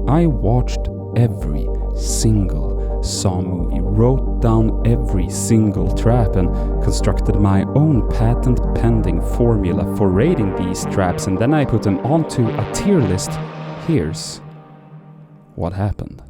I watched every single Saw movie, wrote down every single trap, and constructed my own patent-pending formula for rating these traps, and then I put them onto a tier list. Here's what happened.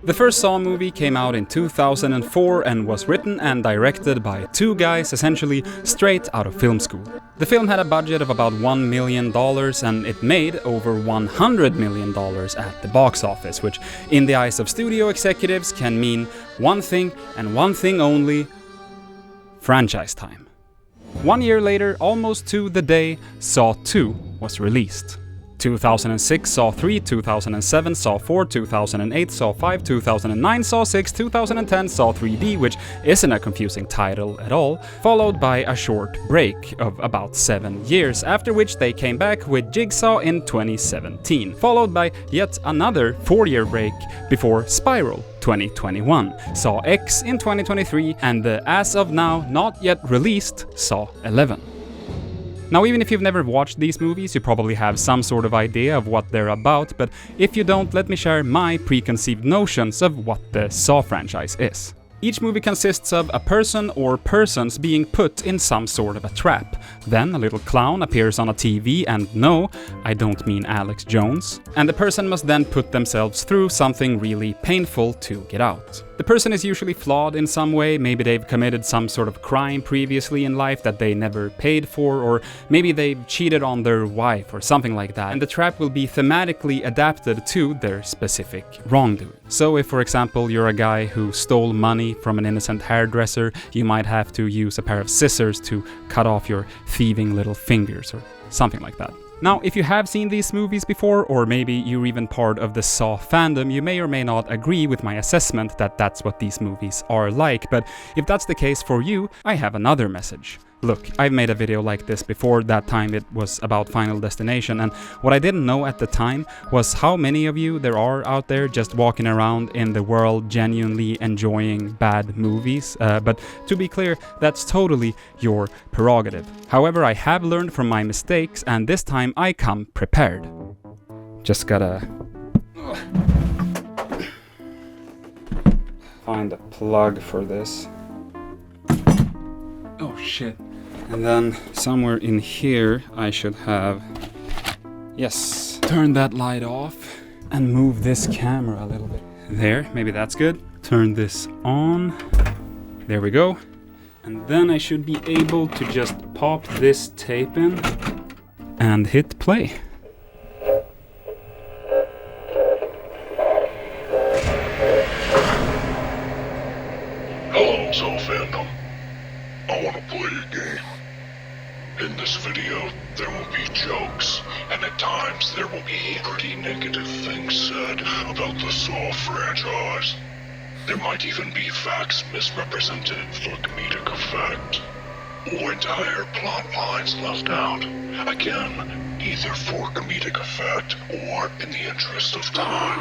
The first Saw movie came out in 2004 and was written and directed by two guys essentially straight out of film school. The film had a budget of about $1 million and it made over $100 million at the box office, which in the eyes of studio executives can mean one thing and one thing only: franchise time. 1 year later, almost to the day, Saw 2 was released. 2006, Saw 3, 2007, Saw 4, 2008, Saw 5, 2009, Saw 6, 2010, Saw 3D, which isn't a confusing title at all, followed by a short break of about 7 years, after which they came back with Jigsaw in 2017, followed by yet another 4-year break before Spiral 2021, Saw X in 2023, and the as of now not yet released Saw 11. Now, even if you've never watched these movies, you probably have some sort of idea of what they're about, but if you don't, let me share my preconceived notions of what the Saw franchise is. Each movie consists of a person or persons being put in some sort of a trap. Then a little clown appears on a TV, and no, I don't mean Alex Jones. And the person must then put themselves through something really painful to get out. The person is usually flawed in some way. Maybe they've committed some sort of crime previously in life that they never paid for, or maybe they've cheated on their wife or something like that, and the trap will be thematically adapted to their specific wrongdoing. So if, for example, you're a guy who stole money from an innocent hairdresser, you might have to use a pair of scissors to cut off your thieving little fingers or something like that. Now, if you have seen these movies before, or maybe you're even part of the Saw fandom, you may or may not agree with my assessment that that's what these movies are like, but if that's the case for you, I have another message. Look, I've made a video like this before. That time it was about Final Destination, and what I didn't know at the time was how many of you there are out there just walking around in the world genuinely enjoying bad movies. But to be clear, that's totally your prerogative. However, I have learned from my mistakes, and this time I come prepared. Just gotta find a plug for this. Oh shit. And then somewhere in here I should have, yes, turn that light off and move this camera a little bit. There, maybe that's good. Turn this on. There we go. And then I should be able to just pop this tape in and hit play. Hello, saw-fandom. I want to play a game. In this video, there will be jokes, and at times there will be pretty negative things said about the Saw franchise. There might even be facts misrepresented for comedic effect, or entire plot lines left out. Again, either for comedic effect or in the interest of time.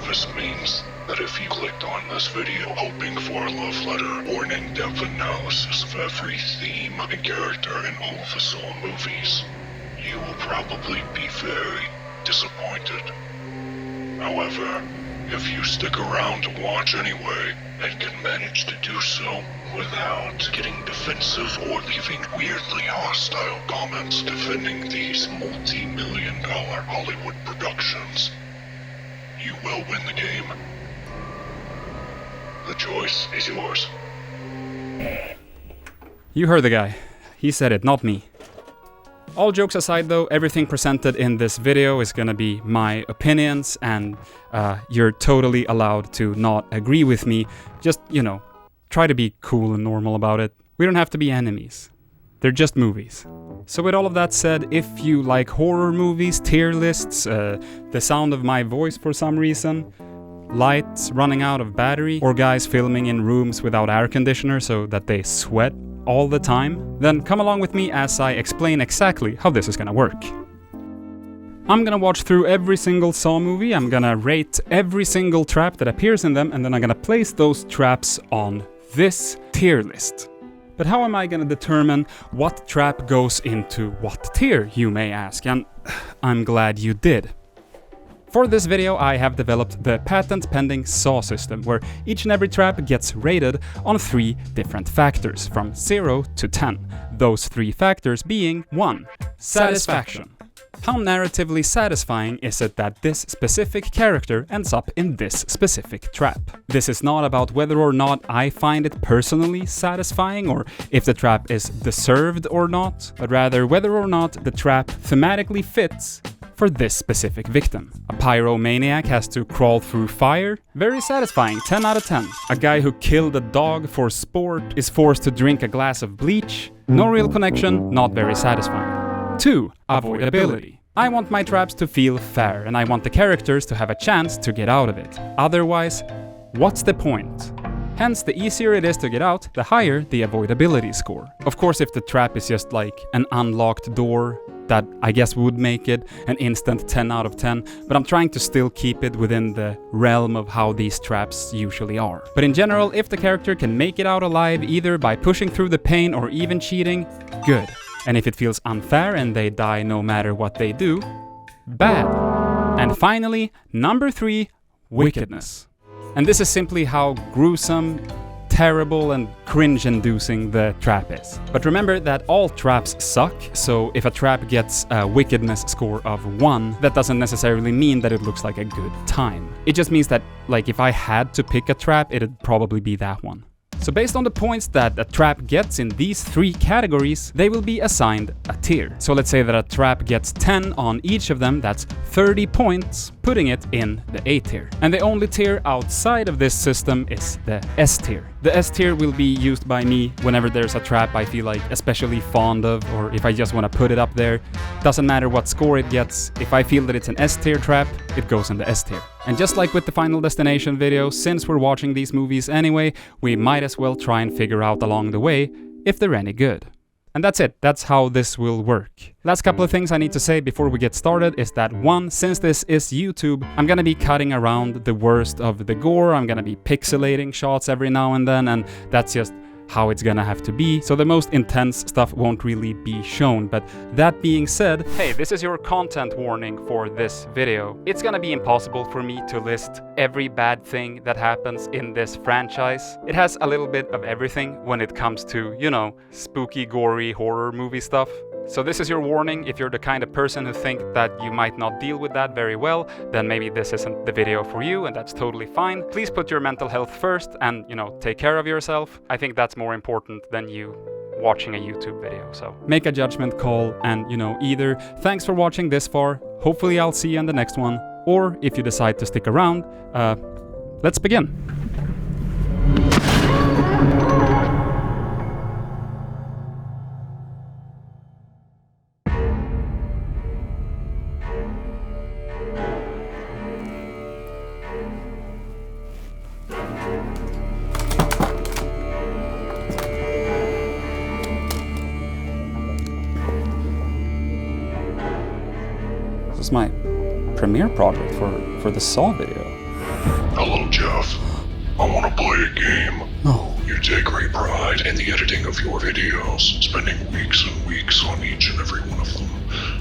This means that if you clicked on this video hoping for a love letter or an in-depth analysis of every theme and character in all the Saw movies, you will probably be very disappointed. However, if you stick around to watch anyway and can manage to do so without getting defensive or leaving weirdly hostile comments defending these multi-million-dollar Hollywood productions, you will win the game. The choice is yours. You heard the guy. He said it, not me. All jokes aside though, everything presented in this video is gonna be my opinions, and you're totally allowed to not agree with me. Just, try to be cool and normal about it. We don't have to be enemies. They're just movies. So with all of that said, if you like horror movies, tier lists, the sound of my voice for some reason, lights running out of battery, or guys filming in rooms without air conditioner so that they sweat all the time, then come along with me as I explain exactly how this is gonna work. I'm gonna watch through every single Saw movie, I'm gonna rate every single trap that appears in them, and then I'm gonna place those traps on this tier list. But how am I gonna determine what trap goes into what tier, you may ask, and I'm glad you did. For this video, I have developed the patent-pending saw system, where each and every trap gets rated on 3 different factors, from 0 to 10. Those 3 factors being 1. Satisfaction. How narratively satisfying is it that this specific character ends up in this specific trap? This is not about whether or not I find it personally satisfying or if the trap is deserved or not, but rather whether or not the trap thematically fits for this specific victim. A pyromaniac has to crawl through fire? Very satisfying, 10 out of 10. A guy who killed a dog for sport is forced to drink a glass of bleach? No real connection, not very satisfying. 2. Avoidability. I want my traps to feel fair, and I want the characters to have a chance to get out of it. Otherwise, what's the point? Hence, the easier it is to get out, the higher the avoidability score. Of course, if the trap is just like an unlocked door, that I guess would make it an instant 10 out of 10, but I'm trying to still keep it within the realm of how these traps usually are. But in general, if the character can make it out alive either by pushing through the pain or even cheating, good. And if it feels unfair and they die no matter what they do, bad. And finally, number 3, wickedness. And this is simply how gruesome, terrible and cringe-inducing the trap is. But remember that all traps suck, so if a trap gets a wickedness score of 1, that doesn't necessarily mean that it looks like a good time. It just means that, like, if I had to pick a trap, it'd probably be that one. So based on the points that a trap gets in these 3 categories, they will be assigned a tier. So let's say that a trap gets 10 on each of them, that's 30 points, putting it in the A tier. And the only tier outside of this system is the S tier. The S tier will be used by me whenever there's a trap I feel like especially fond of, or if I just want to put it up there. Doesn't matter what score it gets, if I feel that it's an S tier trap, it goes in the S tier. And just like with the Final Destination video, since we're watching these movies anyway, we might as well try and figure out along the way if they're any good. And that's it, that's how this will work. Last couple of things I need to say before we get started is that 1, since this is YouTube, I'm gonna be cutting around the worst of the gore, I'm gonna be pixelating shots every now and then, and that's just how it's gonna have to be, so the most intense stuff won't really be shown. But that being said, hey, this is your content warning for this video. It's gonna be impossible for me to list every bad thing that happens in this franchise. It has a little bit of everything when it comes to, you know, spooky, gory horror movie stuff. So this is your warning. If you're the kind of person who think that you might not deal with that very well, then maybe this isn't the video for you, and that's totally fine. Please put your mental health first and, you know, take care of yourself. I think that's more important than you watching a YouTube video. So make a judgment call and, you know, either thanks for watching this far, hopefully I'll see you in the next one, or if you decide to stick around, let's begin. This is my premiere project for the Saw video. Hello, Jeff. I want to play a game. No. You take great pride in the editing of your videos, spending weeks and weeks on each and every one of them.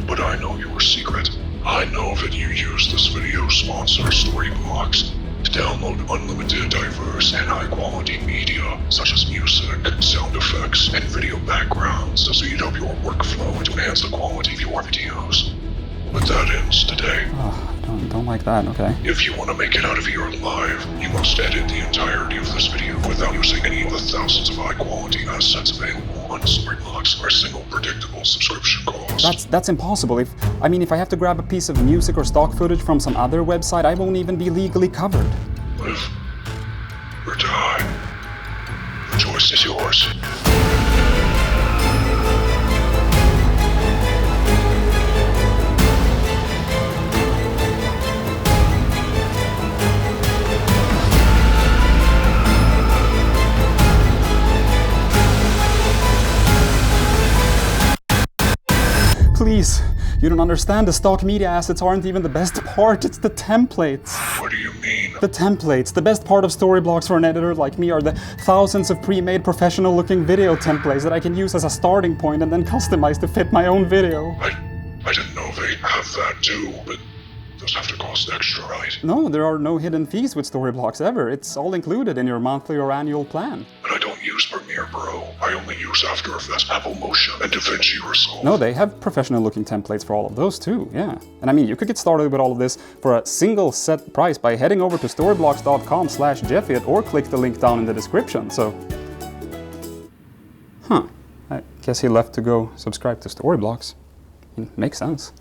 But I know your secret. I know that you use this video sponsor Storybox to download unlimited, diverse, and high-quality media, such as music, sound effects, and video backgrounds to speed up your workflow and to enhance the quality of your videos. But that ends today. Oh, I don't like that, okay. If you want to make it out of here alive, you must edit the entirety of this video without using any of the thousands of high-quality assets available on Storybox or a single predictable subscription cost. That's impossible. If I have to grab a piece of music or stock footage from some other website, I won't even be legally covered. Live or die. The choice is yours. Please, You don't understand, the stock media assets aren't even the best part, it's the templates. What do you mean? The templates. The best part of storyblocks for an editor like me are the thousands of pre-made professional-looking video templates that I can use as a starting point and then customize to fit my own video. I didn't know they have that too, but those have to cost extra, right? No, there are no hidden fees with storyblocks ever. It's all included in your monthly or annual plan. But I don't use Premiere Pro. I only use After Effects, Apple Motion, and DaVinci Resolve. No, they have professional-looking templates for all of those too, yeah. And I mean, you could get started with all of this for a single set price by heading over to storyblocks.com/Jeffiot or click the link down in the description, so... I guess he left to go subscribe to Storyblocks. Makes sense.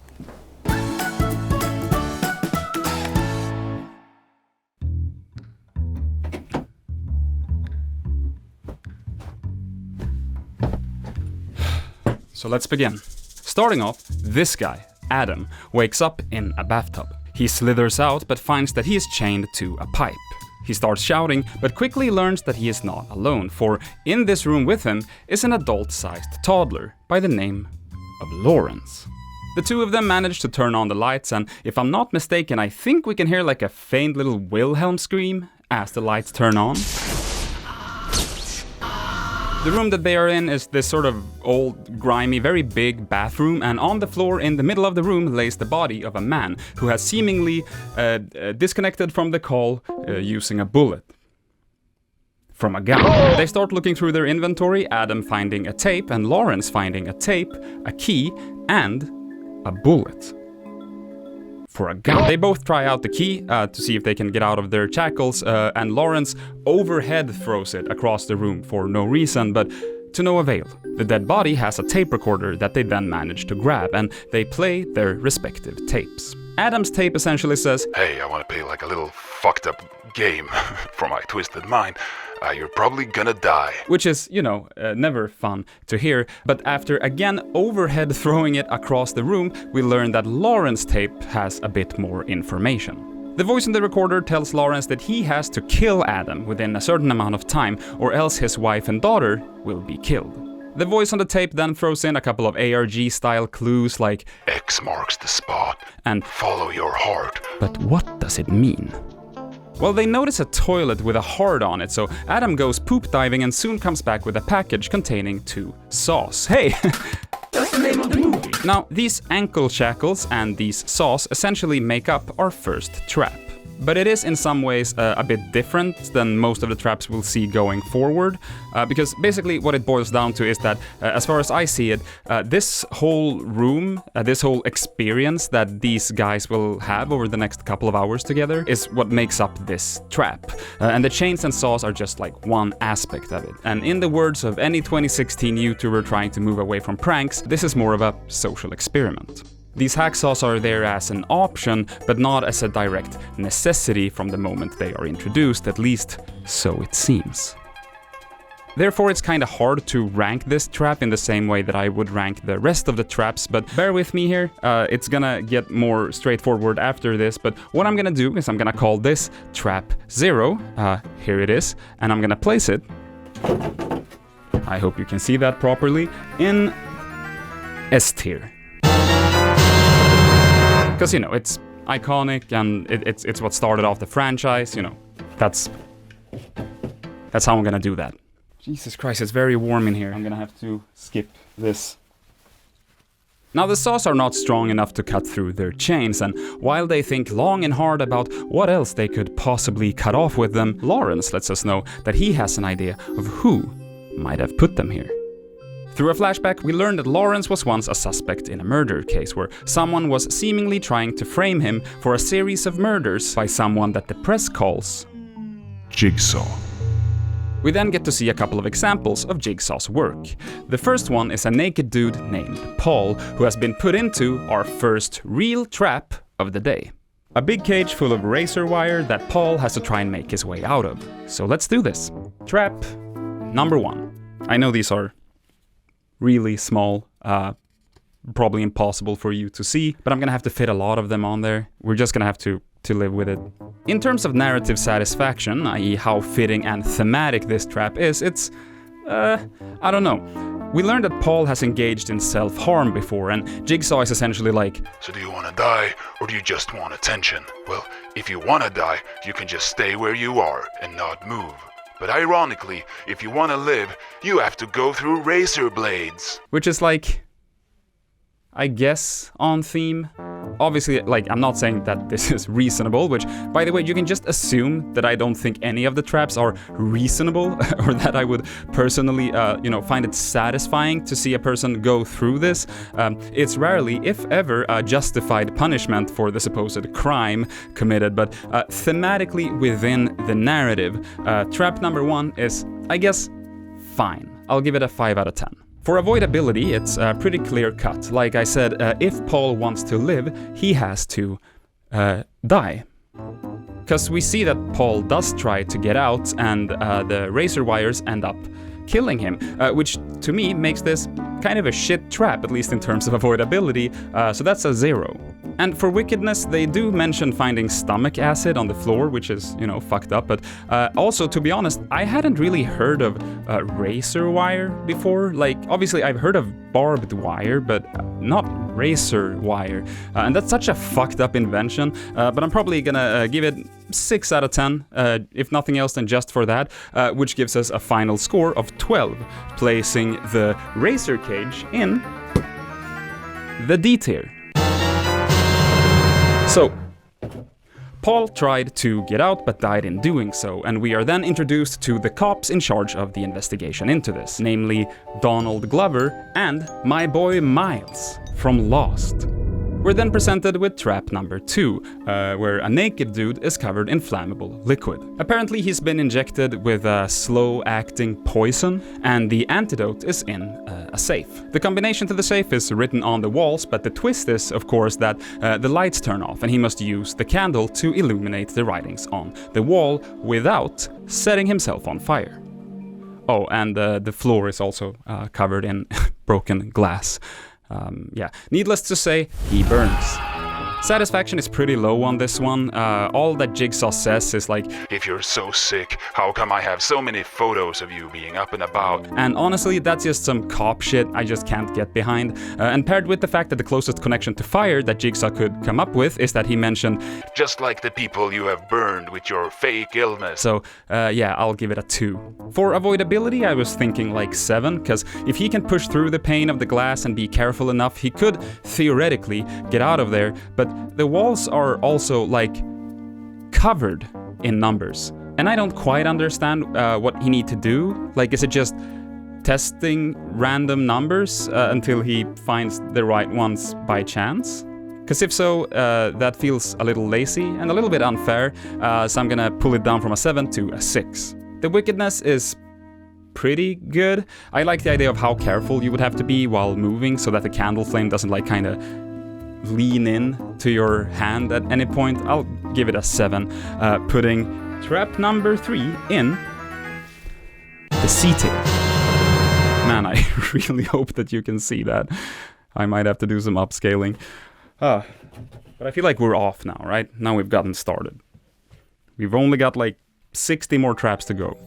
So let's begin. Starting off, this guy, Adam, wakes up in a bathtub. He slithers out but finds that he is chained to a pipe. He starts shouting, but quickly learns that he is not alone, for in this room with him is an adult-sized toddler by the name of Lawrence. The two of them manage to turn on the lights, and if I'm not mistaken, I think we can hear like a faint little Wilhelm scream as the lights turn on. The room that they are in is this sort of old, grimy, very big bathroom, and on the floor in the middle of the room lays the body of a man who has seemingly disconnected from the call using a bullet from a gun. They start looking through their inventory, Adam finding a tape and Lawrence finding a tape, a key, and a bullet for a gun. They both try out the key to see if they can get out of their shackles, and Lawrence overhead throws it across the room for no reason, but to no avail. The dead body has a tape recorder that they then manage to grab, and they play their respective tapes. Adam's tape essentially says, "Hey, I want to play like a little fucked up game for my twisted mind. You're probably gonna die." Which is, never fun to hear. But after again overhead throwing it across the room, we learn that Lawrence's tape has a bit more information. The voice in the recorder tells Lawrence that he has to kill Adam within a certain amount of time, or else his wife and daughter will be killed. The voice on the tape then throws in a couple of ARG-style clues like X marks the spot and follow your heart. But what does it mean? Well, they notice a toilet with a heart on it, so Adam goes poop diving and soon comes back with a package containing 2 saws. Hey! That's the name of the movie! Now, these ankle shackles and these saws essentially make up our first trap. But it is in some ways a bit different than most of the traps we'll see going forward, because basically what it boils down to is that, as far as I see it, this whole room, this whole experience that these guys will have over the next couple of hours together is what makes up this trap. And the chains and saws are just like one aspect of it. And in the words of any 2016 YouTuber trying to move away from pranks, this is more of a social experiment. These hacksaws are there as an option, but not as a direct necessity from the moment they are introduced, at least so it seems. Therefore, it's kinda hard to rank this trap in the same way that I would rank the rest of the traps, but bear with me here, it's gonna get more straightforward after this, but what I'm gonna do is I'm gonna call this Trap 0, here it is, and I'm gonna place it, I hope you can see that properly, in S tier. Because, it's iconic and it's what started off the franchise, that's how I'm gonna do that. Jesus Christ, it's very warm in here. I'm gonna have to skip this. Now, the saws are not strong enough to cut through their chains, and while they think long and hard about what else they could possibly cut off with them, Lawrence lets us know that he has an idea of who might have put them here. Through a flashback, we learn that Lawrence was once a suspect in a murder case where someone was seemingly trying to frame him for a series of murders by someone that the press calls Jigsaw. We then get to see a couple of examples of Jigsaw's work. The first one is a naked dude named Paul, who has been put into our first real trap of the day. A big cage full of razor wire that Paul has to try and make his way out of. So let's do this. Trap number 1. I know these are really small, probably impossible for you to see, but I'm gonna have to fit a lot of them on there. We're just gonna have to live with it. In terms of narrative satisfaction, i.e. how fitting and thematic this trap is, it's, I don't know. We learned that Paul has engaged in self-harm before, and Jigsaw is essentially like, So do you want to die, or do you just want attention? Well, if you want to die, you can just stay where you are and not move. But ironically, if you want to live, you have to go through razor blades. which is like, I guess, on theme. Obviously, like, I'm not saying that this is reasonable, which, by the way, you can just assume that I don't think any of the traps are reasonable, or that I would personally, find it satisfying to see a person go through this. It's rarely, if ever, a justified punishment for the supposed crime committed, but thematically within the narrative, trap number 1 is, I guess, fine. I'll give it a 5 out of 10. For avoidability, it's pretty clear cut. Like I said, if Paul wants to live, he has to die. Because we see that Paul does try to get out, and the razor wires end up killing him, which to me makes this kind of a shit trap, at least in terms of avoidability, so that's a 0. And for wickedness, they do mention finding stomach acid on the floor, which is, fucked up, but also, to be honest, I hadn't really heard of razor wire before. Like, obviously I've heard of barbed wire, but not razor wire, and that's such a fucked up invention, but I'm probably gonna give it 6 out of 10, if nothing else than just for that, which gives us a final score of 12, placing the razor cage in the D tier. So, Paul tried to get out but died in doing so, and we are then introduced to the cops in charge of the investigation into this, namely Donald Glover and my boy Miles from Lost. We're then presented with trap number 2, where a naked dude is covered in flammable liquid. Apparently he's been injected with a slow-acting poison, and the antidote is in a safe. The combination to the safe is written on the walls, but the twist is, of course, that the lights turn off, and he must use the candle to illuminate the writings on the wall without setting himself on fire. Oh, and the floor is also covered in broken glass. Needless to say, he burns. Satisfaction is pretty low on this one. All that Jigsaw says is like, If you're so sick, how come I have so many photos of you being up and about? And honestly, that's just some cop shit I just can't get behind. And paired with the fact that the closest connection to fire that Jigsaw could come up with is that he mentioned, Just like the people you have burned with your fake illness. So, I'll give it a 2. For avoidability, I was thinking like 7, because if he can push through the pain of the glass and be careful enough, he could theoretically get out of there, but the walls are also, like, covered in numbers. And I don't quite understand what he needs to do. Like, is it just testing random numbers until he finds the right ones by chance? Because if so, that feels a little lazy and a little bit unfair, so I'm gonna pull it down from a 7 to a 6. The wickedness is pretty good. I like the idea of how careful you would have to be while moving so that the candle flame doesn't, like, kind of lean in to your hand at any point. I'll give it a 7, putting trap number 3 in the C tier. Man, I really hope that you can see that. I might have to do some upscaling. But I feel like we're off now, right? Now we've gotten started. We've only got like 60 more traps to go.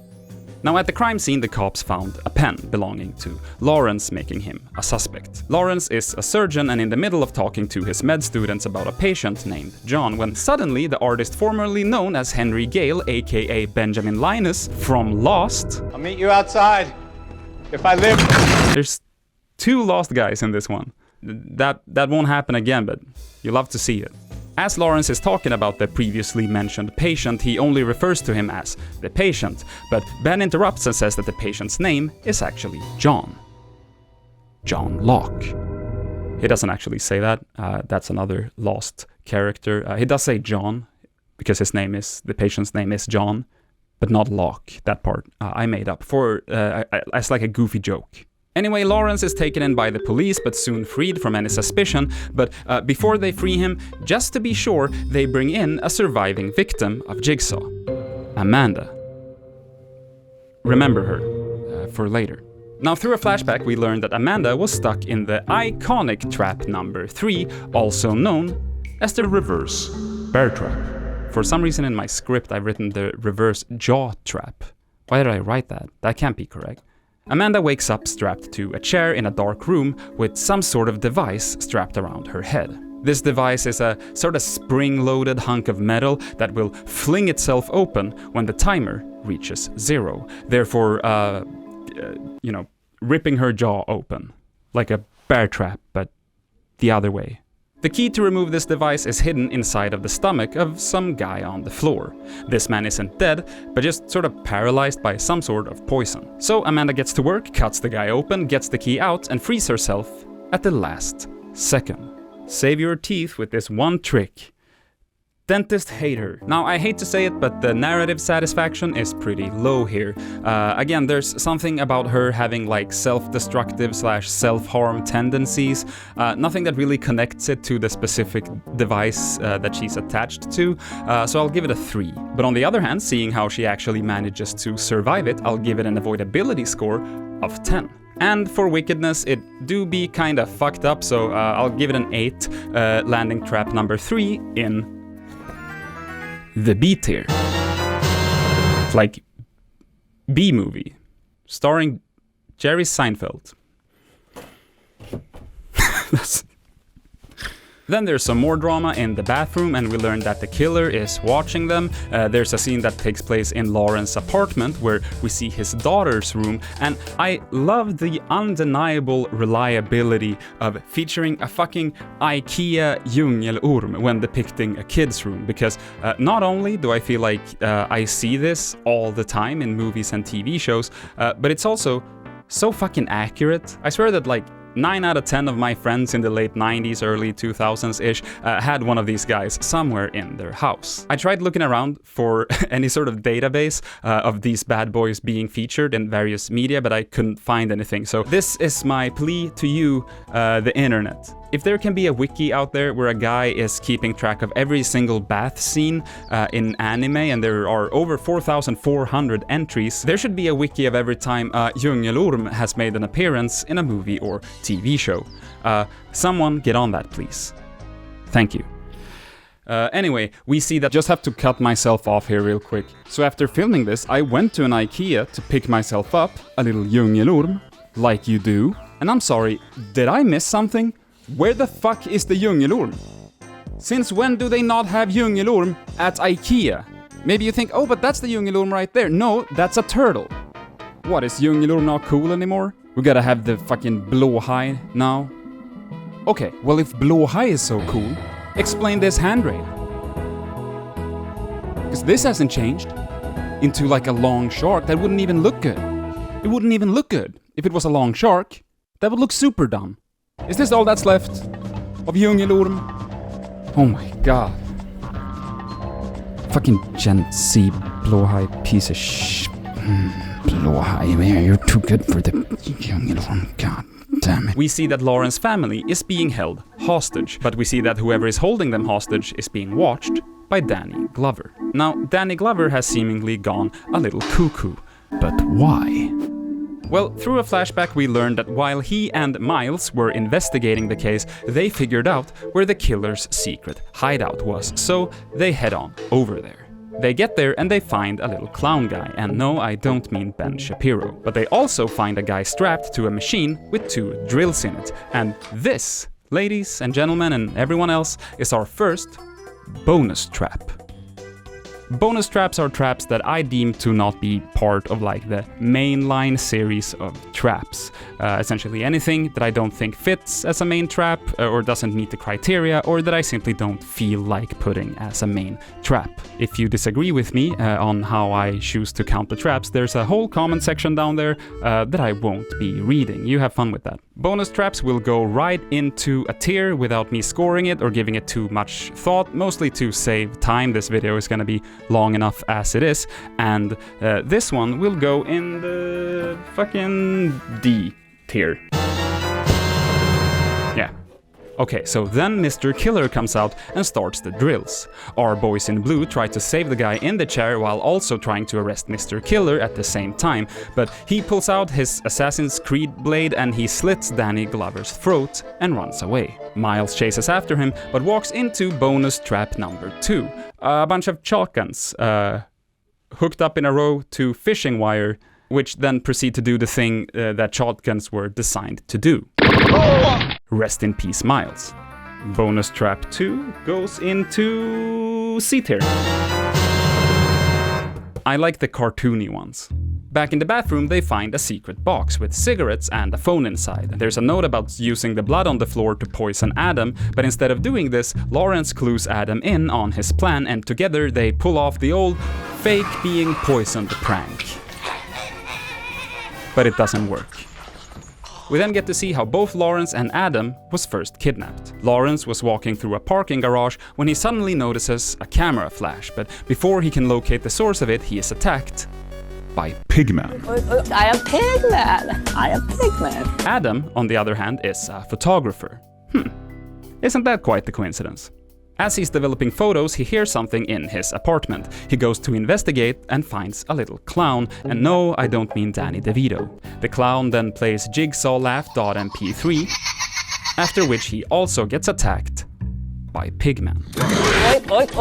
Now, at the crime scene, the cops found a pen belonging to Lawrence, making him a suspect. Lawrence is a surgeon and in the middle of talking to his med students about a patient named John, when suddenly the artist formerly known as Henry Gale, aka Benjamin Linus from Lost... I'll meet you outside, if I live. There's 2 Lost guys in this one. That won't happen again, but you love to see it. As Lawrence is talking about the previously mentioned patient, he only refers to him as the patient, but Ben interrupts and says that the patient's name is actually John. John Locke. He doesn't actually say that. That's another Lost character. He does say John, because the patient's name is John, but not Locke. That part I made up for as like a goofy joke. Anyway, Lawrence is taken in by the police, but soon freed from any suspicion. But before they free him, just to be sure, they bring in a surviving victim of Jigsaw, Amanda. Remember her for later. Now, through a flashback, we learn that Amanda was stuck in the iconic trap number 3, also known as the reverse bear trap. For some reason in my script, I've written the reverse jaw trap. Why did I write that? That can't be correct. Amanda wakes up strapped to a chair in a dark room with some sort of device strapped around her head. This device is a sort of spring-loaded hunk of metal that will fling itself open when the timer reaches 0, therefore, ripping her jaw open. Like a bear trap, but the other way. The key to remove this device is hidden inside of the stomach of some guy on the floor. This man isn't dead, but just sort of paralyzed by some sort of poison. So Amanda gets to work, cuts the guy open, gets the key out, and frees herself at the last second. Save your teeth with this one trick. Dentist hate her. Now, I hate to say it, but the narrative satisfaction is pretty low here. Again, there's something about her having like self-destructive / self-harm tendencies. Nothing that really connects it to the specific device that she's attached to. So I'll give it a 3. But on the other hand, seeing how she actually manages to survive it, I'll give it an avoidability score of 10. And for wickedness, it do be kinda fucked up, so I'll give it an 8, landing trap number 3 in the B tier. Like B movie, starring Jerry Seinfeld. Then there's some more drama in the bathroom, and we learn that the killer is watching them. There's a scene that takes place in Lauren's apartment where we see his daughter's room, and I love the undeniable reliability of featuring a fucking IKEA djungelorm when depicting a kid's room, because not only do I feel like I see this all the time in movies and TV shows, but it's also so fucking accurate. I swear that like 9 out of 10 of my friends in the late 90s, early 2000s-ish had one of these guys somewhere in their house. I tried looking around for any sort of database of these bad boys being featured in various media, but I couldn't find anything. So this is my plea to you, the internet. If there can be a wiki out there where a guy is keeping track of every single bath scene in anime, and there are over 4,400 entries, there should be a wiki of every time a djungelorm has made an appearance in a movie or TV show. Someone get on that, please. Thank you. Anyway, we see that. Just have to cut myself off here real quick. So after filming this, I went to an IKEA to pick myself up a little djungelorm, like you do. And I'm sorry, did I miss something? Where the fuck is the djungelorm? Since when do they not have djungelorm at IKEA? Maybe you think, oh, but that's the djungelorm right there. No, that's a turtle. What, is djungelorm not cool anymore? We gotta have the fucking blåhaj now? Okay, well if blåhaj is so cool, explain this handrail. Because this hasn't changed into like a long shark. That wouldn't even look good. It wouldn't even look good. If it was a long shark, that would look super dumb. Is this all that's left of djungelorm? Oh my god. Fucking Gen Z blåhaj piece of blåhaj, man, you're too good for the djungelorm, god damn it. We see that Lauren's family is being held hostage, but we see that whoever is holding them hostage is being watched by Danny Glover. Now, Danny Glover has seemingly gone a little cuckoo, but why? Well, through a flashback we learned that while he and Miles were investigating the case, they figured out where the killer's secret hideout was, so they head on over there. They get there and they find a little clown guy, and no, I don't mean Ben Shapiro, but they also find a guy strapped to a machine with 2 drills in it. And this, ladies and gentlemen and everyone else, is our first bonus trap. Bonus traps are traps that I deem to not be part of like the mainline series of traps. Essentially anything that I don't think fits as a main trap or doesn't meet the criteria, or that I simply don't feel like putting as a main trap. If you disagree with me on how I choose to count the traps, there's a whole comment section down there that I won't be reading. You have fun with that. Bonus traps will go right into a tier without me scoring it or giving it too much thought, mostly to save time. This video is gonna be long enough as it is, and this one will go in the fucking D tier. Yeah. Okay, so then Mr. Killer comes out and starts the drills. Our boys in blue try to save the guy in the chair while also trying to arrest Mr. Killer at the same time, but he pulls out his Assassin's Creed blade and he slits Danny Glover's throat and runs away. Miles chases after him, but walks into bonus trap number 2. A bunch of chalkans hooked up in a row to fishing wire which then proceed to do the thing that shotguns were designed to do. Rest in peace, Miles. Bonus trap 2 goes into C tier. I like the cartoony ones. Back in the bathroom, they find a secret box with cigarettes and a phone inside. There's a note about using the blood on the floor to poison Adam, but instead of doing this, Lawrence clues Adam in on his plan, and together they pull off the old fake being poisoned prank. But it doesn't work. We then get to see how both Lawrence and Adam was first kidnapped. Lawrence was walking through a parking garage when he suddenly notices a camera flash, but before he can locate the source of it, he is attacked by Pigman. I am Pigman! I am Pigman! Adam, on the other hand, is a photographer. Isn't that quite the coincidence? As he's developing photos, he hears something in his apartment. He goes to investigate and finds a little clown. And no, I don't mean Danny DeVito. The clown then plays Jigsaw Laugh.mp3, after which he also gets attacked by Pigman. Pigman.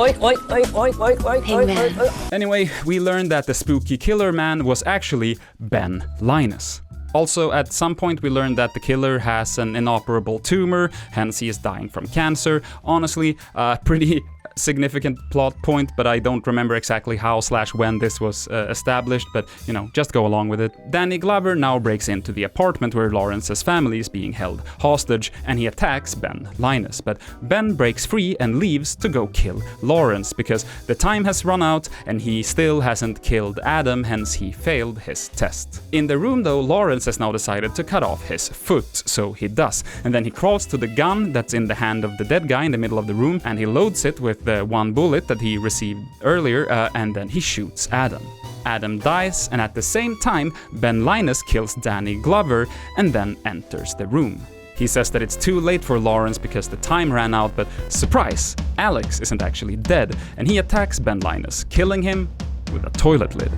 Anyway, we learned that the spooky killer man was actually Ben Linus. Also, at some point we learned that the killer has an inoperable tumor, hence he is dying from cancer. Honestly, pretty significant plot point, but I don't remember exactly how/when this was established, but you know, just go along with it. Danny Glover now breaks into the apartment where Lawrence's family is being held hostage, and he attacks Ben Linus, but Ben breaks free and leaves to go kill Lawrence because the time has run out and he still hasn't killed Adam, hence he failed his test. In the room though, Lawrence has now decided to cut off his foot, so he does, and then he crawls to the gun that's in the hand of the dead guy in the middle of the room, and he loads it with the one bullet that he received earlier, and then he shoots Adam. Adam dies, and at the same time, Ben Linus kills Danny Glover and then enters the room. He says that it's too late for Lawrence because the time ran out, but surprise, Alex isn't actually dead, and he attacks Ben Linus, killing him with a toilet lid.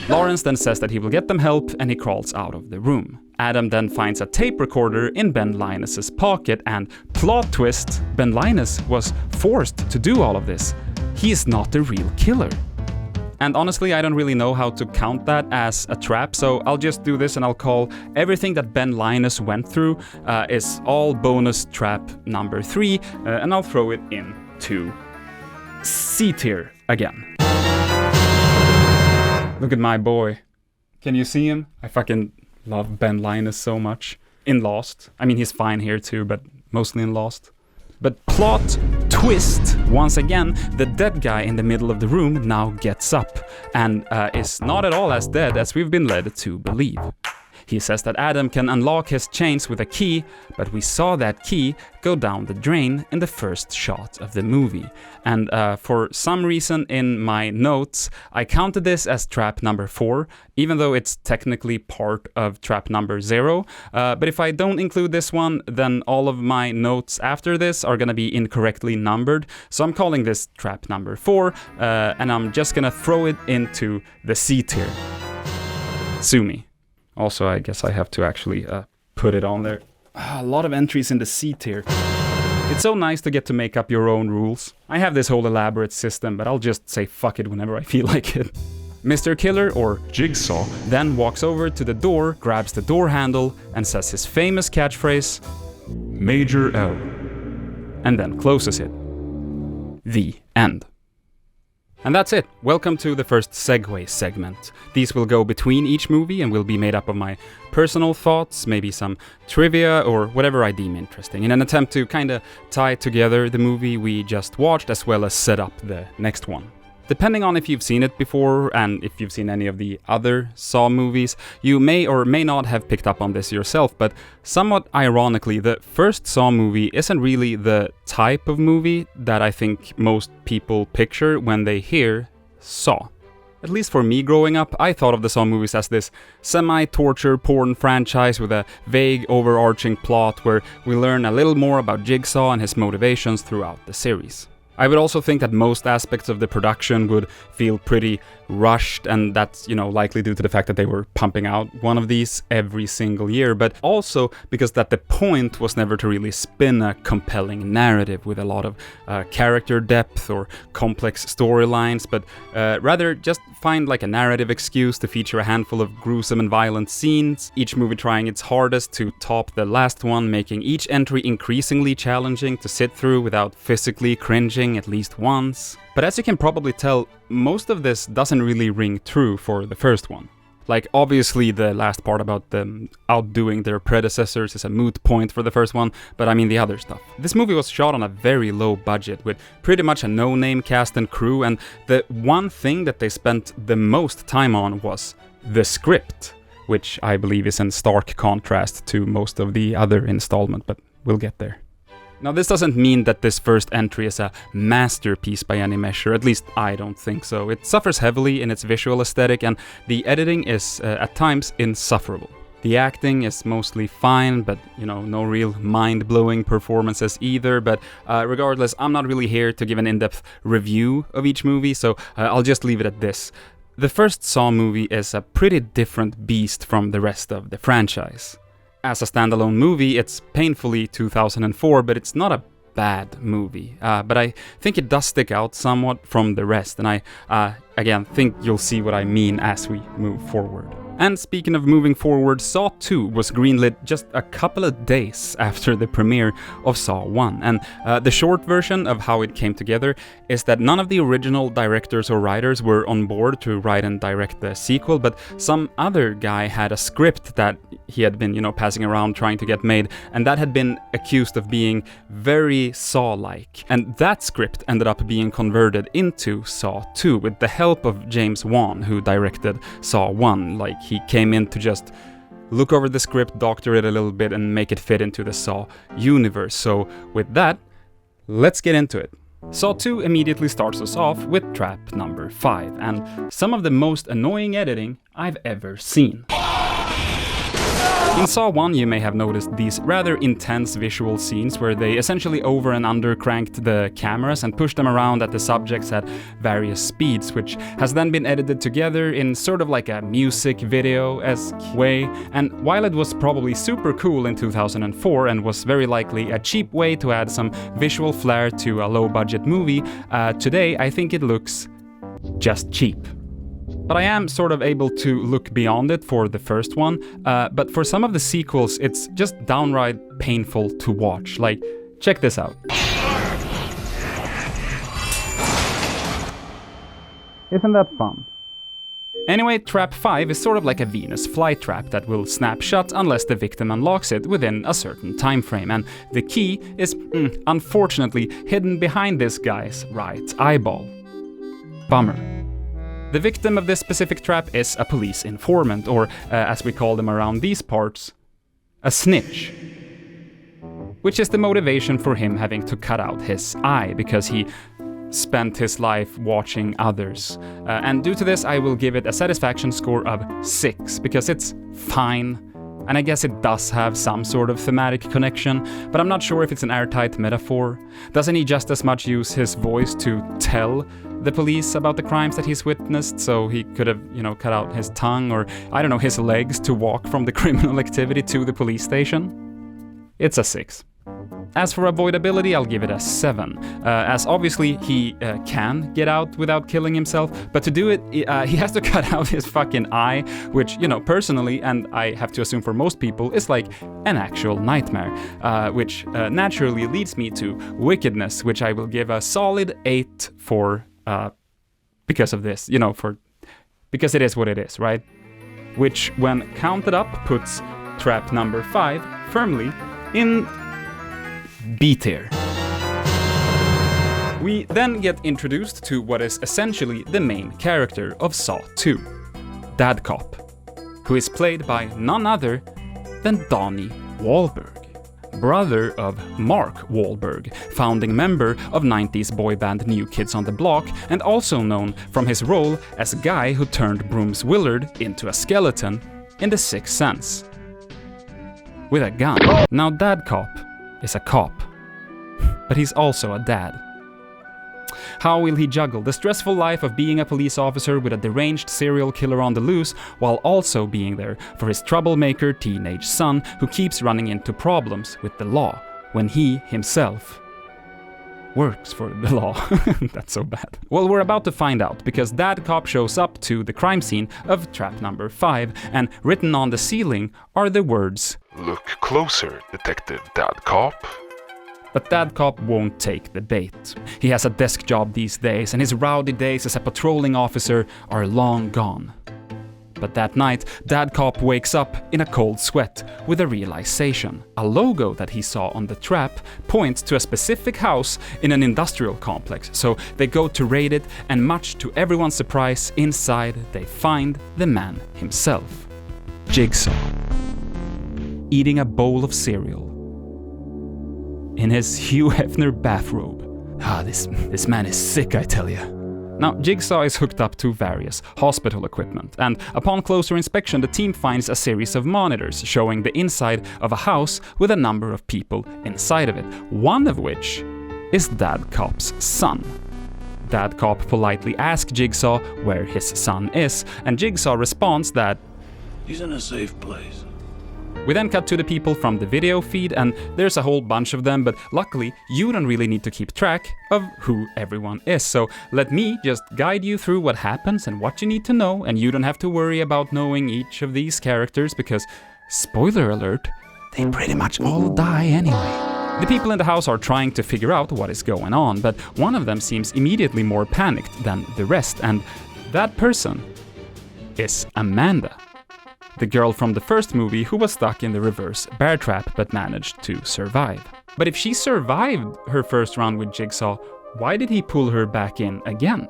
Lawrence then says that he will get them help, and he crawls out of the room. Adam then finds a tape recorder in Ben Linus's pocket, and plot twist, Ben Linus was forced to do all of this. He is not the real killer. And honestly, I don't really know how to count that as a trap, so I'll just do this and I'll call everything that Ben Linus went through is all bonus trap number 3, and I'll throw it into C tier again. Look at my boy. Can you see him? I fucking love Ben Linus so much. In Lost. I mean, he's fine here too, but mostly in Lost. But plot twist, once again, the dead guy in the middle of the room now gets up and is not at all as dead as we've been led to believe. He says that Adam can unlock his chains with a key, but we saw that key go down the drain in the first shot of the movie. And for some reason in my notes, I counted this as trap number 4, even though it's technically part of trap number 0. But if I don't include this one, then all of my notes after this are gonna be incorrectly numbered. So I'm calling this trap number 4, and I'm just gonna throw it into the C tier. Sue me. Also, I guess I have to actually put it on there. A lot of entries in the C tier. It's so nice to get to make up your own rules. I have this whole elaborate system, but I'll just say fuck it whenever I feel like it. Mr. Killer, or Jigsaw, then walks over to the door, grabs the door handle, and says his famous catchphrase, Major L, and then closes it. The end. And that's it. Welcome to the first segue segment. These will go between each movie and will be made up of my personal thoughts, maybe some trivia or whatever I deem interesting, in an attempt to kinda tie together the movie we just watched as well as set up the next one. Depending on if you've seen it before and if you've seen any of the other Saw movies, you may or may not have picked up on this yourself, but somewhat ironically, the first Saw movie isn't really the type of movie that I think most people picture when they hear Saw. At least for me growing up, I thought of the Saw movies as this semi-torture porn franchise with a vague overarching plot where we learn a little more about Jigsaw and his motivations throughout the series. I would also think that most aspects of the production would feel pretty rushed, and that's, likely due to the fact that they were pumping out one of these every single year, but also because that the point was never to really spin a compelling narrative with a lot of character depth or complex storylines, but rather just find like a narrative excuse to feature a handful of gruesome and violent scenes, each movie trying its hardest to top the last one, making each entry increasingly challenging to sit through without physically cringing at least once. But as you can probably tell, most of this doesn't really ring true for the first one. Like, obviously the last part about them outdoing their predecessors is a moot point for the first one, but I mean the other stuff. This movie was shot on a very low budget with pretty much a no-name cast and crew, and the one thing that they spent the most time on was the script, which I believe is in stark contrast to most of the other installment, but we'll get there. Now, this doesn't mean that this first entry is a masterpiece by any measure, at least I don't think so. It suffers heavily in its visual aesthetic, and the editing is, at times, insufferable. The acting is mostly fine, but, no real mind-blowing performances either, but regardless, I'm not really here to give an in-depth review of each movie, so I'll just leave it at this. The first Saw movie is a pretty different beast from the rest of the franchise. As a standalone movie, it's painfully 2004, but it's not a bad movie. But I think it does stick out somewhat from the rest, and I, again, think you'll see what I mean as we move forward. And speaking of moving forward, Saw 2 was greenlit just a couple of days after the premiere of Saw 1, and the short version of how it came together is that none of the original directors or writers were on board to write and direct the sequel, but some other guy had a script that he had been, passing around trying to get made, and that had been accused of being very Saw-like. And that script ended up being converted into Saw 2 with the help of James Wan, who directed Saw 1. Like, he came in to just look over the script, doctor it a little bit, and make it fit into the Saw universe. So with that, let's get into it. Saw 2 immediately starts us off with trap number 5, and some of the most annoying editing I've ever seen. In Saw 1, you may have noticed these rather intense visual scenes where they essentially over and under cranked the cameras and pushed them around at the subjects at various speeds, which has then been edited together in sort of like a music video-esque way. And while it was probably super cool in 2004 and was very likely a cheap way to add some visual flair to a low-budget movie, today I think it looks just cheap. But I am sort of able to look beyond it for the first one, but for some of the sequels, it's just downright painful to watch. Like, check this out. Isn't that fun? Anyway, trap 5 is sort of like a Venus flytrap that will snap shut unless the victim unlocks it within a certain time frame, and the key is, unfortunately, hidden behind this guy's right eyeball. Bummer. The victim of this specific trap is a police informant, or as we call them around these parts, a snitch. Which is the motivation for him having to cut out his eye, because he spent his life watching others. And due to this, I will give it a satisfaction score of 6, because it's fine. And I guess it does have some sort of thematic connection, but I'm not sure if it's an airtight metaphor. Doesn't he just as much use his voice to tell the police about the crimes that he's witnessed, so he could have, cut out his tongue or, I don't know, his legs to walk from the criminal activity to the police station? It's a 6. As for avoidability, I'll give it a 7, as obviously he can get out without killing himself, but to do it, he has to cut out his fucking eye, which, personally, and I have to assume for most people, is like an actual nightmare, which naturally leads me to wickedness, which I will give a solid 8 for, because of this, because it is what it is, right? Which, when counted up, puts trap number 5 firmly in B tier. We then get introduced to what is essentially the main character of Saw 2, Dad Cop, who is played by none other than Donnie Wahlberg, brother of Mark Wahlberg, founding member of 90s boy band New Kids on the Block, and also known from his role as a guy who turned Brooms Willard into a skeleton in The Sixth Sense. With a gun. Now, Dad Cop is a cop, but he's also a dad. How will he juggle the stressful life of being a police officer with a deranged serial killer on the loose, while also being there for his troublemaker teenage son who keeps running into problems with the law, when he himself works for the law? That's so bad. Well, we're about to find out, because Dad Cop shows up to the crime scene of trap number 5, and written on the ceiling are the words, "Look closer, Detective Dad Cop." But Dad Cop won't take the bait. He has a desk job these days, and his rowdy days as a patrolling officer are long gone. But that night, Dad Cop wakes up in a cold sweat with a realization. A logo that he saw on the trap points to a specific house in an industrial complex, so they go to raid it, and much to everyone's surprise, inside they find the man himself, Jigsaw, eating a bowl of cereal in his Hugh Hefner bathrobe. This man is sick, I tell ya. Now, Jigsaw is hooked up to various hospital equipment, and upon closer inspection, the team finds a series of monitors showing the inside of a house with a number of people inside of it, one of which is Dad Cop's son. Dad Cop politely asks Jigsaw where his son is, and Jigsaw responds that he's in a safe place. We then cut to the people from the video feed, and there's a whole bunch of them, but luckily you don't really need to keep track of who everyone is, so let me just guide you through what happens and what you need to know, and you don't have to worry about knowing each of these characters, because, spoiler alert, they pretty much all die anyway. The people in the house are trying to figure out what is going on, but one of them seems immediately more panicked than the rest, and that person is Amanda, the girl from the first movie who was stuck in the reverse bear trap but managed to survive. But if she survived her first round with Jigsaw, why did he pull her back in again?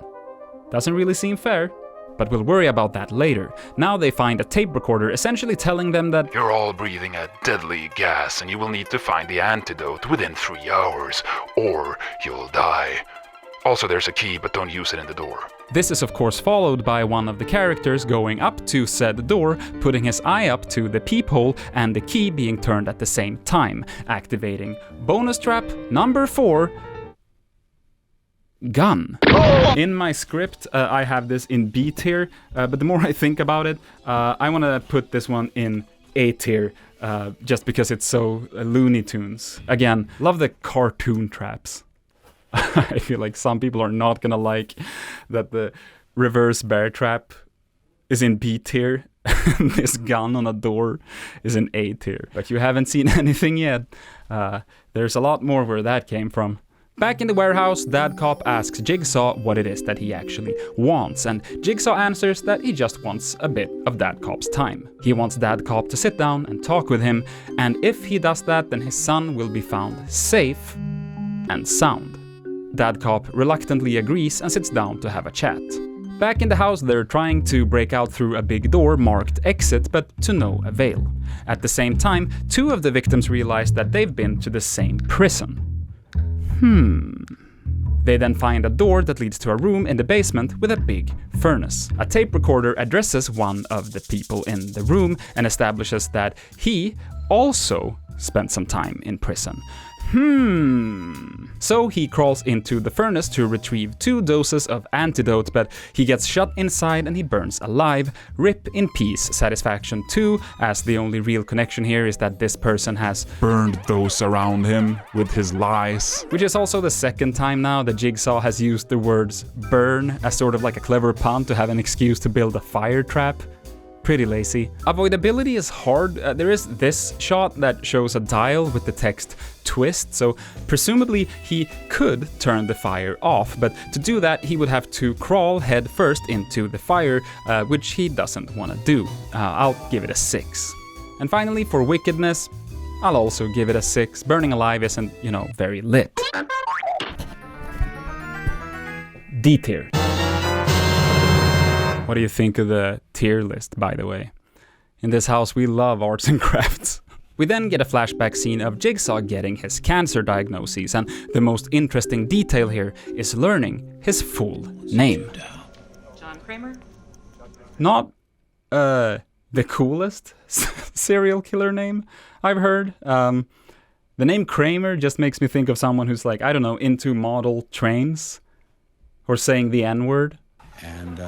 Doesn't really seem fair, but we'll worry about that later. Now they find a tape recorder essentially telling them that You're all breathing a deadly gas, and you will need to find the antidote within 3 hours, or you'll die. Also, there's a key, but don't use it in the door. This is of course followed by one of the characters going up to said door, putting his eye up to the peephole, and the key being turned at the same time, activating bonus trap number 4, gun. In my script, I have this in B tier, but the more I think about it, I want to put this one in A tier, just because it's so Looney Tunes. Again, love the cartoon traps. I feel like some people are not gonna like that the reverse bear trap is in B tier and this gun on a door is in A tier. But you haven't seen anything yet. There's a lot more where that came from. Back in the warehouse, Dad Cop asks Jigsaw what it is that he actually wants, and Jigsaw answers that he just wants a bit of Dad Cop's time. He wants Dad Cop to sit down and talk with him, and if he does that, then his son will be found safe and sound. Dad Cop reluctantly agrees and sits down to have a chat. Back in the house, they're trying to break out through a big door marked exit, but to no avail. At the same time, 2 of the victims realize that they've been to the same prison. They then find a door that leads to a room in the basement with a big furnace. A tape recorder addresses one of the people in the room and establishes that he also spent some time in prison. So he crawls into the furnace to retrieve 2 doses of antidote, but he gets shut inside and he burns alive. Rip in peace, satisfaction 2, as the only real connection here is that this person has Burned those around him with his lies. which is also the second time now that Jigsaw has used the words burn as sort of like a clever pun to have an excuse to build a fire trap. Pretty lazy. Avoidability is hard. There is this shot that shows a dial with the text twist, so presumably he could turn the fire off, but to do that he would have to crawl head first into the fire, which he doesn't want to do. I'll give it a 6. And finally, for wickedness, I'll also give it a 6. Burning alive isn't, very lit. D tier. What do you think of the tier list, by the way? In this house, we love arts and crafts. We then get a flashback scene of Jigsaw getting his cancer diagnoses, and the most interesting detail here is learning his full name. John Kramer? Not, the coolest serial killer name I've heard. The name Kramer just makes me think of someone who's like, I don't know, into model trains. Or saying the N-word. And,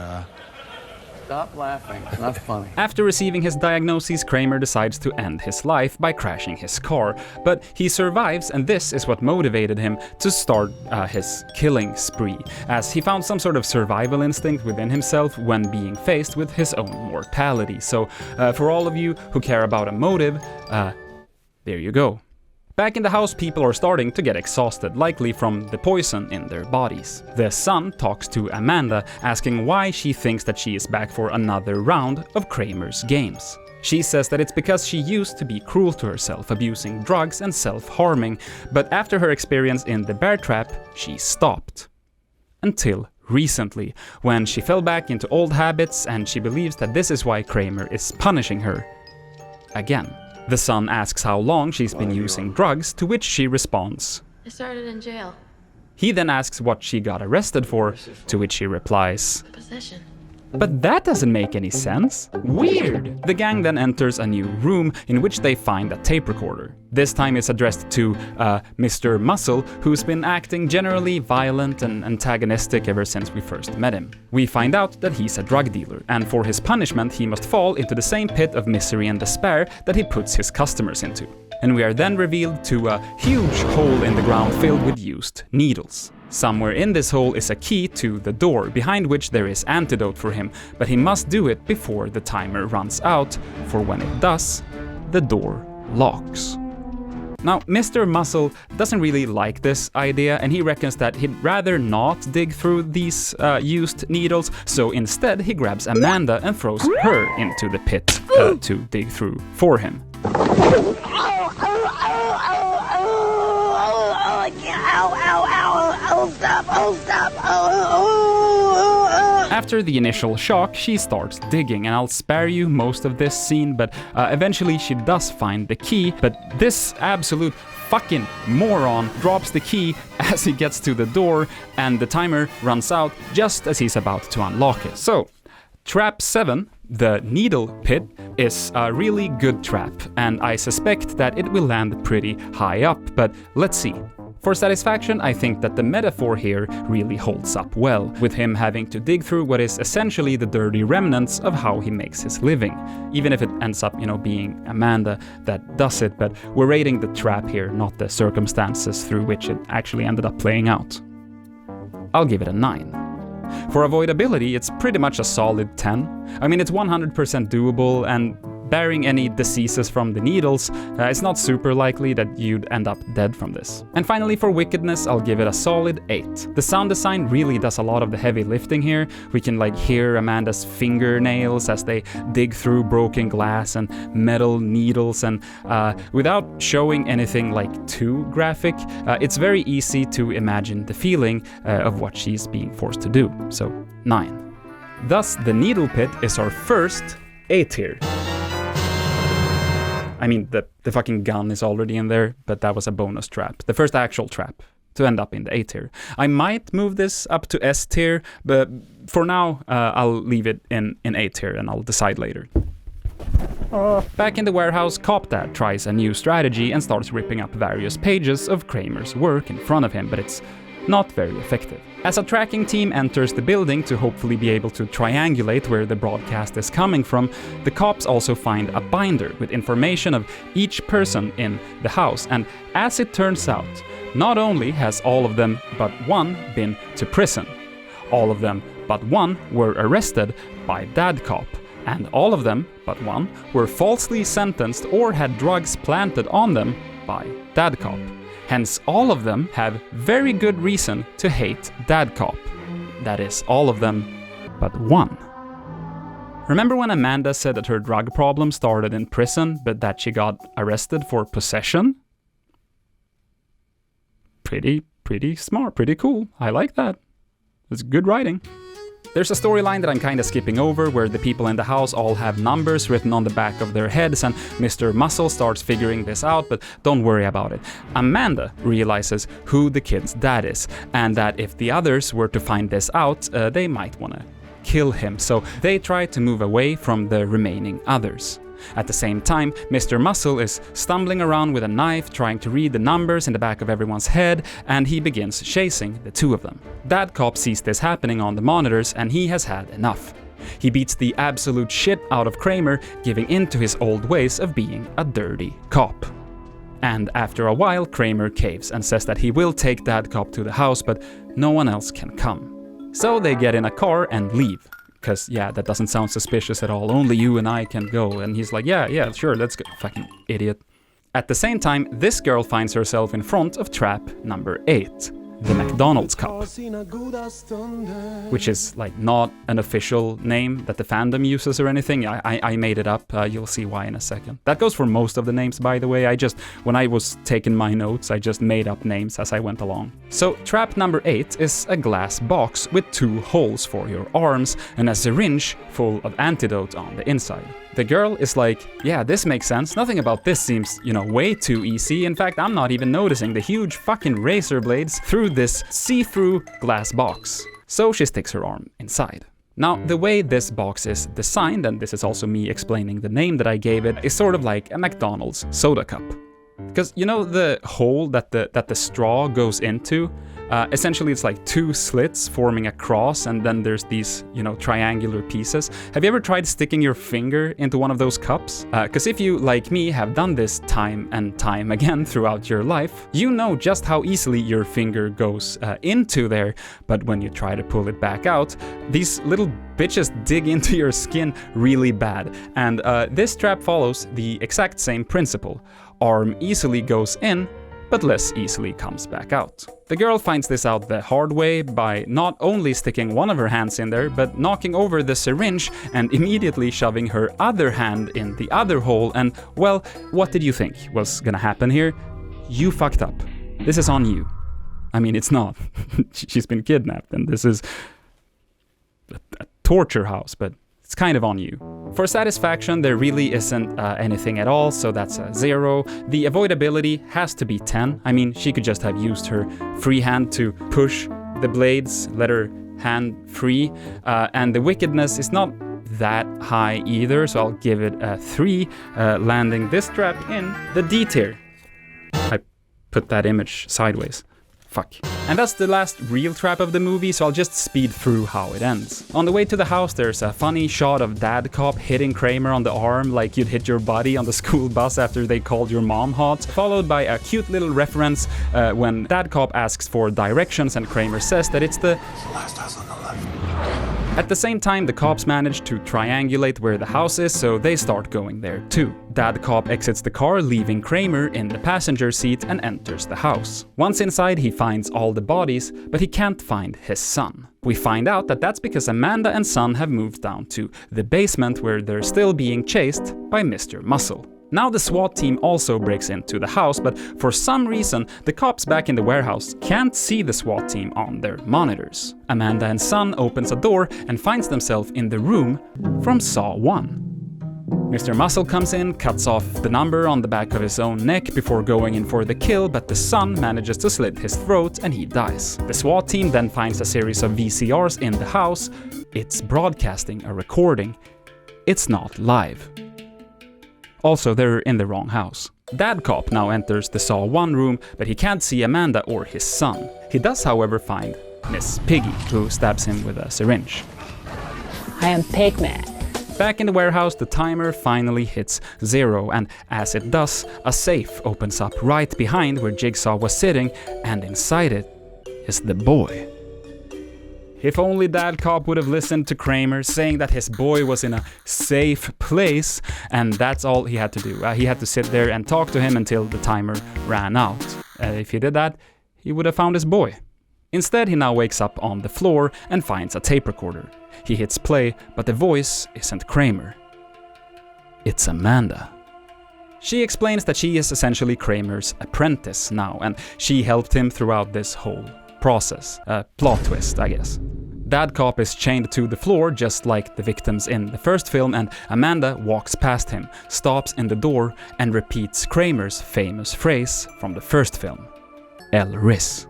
Stop laughing. It's not funny. After receiving his diagnosis, Kramer decides to end his life by crashing his car. But he survives, and this is what motivated him to start his killing spree, as he found some sort of survival instinct within himself when being faced with his own mortality. So for all of you who care about a motive, there you go. Back in the house, people are starting to get exhausted, likely from the poison in their bodies. The son talks to Amanda, asking why she thinks that she is back for another round of Kramer's games. She says that it's because she used to be cruel to herself, abusing drugs and self-harming, but after her experience in the bear trap, she stopped. Until recently, when she fell back into old habits, and she believes that this is why Kramer is punishing her again. The son asks how long she's been using drugs, to which she responds, I started in jail. He then asks what she got arrested for, to which she replies, Possession. but that doesn't make any sense. Weird! The gang then enters a new room in which they find a tape recorder. This time it's addressed to Mr. Muscle, who's been acting generally violent and antagonistic ever since we first met him. We find out that he's a drug dealer, and for his punishment he must fall into the same pit of misery and despair that he puts his customers into. And we are then revealed to a huge hole in the ground filled with used needles. Somewhere in this hole is a key to the door, behind which there is antidote for him, but he must do it before the timer runs out, for when it does, the door locks. Now, Mr. Muscle doesn't really like this idea, and he reckons that he'd rather not dig through these used needles, so instead he grabs Amanda and throws her into the pit to dig through for him. After the initial shock, she starts digging, and I'll spare you most of this scene, but eventually she does find the key, but this absolute fucking moron drops the key as he gets to the door, and the timer runs out just as he's about to unlock it. So, Trap 7, the needle pit, is a really good trap, and I suspect that it will land pretty high up, but let's see. For satisfaction, I think that the metaphor here really holds up well, with him having to dig through what is essentially the dirty remnants of how he makes his living. Even if it ends up, being Amanda that does it, but we're rating the trap here, not the circumstances through which it actually ended up playing out. I'll give it a 9. For avoidability, it's pretty much a solid 10. I mean, it's 100% doable, and barring any diseases from the needles, it's not super likely that you'd end up dead from this. And finally, for wickedness, I'll give it a solid 8. The sound design really does a lot of the heavy lifting here. We can hear Amanda's fingernails as they dig through broken glass and metal needles, and without showing anything too graphic, it's very easy to imagine the feeling of what she's being forced to do. So 9. Thus, the needle pit is our first A tier. I mean, the fucking gun is already in there, but that was a bonus trap. The first actual trap to end up in the A tier. I might move this up to S tier, but for now, I'll leave it in A tier and I'll decide later. Back in the warehouse, Cop Dad tries a new strategy and starts ripping up various pages of Kramer's work in front of him, but it's not very effective. As a tracking team enters the building to hopefully be able to triangulate where the broadcast is coming from, the cops also find a binder with information of each person in the house, and as it turns out, not only has all of them but one been to prison, all of them but one were arrested by Dad Cop, and all of them but one were falsely sentenced or had drugs planted on them by Dad Cop. Hence, all of them have very good reason to hate Dad Cop. That is, all of them but one. Remember when Amanda said that her drug problem started in prison, but that she got arrested for possession? Pretty smart, pretty cool. I like that. It's good writing. There's a storyline that I'm kinda skipping over, where the people in the house all have numbers written on the back of their heads, and Mr. Muscle starts figuring this out, but don't worry about it. Amanda realizes who the kid's dad is, and that if the others were to find this out, they might wanna kill him, so they try to move away from the remaining others. At the same time, Mr. Muscle is stumbling around with a knife, trying to read the numbers in the back of everyone's head, and he begins chasing the two of them. Dad Cop sees this happening on the monitors, and he has had enough. He beats the absolute shit out of Kramer, giving in to his old ways of being a dirty cop. And after a while, Kramer caves and says that he will take Dad Cop to the house, but no one else can come. So they get in a car and leave. Because, yeah, that doesn't sound suspicious at all. Only you and I can go. And he's like, yeah, sure, let's go. Fucking idiot. At the same time, this girl finds herself in front of trap number 8. The McDonald's cup, which is like not an official name that the fandom uses or anything. I made it up. You'll see why in a second. That goes for most of the names, by the way. When I was taking my notes, I just made up names as I went along. So trap number 8 is a glass box with 2 holes for your arms and a syringe full of antidote on the inside. The girl is like, yeah, this makes sense. Nothing about this seems, way too easy. In fact, I'm not even noticing the huge fucking razor blades through this see-through glass box. So she sticks her arm inside. Now, the way this box is designed, and this is also me explaining the name that I gave it, is sort of like a McDonald's soda cup. Because the hole that the straw goes into, essentially it's like 2 slits forming a cross, and then there's these, triangular pieces. Have you ever tried sticking your finger into one of those cups? Because if you, like me, have done this time and time again throughout your life, you know just how easily your finger goes into there, but when you try to pull it back out, these little bitches dig into your skin really bad. And this trap follows the exact same principle. Arm easily goes in, but less easily comes back out. The girl finds this out the hard way by not only sticking one of her hands in there, but knocking over the syringe and immediately shoving her other hand in the other hole. And, well, what did you think was gonna happen here? You fucked up. This is on you. I mean, it's not. She's been kidnapped, and this is a torture house, but it's kind of on you. For satisfaction, there really isn't anything at all, so that's a 0. The avoidability has to be 10. I mean, she could just have used her free hand to push the blades, let her hand free, and the wickedness is not that high either, so I'll give it a 3, landing this trap in the D tier. I put that image sideways. Fuck. And that's the last real trap of the movie, so I'll just speed through how it ends. On the way to the house, there's a funny shot of Dad Cop hitting Kramer on the arm like you'd hit your buddy on the school bus after they called your mom hot, followed by a cute little reference when Dad Cop asks for directions and Kramer says that it's the last house on the left. At the same time, the cops manage to triangulate where the house is, so they start going there too. Dad Cop exits the car, leaving Kramer in the passenger seat and enters the house. Once inside, he finds all the bodies, but he can't find his son. We find out that that's because Amanda and son have moved down to the basement where they're still being chased by Mr. Muscle. Now the SWAT team also breaks into the house, but for some reason, the cops back in the warehouse can't see the SWAT team on their monitors. Amanda and son opens a door and finds themselves in the room from Saw 1. Mr. Muscle comes in, cuts off the number on the back of his own neck before going in for the kill, but the son manages to slit his throat and he dies. The SWAT team then finds a series of VCRs in the house. It's broadcasting a recording. It's not live. Also, they're in the wrong house. Dad Cop now enters the Saw 1 room, but he can't see Amanda or his son. He does, however, find Miss Piggy, who stabs him with a syringe. I am Pigman. Back in the warehouse, the timer finally hits 0, and as it does, a safe opens up right behind where Jigsaw was sitting, and inside it is the boy. If only Dad Cop would have listened to Kramer saying that his boy was in a safe place, and that's all he had to do. He had to sit there and talk to him until the timer ran out. If he did that, he would have found his boy. Instead, he now wakes up on the floor and finds a tape recorder. He hits play, but the voice isn't Kramer. It's Amanda. She explains that she is essentially Kramer's apprentice now, and she helped him throughout this whole process. Plot twist, I guess. Dad Cop is chained to the floor just like the victims in the first film, and Amanda walks past him, stops in the door, and repeats Kramer's famous phrase from the first film, El Riz.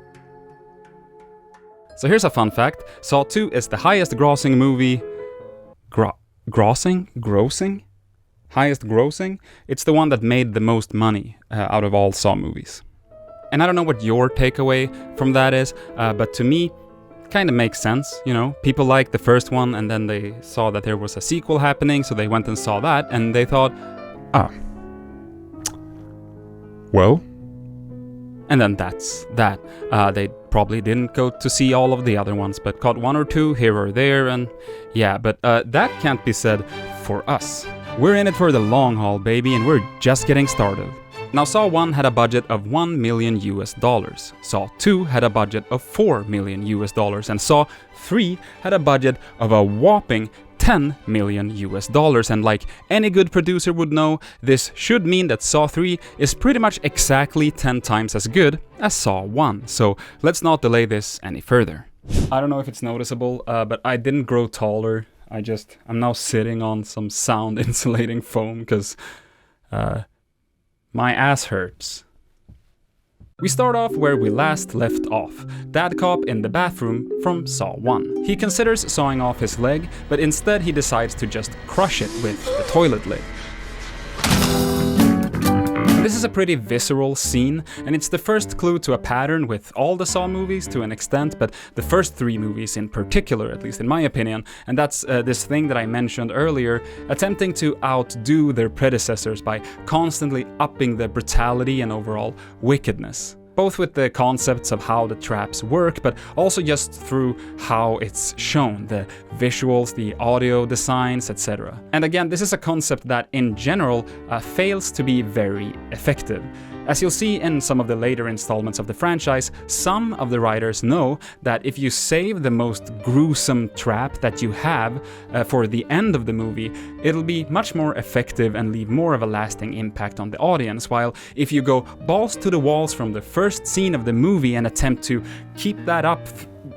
So here's a fun fact. Saw 2 is the highest grossing movie... Grossing? highest grossing, it's the one that made the most money out of all Saw movies. And I don't know what your takeaway from that is, but to me, kind of makes sense, you know? People liked the first one, and then they saw that there was a sequel happening, so they went and saw that, and they thought, well... And then that's that. They probably didn't go to see all of the other ones, but caught one or two here or there, and yeah, but that can't be said for us. We're in it for the long haul, baby, and we're just getting started. Now, Saw 1 had a budget of $1 million US. Saw 2 had a budget of $4 million US, and Saw 3 had a budget of a whopping $10 million US. And like any good producer would know, this should mean that Saw 3 is pretty much exactly 10 times as good as Saw 1. So let's not delay this any further. I don't know if it's noticeable, but I didn't grow taller. I'm now sitting on some sound insulating foam because my ass hurts. We start off where we last left off. Dad cop in the bathroom from Saw 1. He considers sawing off his leg, but instead he decides to just crush it with the toilet lid. This is a pretty visceral scene, and it's the first clue to a pattern with all the Saw movies to an extent, but the first 3 movies in particular, at least in my opinion, and that's this thing that I mentioned earlier, attempting to outdo their predecessors by constantly upping the brutality and overall wickedness. Both with the concepts of how the traps work, but also just through how it's shown, the visuals, the audio designs, etc. And again, this is a concept that in general fails to be very effective. As you'll see in some of the later installments of the franchise, some of the writers know that if you save the most gruesome trap that you have for the end of the movie, it'll be much more effective and leave more of a lasting impact on the audience, while if you go balls to the walls from the first scene of the movie and attempt to keep that up,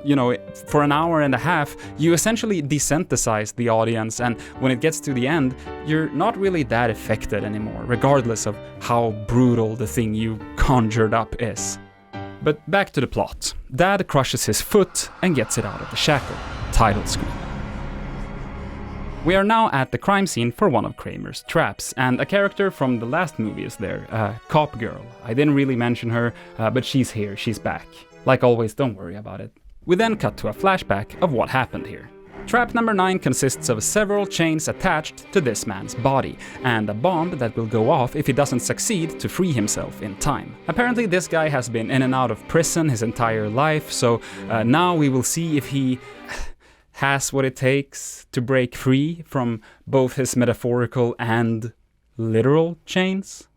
you know, for an hour and a half, you essentially desensitize the audience, and when it gets to the end, you're not really that affected anymore, regardless of how brutal the thing you conjured up is. But back to the plot. Dad crushes his foot and gets it out of the shackle. Title screen. We are now at the crime scene for one of Kramer's traps, and a character from the last movie is there, a cop girl. I didn't really mention her, but she's here, she's back. Like always, don't worry about it. We then cut to a flashback of what happened here. Trap number 9 consists of several chains attached to this man's body, and a bomb that will go off if he doesn't succeed to free himself in time. Apparently this guy has been in and out of prison his entire life, so now we will see if he has what it takes to break free from both his metaphorical and literal chains,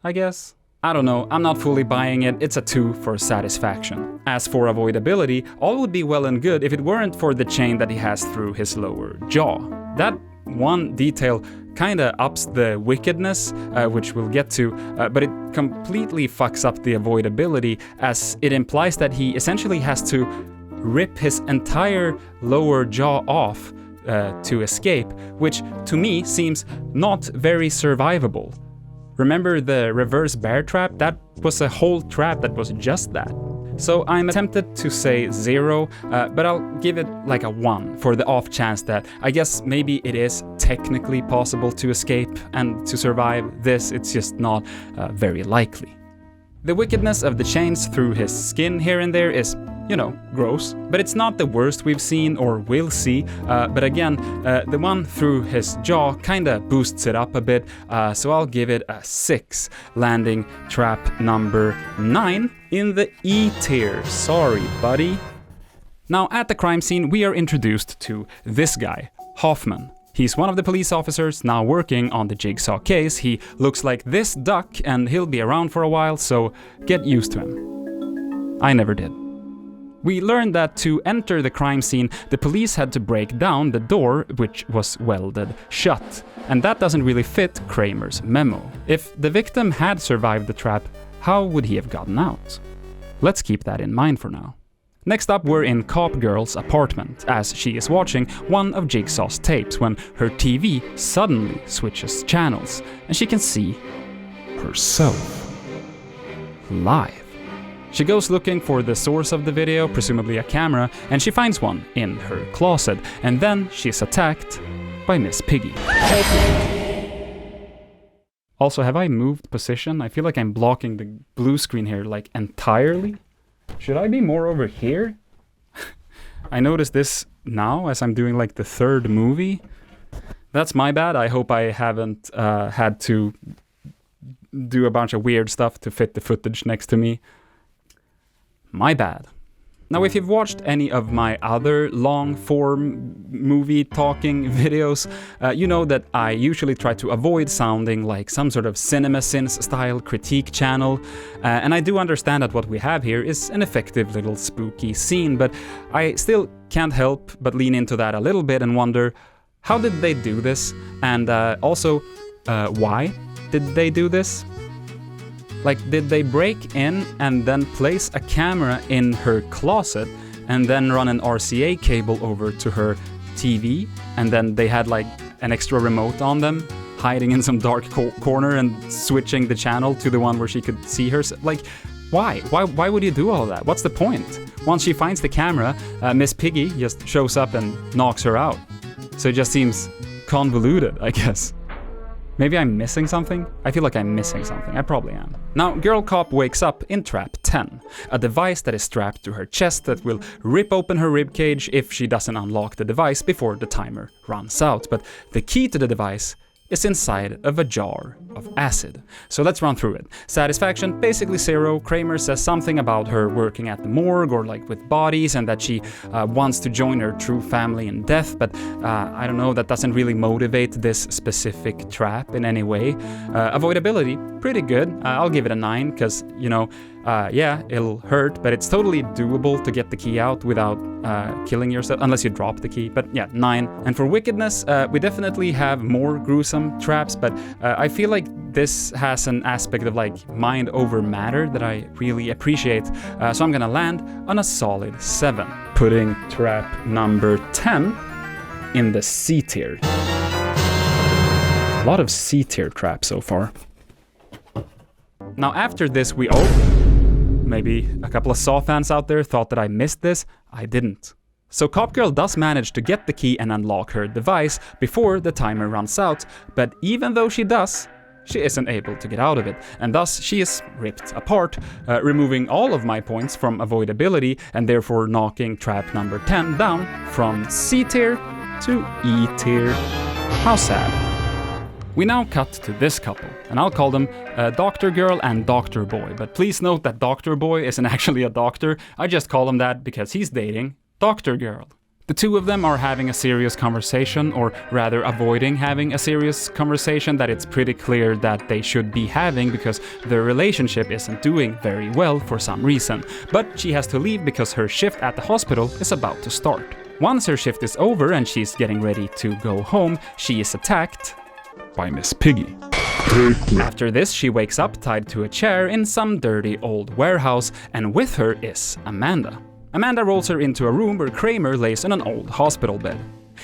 I guess. I don't know, I'm not fully buying it, it's a 2 for satisfaction. As for avoidability, all would be well and good if it weren't for the chain that he has through his lower jaw. That one detail kinda ups the wickedness, which we'll get to, but it completely fucks up the avoidability, as it implies that he essentially has to rip his entire lower jaw off to escape, which to me seems not very survivable. Remember the reverse bear trap? That was a whole trap that was just that. So I'm tempted to say 0, but I'll give it like a 1 for the off chance that I guess maybe it is technically possible to escape and to survive this, it's just not very likely. The wickedness of the chains through his skin here and there is, you know, gross, but it's not the worst we've seen or will see, but again, the one through his jaw kinda boosts it up a bit, so I'll give it a 6, landing trap number 9 in the E tier. Sorry, buddy. Now, at the crime scene, we are introduced to this guy, Hoffman. He's one of the police officers now working on the Jigsaw case. He looks like this duck, and he'll be around for a while, so get used to him. I never did. We learned that to enter the crime scene, the police had to break down the door, which was welded shut. And that doesn't really fit Kramer's memo. If the victim had survived the trap, how would he have gotten out? Let's keep that in mind for now. Next up, we're in Cop Girl's apartment, as she is watching one of Jigsaw's tapes when her TV suddenly switches channels, and she can see herself live. She goes looking for the source of the video, presumably a camera, and she finds one in her closet, and then she's attacked by Miss Piggy. Also, have I moved position? I feel like I'm blocking the blue screen here, like, entirely. Should I be more over here? I noticed this now as I'm doing, like, the third movie. That's my bad. I hope I haven't had to do a bunch of weird stuff to fit the footage next to me. My bad. Now, if you've watched any of my other long-form movie talking videos, you know that I usually try to avoid sounding like some sort of CinemaSins-style critique channel, and I do understand that what we have here is an effective little spooky scene, but I still can't help but lean into that a little bit and wonder, how did they do this? And also, why did they do this? Like, did they break in and then place a camera in her closet and then run an RCA cable over to her TV? And then they had like an extra remote on them, hiding in some dark corner and switching the channel to the one where she could see her? Like, why? Why would you do all that? What's the point? Once she finds the camera, Miss Piggy just shows up and knocks her out. So it just seems convoluted, I guess. Maybe I'm missing something? I feel like I'm missing something. I probably am. Now, Girl Cop wakes up in Trap 10, a device that is strapped to her chest that will rip open her ribcage if she doesn't unlock the device before the timer runs out. But the key to the device is inside of a jar of acid. So let's run through it. Satisfaction, basically 0. Kramer says something about her working at the morgue or like with bodies and that she wants to join her true family in death, but I don't know, that doesn't really motivate this specific trap in any way. Avoidability, pretty good. I'll give it a 9 because, you know, yeah, it'll hurt, but it's totally doable to get the key out without killing yourself, unless you drop the key, but yeah, 9. And for wickedness, we definitely have more gruesome traps, but I feel like this has an aspect of like mind over matter that I really appreciate, so I'm gonna land on a solid 7, putting trap number 10 in the C tier. A lot of C tier traps so far. Now after this we maybe a couple of Saw fans out there thought that I missed this. I didn't. So Cop Girl does manage to get the key and unlock her device before the timer runs out, but even though she does, she isn't able to get out of it, and thus she is ripped apart, removing all of my points from avoidability and therefore knocking trap number 10 down from C tier to E tier. How sad. We now cut to this couple, and I'll call them Dr. Girl and Dr. Boy, but please note that Dr. Boy isn't actually a doctor. I just call him that because he's dating Dr. Girl. The two of them are having a serious conversation, or rather avoiding having a serious conversation that it's pretty clear that they should be having because their relationship isn't doing very well for some reason. But she has to leave because her shift at the hospital is about to start. Once her shift is over and she's getting ready to go home, she is attacked by Miss Piggy. After this, she wakes up tied to a chair in some dirty old warehouse, and with her is Amanda. Amanda rolls her into a room where Kramer lays on an old hospital bed.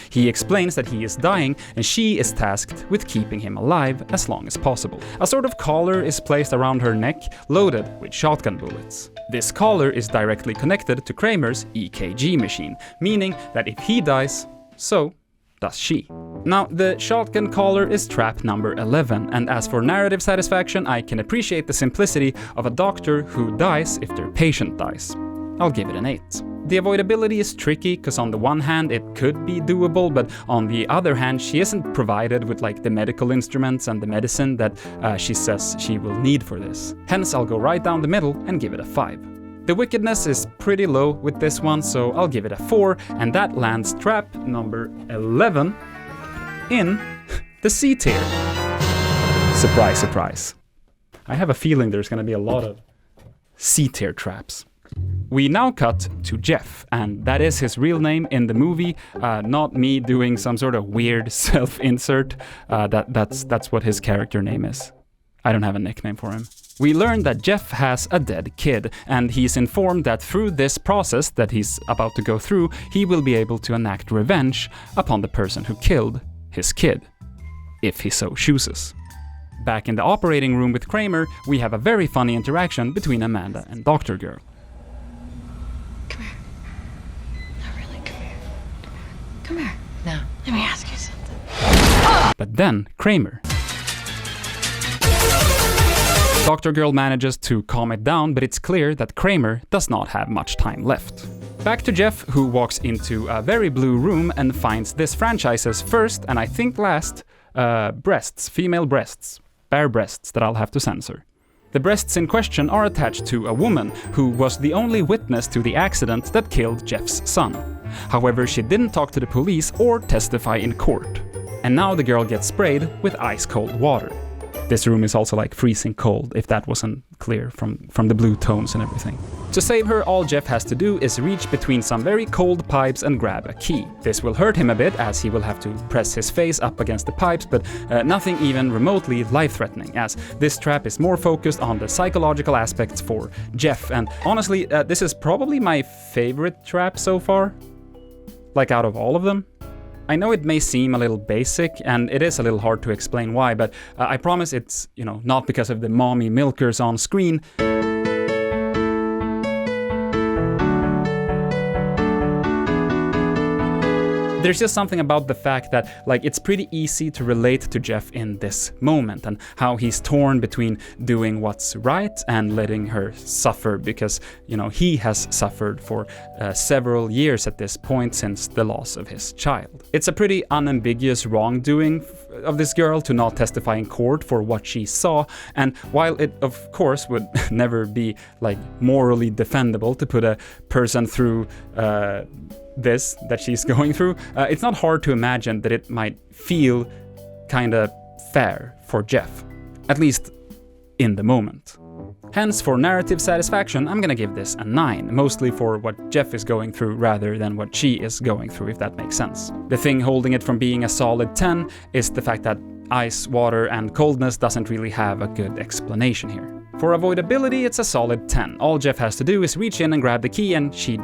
He explains that he is dying, and she is tasked with keeping him alive as long as possible. A sort of collar is placed around her neck, loaded with shotgun bullets. This collar is directly connected to Kramer's EKG machine, meaning that if he dies, so does she. Now, the shotgun collar is trap number 11, and as for narrative satisfaction, I can appreciate the simplicity of a doctor who dies if their patient dies. I'll give it an 8. The avoidability is tricky, because on the one hand it could be doable, but on the other hand she isn't provided with like the medical instruments and the medicine that she says she will need for this. Hence I'll go right down the middle and give it a 5. The wickedness is pretty low with this one, so I'll give it a 4, and that lands trap number 11 in the C tier. Surprise, surprise. I have a feeling there's gonna be a lot of C tier traps. We now cut to Jeff, and that is his real name in the movie, not me doing some sort of weird self-insert. That's what his character name is. I don't have a nickname for him. We learn that Jeff has a dead kid, and he's informed that through this process that he's about to go through, he will be able to enact revenge upon the person who killed his kid, if he so chooses. Back in the operating room with Kramer, we have a very funny interaction between Amanda and Dr. Girl. Come here. Not really, come here. Come here. No. Let me ask you something. But then Kramer Dr. Girl manages to calm it down, but it's clear that Kramer does not have much time left. Back to Jeff, who walks into a very blue room and finds this franchise's first, and I think last, breasts, female breasts, bare breasts that I'll have to censor. The breasts in question are attached to a woman who was the only witness to the accident that killed Jeff's son. However, she didn't talk to the police or testify in court. And now the girl gets sprayed with ice-cold water. This room is also like freezing cold, if that wasn't clear from the blue tones and everything. To save her, all Jeff has to do is reach between some very cold pipes and grab a key. This will hurt him a bit, as he will have to press his face up against the pipes, but nothing even remotely life-threatening, as this trap is more focused on the psychological aspects for Jeff. And honestly, this is probably my favorite trap so far, like out of all of them. I know it may seem a little basic, and it is a little hard to explain why, but I promise it's, not because of the mommy milkers on screen. There's just something about the fact that, it's pretty easy to relate to Jeff in this moment, and how he's torn between doing what's right and letting her suffer because, he has suffered for several years at this point since the loss of his child. It's a pretty unambiguous wrongdoing of this girl to not testify in court for what she saw, and while it, of course, would never be, morally defendable to put a person through, this that she's going through, it's not hard to imagine that it might feel kinda fair for Jeff, at least in the moment. Hence, for narrative satisfaction, I'm gonna give this a 9, mostly for what Jeff is going through rather than what she is going through, if that makes sense. The thing holding it from being a solid 10 is the fact that ice, water, and coldness doesn't really have a good explanation here. For avoidability, it's a solid 10. All Jeff has to do is reach in and grab the key and she'd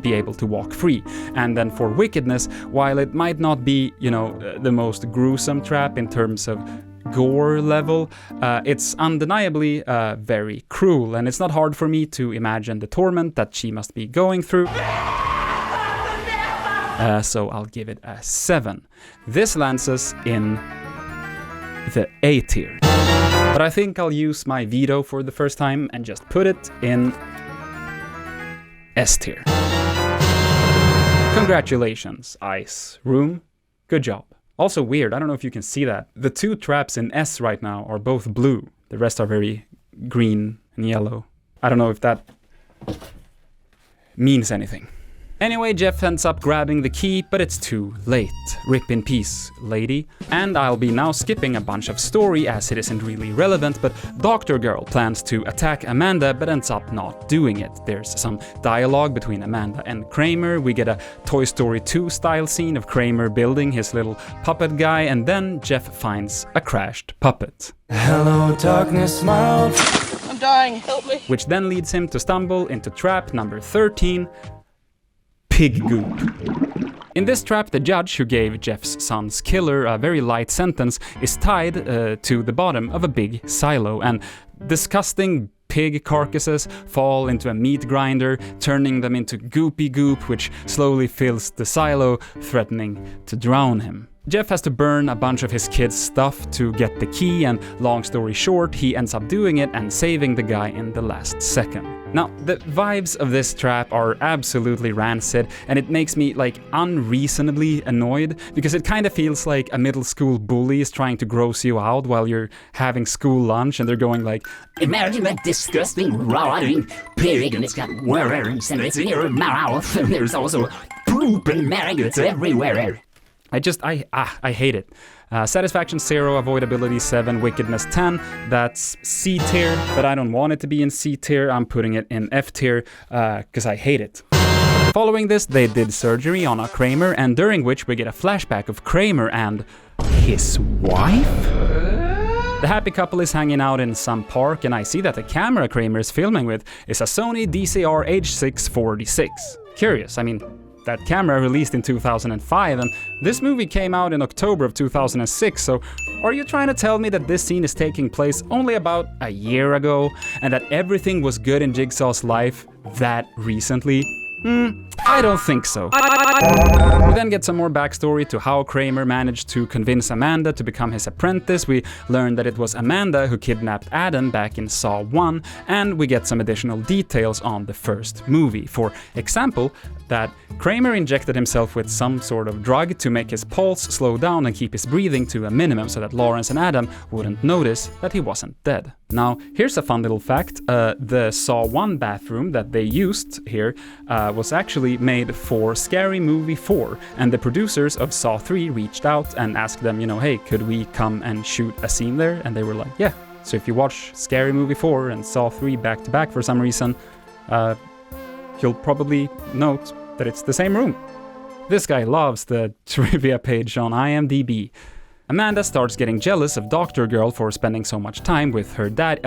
be able to walk free. And then for wickedness, while it might not be, the most gruesome trap in terms of gore level, it's undeniably very cruel, and it's not hard for me to imagine the torment that she must be going through. So I'll give it a 7. This lands us in the A tier. But I think I'll use my veto for the first time and just put it in S tier. Congratulations, Ice Room. Good job. Also weird, I don't know if you can see that. The 2 traps in S right now are both blue. The rest are very green and yellow. I don't know if that means anything. Anyway, Jeff ends up grabbing the key, but it's too late. Rip in peace, lady. And I'll be now skipping a bunch of story as it isn't really relevant, but Dr. Girl plans to attack Amanda but ends up not doing it. There's some dialogue between Amanda and Kramer. We get a Toy Story 2 style scene of Kramer building his little puppet guy, and then Jeff finds a crashed puppet. Hello, darkness, my old... I'm dying, help me. Which then leads him to stumble into trap number 13, pig goop. In this trap, the judge who gave Jeff's son's killer a very light sentence is tied to the bottom of a big silo, and disgusting pig carcasses fall into a meat grinder, turning them into goopy goop, which slowly fills the silo, threatening to drown him. Jeff has to burn a bunch of his kids' stuff to get the key, and long story short, he ends up doing it and saving the guy in the last second. Now, the vibes of this trap are absolutely rancid, and it makes me, unreasonably annoyed, because it kind of feels like a middle school bully is trying to gross you out while you're having school lunch, and they're going like, imagine that disgusting, rotting pig, and it's got worms, and it's in your mouth, and there's also poop and maggots everywhere. I hate it. Satisfaction 0, avoidability 7, wickedness 10. That's C tier, but I don't want it to be in C tier. I'm putting it in F tier because I hate it. Following this, they did surgery on a Kramer, and during which we get a flashback of Kramer and his wife? The happy couple is hanging out in some park, and I see that the camera Kramer is filming with is a Sony DCR H646. Curious, that camera released in 2005, and this movie came out in October of 2006, so are you trying to tell me that this scene is taking place only about a year ago, and that everything was good in Jigsaw's life that recently? I don't think so. We then get some more backstory to how Kramer managed to convince Amanda to become his apprentice. We learn that it was Amanda who kidnapped Adam back in Saw 1, and we get some additional details on the first movie. For example, that Kramer injected himself with some sort of drug to make his pulse slow down and keep his breathing to a minimum so that Lawrence and Adam wouldn't notice that he wasn't dead. Now, here's a fun little fact. The Saw 1 bathroom that they used here was actually made for Scary Movie 4, and the producers of Saw 3 reached out and asked them, hey, could we come and shoot a scene there? And they were like, yeah. So if you watch Scary Movie 4 and Saw 3 back to back for some reason, you'll probably note that it's the same room. This guy loves the trivia page on IMDb. Amanda starts getting jealous of Dr. Girl for spending so much time with her dad,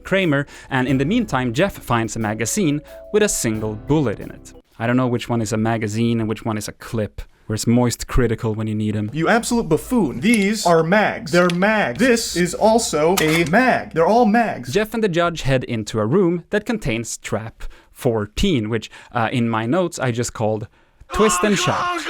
Kramer, and in the meantime Jeff finds a magazine with a single bullet in it. I don't know which one is a magazine and which one is a clip. Where's Moist Critical when you need him? You absolute buffoon. These are mags. They're mags. This is also a mag. They're all mags. Jeff and the judge head into a room that contains trap 14, which in my notes I just called Twist and Shout.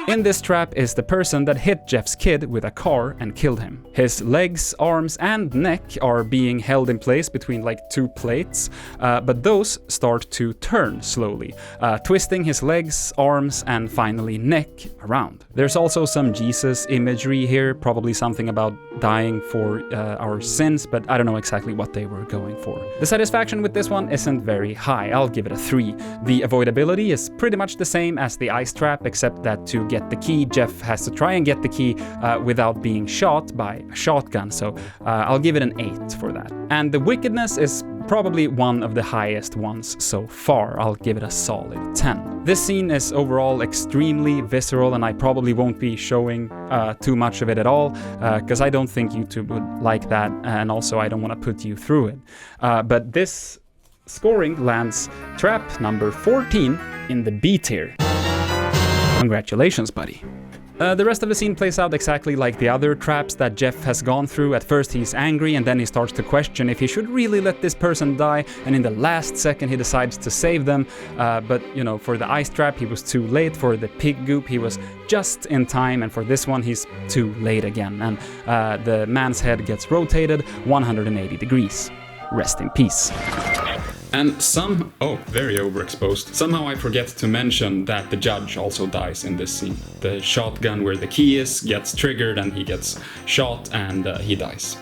In this trap is the person that hit Jeff's kid with a car and killed him. His legs, arms, and neck are being held in place between like two plates, but those start to turn slowly, twisting his legs, arms, and finally neck around. There's also some Jesus imagery here, probably something about dying for our sins, but I don't know exactly what they were going for. The satisfaction with this one isn't very high. I'll give it a 3. The avoidability is pretty much the same as the ice trap, except that to get the key, Jeff has to try and get the key without being shot by a shotgun, so I'll give it an 8 for that. And the wickedness is probably one of the highest ones so far. I'll give it a solid 10. This scene is overall extremely visceral, and I probably won't be showing too much of it at all, because I don't think YouTube would like that, and also I don't want to put you through it. But this scoring lands trap number 14 in the B tier. Congratulations, buddy. The rest of the scene plays out exactly like the other traps that Jeff has gone through. At first he's angry, and then he starts to question if he should really let this person die, and in the last second he decides to save them. But for the ice trap he was too late, for the pig goop he was just in time, and for this one he's too late again. And the man's head gets rotated 180 degrees. Rest in peace. And very overexposed. Somehow I forget to mention that the judge also dies in this scene. The shotgun where the key is gets triggered and he gets shot and he dies.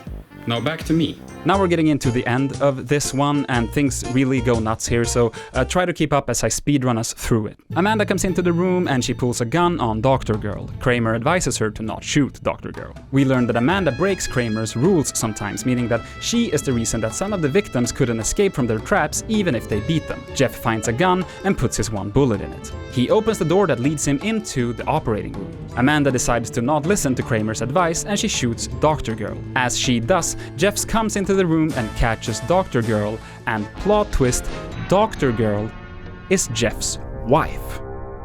Now back to me. Now we're getting into the end of this one, and things really go nuts here, so try to keep up as I speedrun us through it. Amanda comes into the room and she pulls a gun on Dr. Girl. Kramer advises her to not shoot Dr. Girl. We learn that Amanda breaks Kramer's rules sometimes, meaning that she is the reason that some of the victims couldn't escape from their traps even if they beat them. Jeff finds a gun and puts his one bullet in it. He opens the door that leads him into the operating room. Amanda decides to not listen to Kramer's advice and she shoots Dr. Girl. As she does, Jeff comes into the room and catches Dr. Girl, and plot twist, Dr. Girl is Jeff's wife.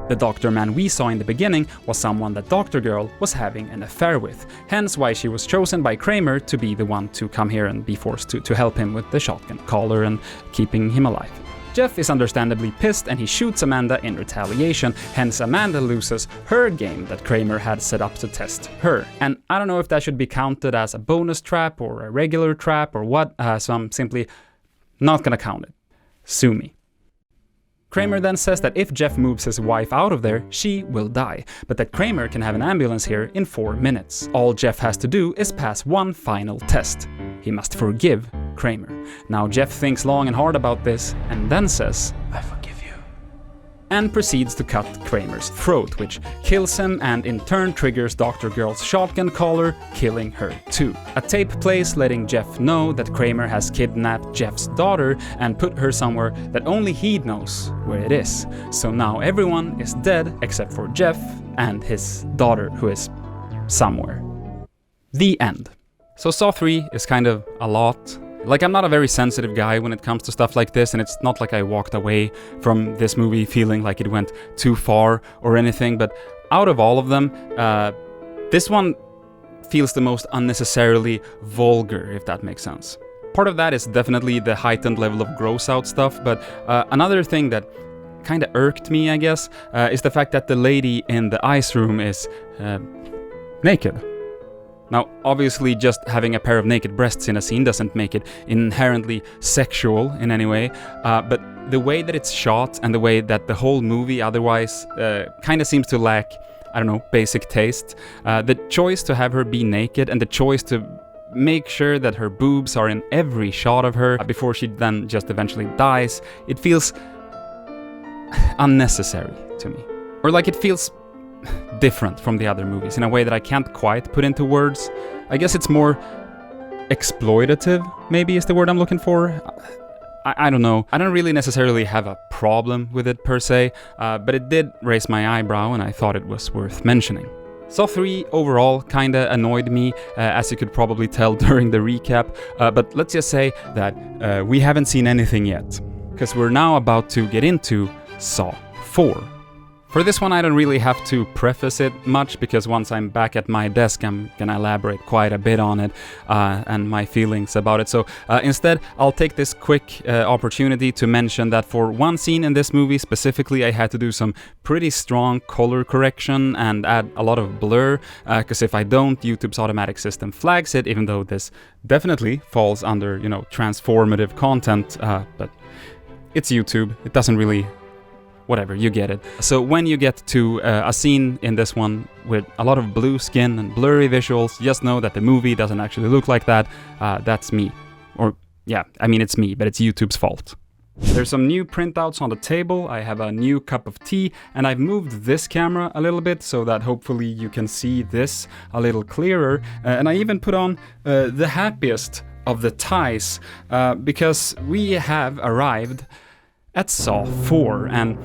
The Dr. Man we saw in the beginning was someone that Dr. Girl was having an affair with, hence why she was chosen by Kramer to be the one to come here and be forced to help him with the shotgun collar and keeping him alive. Jeff is understandably pissed and he shoots Amanda in retaliation, hence Amanda loses her game that Kramer had set up to test her. And I don't know if that should be counted as a bonus trap or a regular trap or what, so I'm simply not gonna count it. Sue me. Kramer then says that if Jeff moves his wife out of there, she will die, but that Kramer can have an ambulance here in 4 minutes. All Jeff has to do is pass one final test. He must forgive Kramer. Now Jeff thinks long and hard about this and then says, "I forgive you," and proceeds to cut Kramer's throat, which kills him and in turn triggers Dr. Girl's shotgun collar, killing her too. A tape plays letting Jeff know that Kramer has kidnapped Jeff's daughter and put her somewhere that only he knows where it is. So now everyone is dead except for Jeff and his daughter, who is somewhere. The end. So Saw 3 is kind of a lot. Like, I'm not a very sensitive guy when it comes to stuff like this, and it's not like I walked away from this movie feeling like it went too far or anything, but out of all of them, this one feels the most unnecessarily vulgar, if that makes sense. Part of that is definitely the heightened level of gross out stuff, but another thing that kind of irked me, I guess, is the fact that the lady in the ice room is naked. Now, obviously, just having a pair of naked breasts in a scene doesn't make it inherently sexual in any way, but the way that it's shot and the way that the whole movie otherwise kind of seems to lack, I don't know, basic taste. The choice to have her be naked and the choice to make sure that her boobs are in every shot of her before she then just eventually dies, it feels unnecessary to me. Or like it feels different from the other movies in a way that I can't quite put into words. I guess it's more exploitative, maybe is the word I'm looking for. I don't know. I don't really necessarily have a problem with it per se, but it did raise my eyebrow and I thought it was worth mentioning. Saw 3 overall kinda annoyed me, as you could probably tell during the recap, but let's just say that we haven't seen anything yet, because we're now about to get into Saw 4. For this one I don't really have to preface it much, because once I'm back at my desk I'm gonna elaborate quite a bit on it and my feelings about it. So instead I'll take this quick opportunity to mention that for one scene in this movie specifically I had to do some pretty strong color correction and add a lot of blur, because if I don't, YouTube's automatic system flags it, even though this definitely falls under, you know, transformative content, but it's YouTube, it doesn't really... whatever, you get it. So when you get to a scene in this one with a lot of blue skin and blurry visuals, just know that the movie doesn't actually look like that. That's me. Or, yeah, I mean it's me, but it's YouTube's fault. There's some new printouts on the table, I have a new cup of tea, and I've moved this camera a little bit so that hopefully you can see this a little clearer. And I even put on the happiest of the ties, because we have arrived at Saw 4, and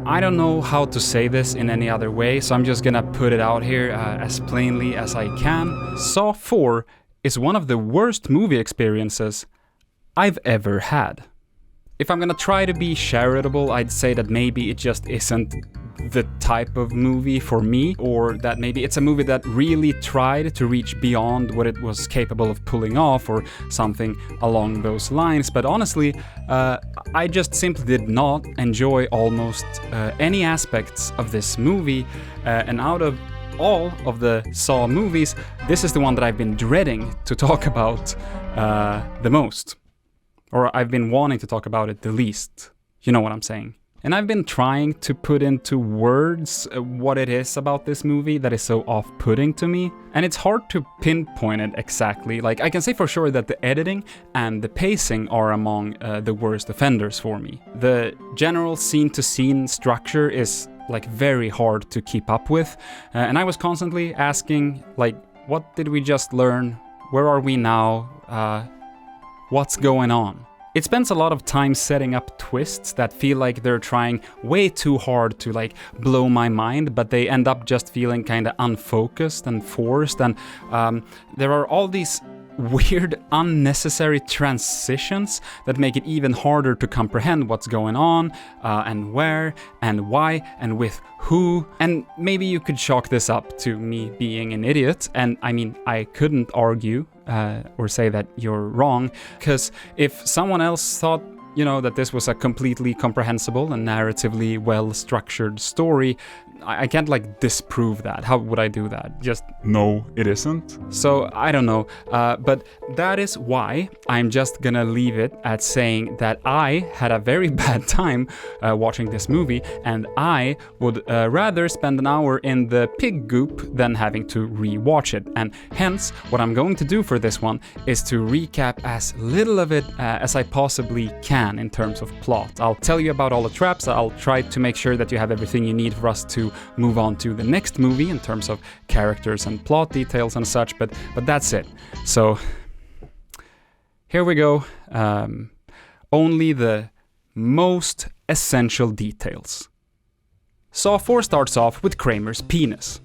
I don't know how to say this in any other way, so I'm just gonna put it out here as plainly as I can. Saw 4 is one of the worst movie experiences I've ever had. If I'm gonna try to be charitable, I'd say that maybe it just isn't the type of movie for me, or that maybe it's a movie that really tried to reach beyond what it was capable of pulling off, or something along those lines. But honestly, I just simply did not enjoy almost any aspects of this movie, and out of all of the Saw movies, this is the one that I've been dreading to talk about the most. Or I've been wanting to talk about it the least. You know what I'm saying. And I've been trying to put into words what it is about this movie that is so off-putting to me. And it's hard to pinpoint it exactly. Like, I can say for sure that the editing and the pacing are among the worst offenders for me. The general scene-to-scene structure is like very hard to keep up with. And I was constantly asking, like, what did we just learn? Where are we now? What's going on? It spends a lot of time setting up twists that feel like they're trying way too hard to like blow my mind, but they end up just feeling kind of unfocused and forced, and there are all these weird, unnecessary transitions that make it even harder to comprehend what's going on, and where, and why, and with who. And maybe you could chalk this up to me being an idiot, and I mean, I couldn't argue or say that you're wrong, because if someone else thought, you know, that this was a completely comprehensible and narratively well-structured story, I can't like disprove that. How would I do that? Just no, it isn't. So I don't know, but that is why I'm just gonna leave it at saying that I had a very bad time watching this movie, and I would rather spend an hour in the pig goop than having to re-watch it. And hence, what I'm going to do for this one is to recap as little of it as I possibly can in terms of plot. I'll tell you about all the traps, I'll try to make sure that you have everything you need for us to move on to the next movie in terms of characters and plot details and such, but that's it. So here we go. Only the most essential details. Saw 4 starts off with Kramer's penis.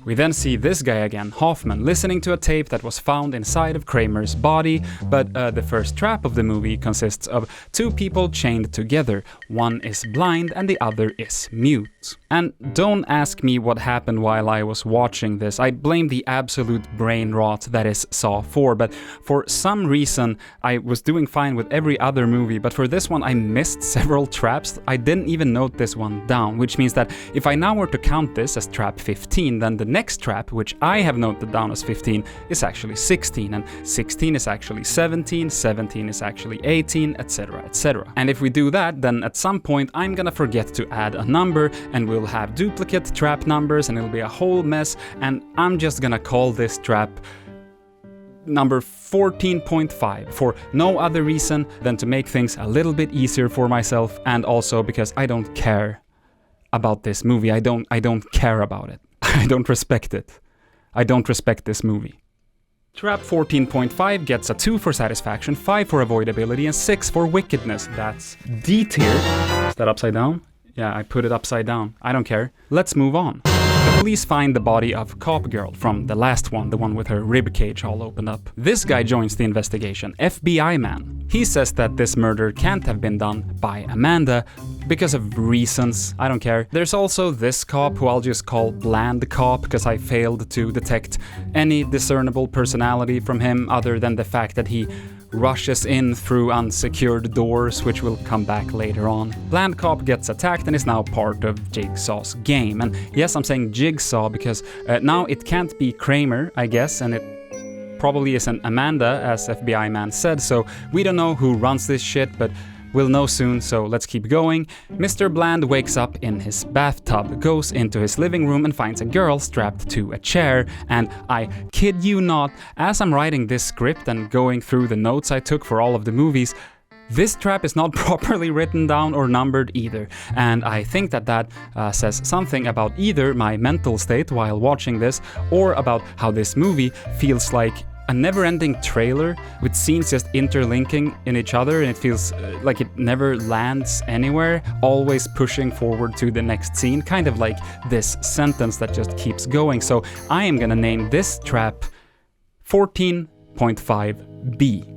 We then see this guy again, Hoffman, listening to a tape that was found inside of Kramer's body, but the first trap of the movie consists of two people chained together. One is blind and the other is mute. And don't ask me what happened while I was watching this. I blame the absolute brain rot that is Saw 4, but for some reason I was doing fine with every other movie, but for this one I missed several traps. I didn't even note this one down, which means that if I now were to count this as trap 15, then the next trap, which I have noted down as 15, is actually 16, and 16 is actually 17, 17 is actually 18, etc, etc. And if we do that, then at some point I'm gonna forget to add a number, and we'll have duplicate trap numbers, and it'll be a whole mess, and I'm just gonna call this trap number 14.5 for no other reason than to make things a little bit easier for myself, and also because I don't care about this movie. I don't care about it. I don't respect it. I don't respect this movie. Trap 14.5 gets a 2 for satisfaction, 5 for avoidability, and 6 for wickedness. That's D tier. Is that upside down? Yeah, I put it upside down. I don't care. Let's move on. The police find the body of Cop Girl from the last one, the one with her ribcage all opened up. This guy joins the investigation, FBI man. He says that this murder can't have been done by Amanda because of reasons. I don't care. There's also this cop who I'll just call Bland Cop because I failed to detect any discernible personality from him other than the fact that he rushes in through unsecured doors, which will come back later on. Bland Cop gets attacked and is now part of Jigsaw's game. And yes, I'm saying Jigsaw because now it can't be Kramer, I guess, and it probably isn't Amanda, as FBI man said, so we don't know who runs this shit, but we'll know soon, so let's keep going. Mr. Bland wakes up in his bathtub, goes into his living room and finds a girl strapped to a chair, and I kid you not, as I'm writing this script and going through the notes I took for all of the movies, this trap is not properly written down or numbered either, and I think that says something about either my mental state while watching this, or about how this movie feels like a never-ending trailer with scenes just interlinking in each other, and it feels like it never lands anywhere, always pushing forward to the next scene, kind of like this sentence that just keeps going. So I am gonna name this trap 14.5B.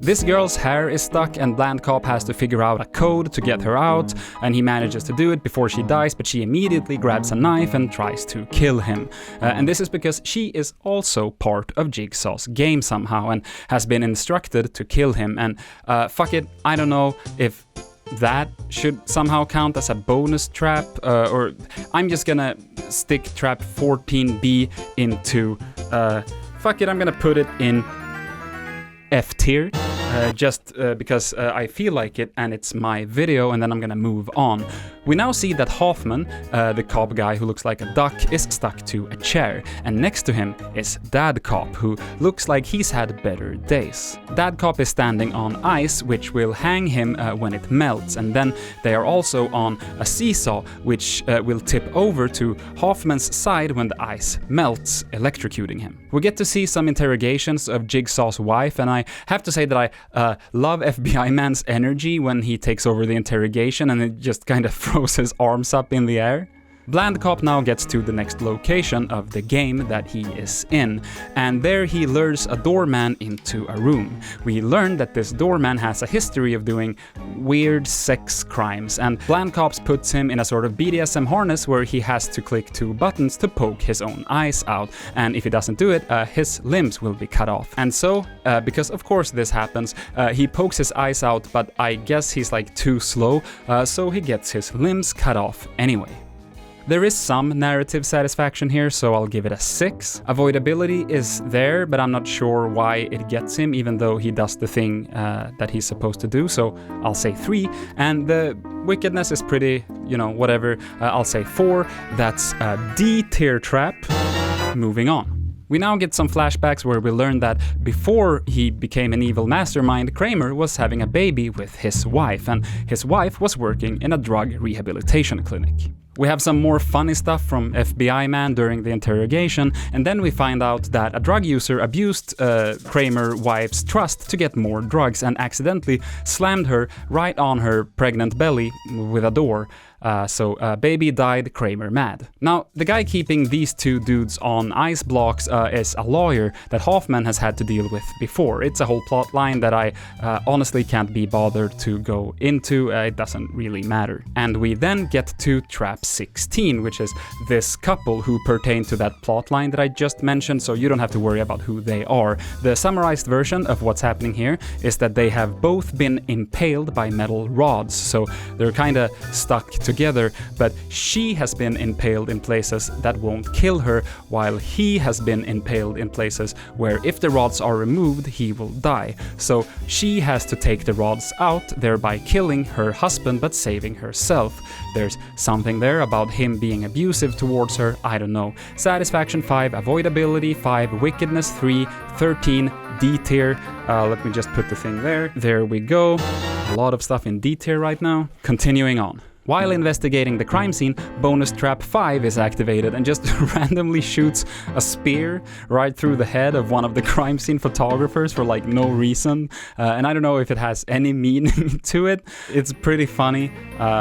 This girl's hair is stuck and Bland Cop has to figure out a code to get her out, and he manages to do it before she dies, but she immediately grabs a knife and tries to kill him. And this is because she is also part of Jigsaw's game somehow and has been instructed to kill him, and fuck it, I don't know if that should somehow count as a bonus trap, or I'm just gonna stick trap 14B into, fuck it, I'm gonna put it in F tier, just because I feel like it and it's my video, and then I'm gonna move on. We now see that Hoffman, the cop guy who looks like a duck, is stuck to a chair, and next to him is Dad Cop, who looks like he's had better days. Dad Cop is standing on ice, which will hang him when it melts, and then they are also on a seesaw, which will tip over to Hoffman's side when the ice melts, electrocuting him. We get to see some interrogations of Jigsaw's wife, and I have to say that I love FBI man's energy when he takes over the interrogation, and it just kind of throws his arms up in the air. Bland Cop now gets to the next location of the game that he is in, and there he lures a doorman into a room. We learn that this doorman has a history of doing weird sex crimes, and Bland Cop puts him in a sort of BDSM harness where he has to click 2 buttons to poke his own eyes out, and if he doesn't do it, his limbs will be cut off. And so, because of course this happens, he pokes his eyes out, but I guess he's like too slow, so he gets his limbs cut off anyway. There is some narrative satisfaction here, so I'll give it a 6. Avoidability is there, but I'm not sure why it gets him, even though he does the thing that he's supposed to do, so I'll say 3. And the wickedness is pretty, whatever, I'll say 4. That's a D tier trap. Moving on. We now get some flashbacks where we learn that before he became an evil mastermind, Kramer was having a baby with his wife, and his wife was working in a drug rehabilitation clinic. We have some more funny stuff from FBI man during the interrogation, and then we find out that a drug user abused Kramer's wife's trust to get more drugs and accidentally slammed her right on her pregnant belly with a door. So baby died, Kramer mad. Now, the guy keeping these two dudes on ice blocks is a lawyer that Hoffman has had to deal with before. It's a whole plot line that I honestly can't be bothered to go into. It doesn't really matter. And we then get to Trap 16, which is this couple who pertain to that plot line that I just mentioned, so you don't have to worry about who they are. The summarized version of what's happening here is that they have both been impaled by metal rods, so they're kinda stuck together, but she has been impaled in places that won't kill her, while he has been impaled in places where if the rods are removed, he will die. So she has to take the rods out, thereby killing her husband but saving herself. There's something there about him being abusive towards her, I don't know. Satisfaction 5, avoidability 5, wickedness 3, 13, D tier. Let me just put the thing there. There we go. A lot of stuff in D tier right now. Continuing on. While investigating the crime scene, bonus trap 5 is activated and just randomly shoots a spear right through the head of one of the crime scene photographers for like no reason. And I don't know if it has any meaning to it. It's pretty funny,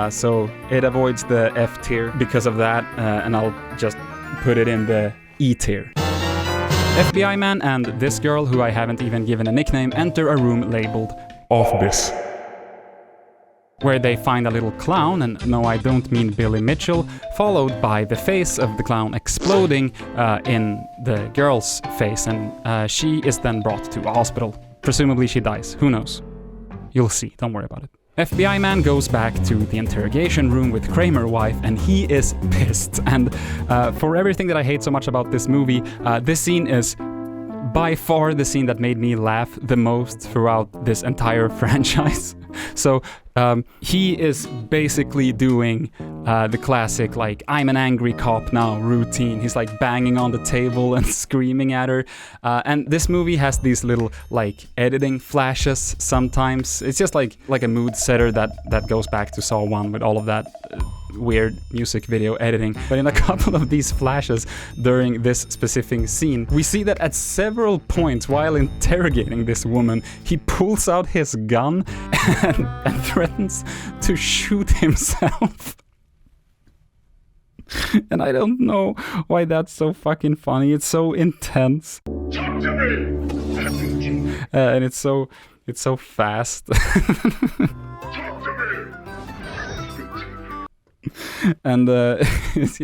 so it avoids the F tier because of that, and I'll just put it in the E tier. FBI man and this girl, who I haven't even given a nickname, enter a room labeled Office, where they find a little clown, and no, I don't mean Billy Mitchell, followed by the face of the clown exploding in the girl's face, and she is then brought to a hospital. Presumably she dies, who knows? You'll see, don't worry about it. FBI man goes back to the interrogation room with Kramer's wife, and he is pissed. And for everything that I hate so much about this movie, this scene is by far the scene that made me laugh the most throughout this entire franchise. So he is basically doing the classic, like, I'm an angry cop now routine. He's like banging on the table and screaming at her. And this movie has these little like editing flashes sometimes. It's just like a mood setter that goes back to Saw 1 with all of that weird music video editing. But in a couple of these flashes during this specific scene, we see that at several points while interrogating this woman, he pulls out his gun and threatens to shoot himself. And I don't know why that's so fucking funny. It's so intense. Talk to me! And it's so fast. Talk to me! And it's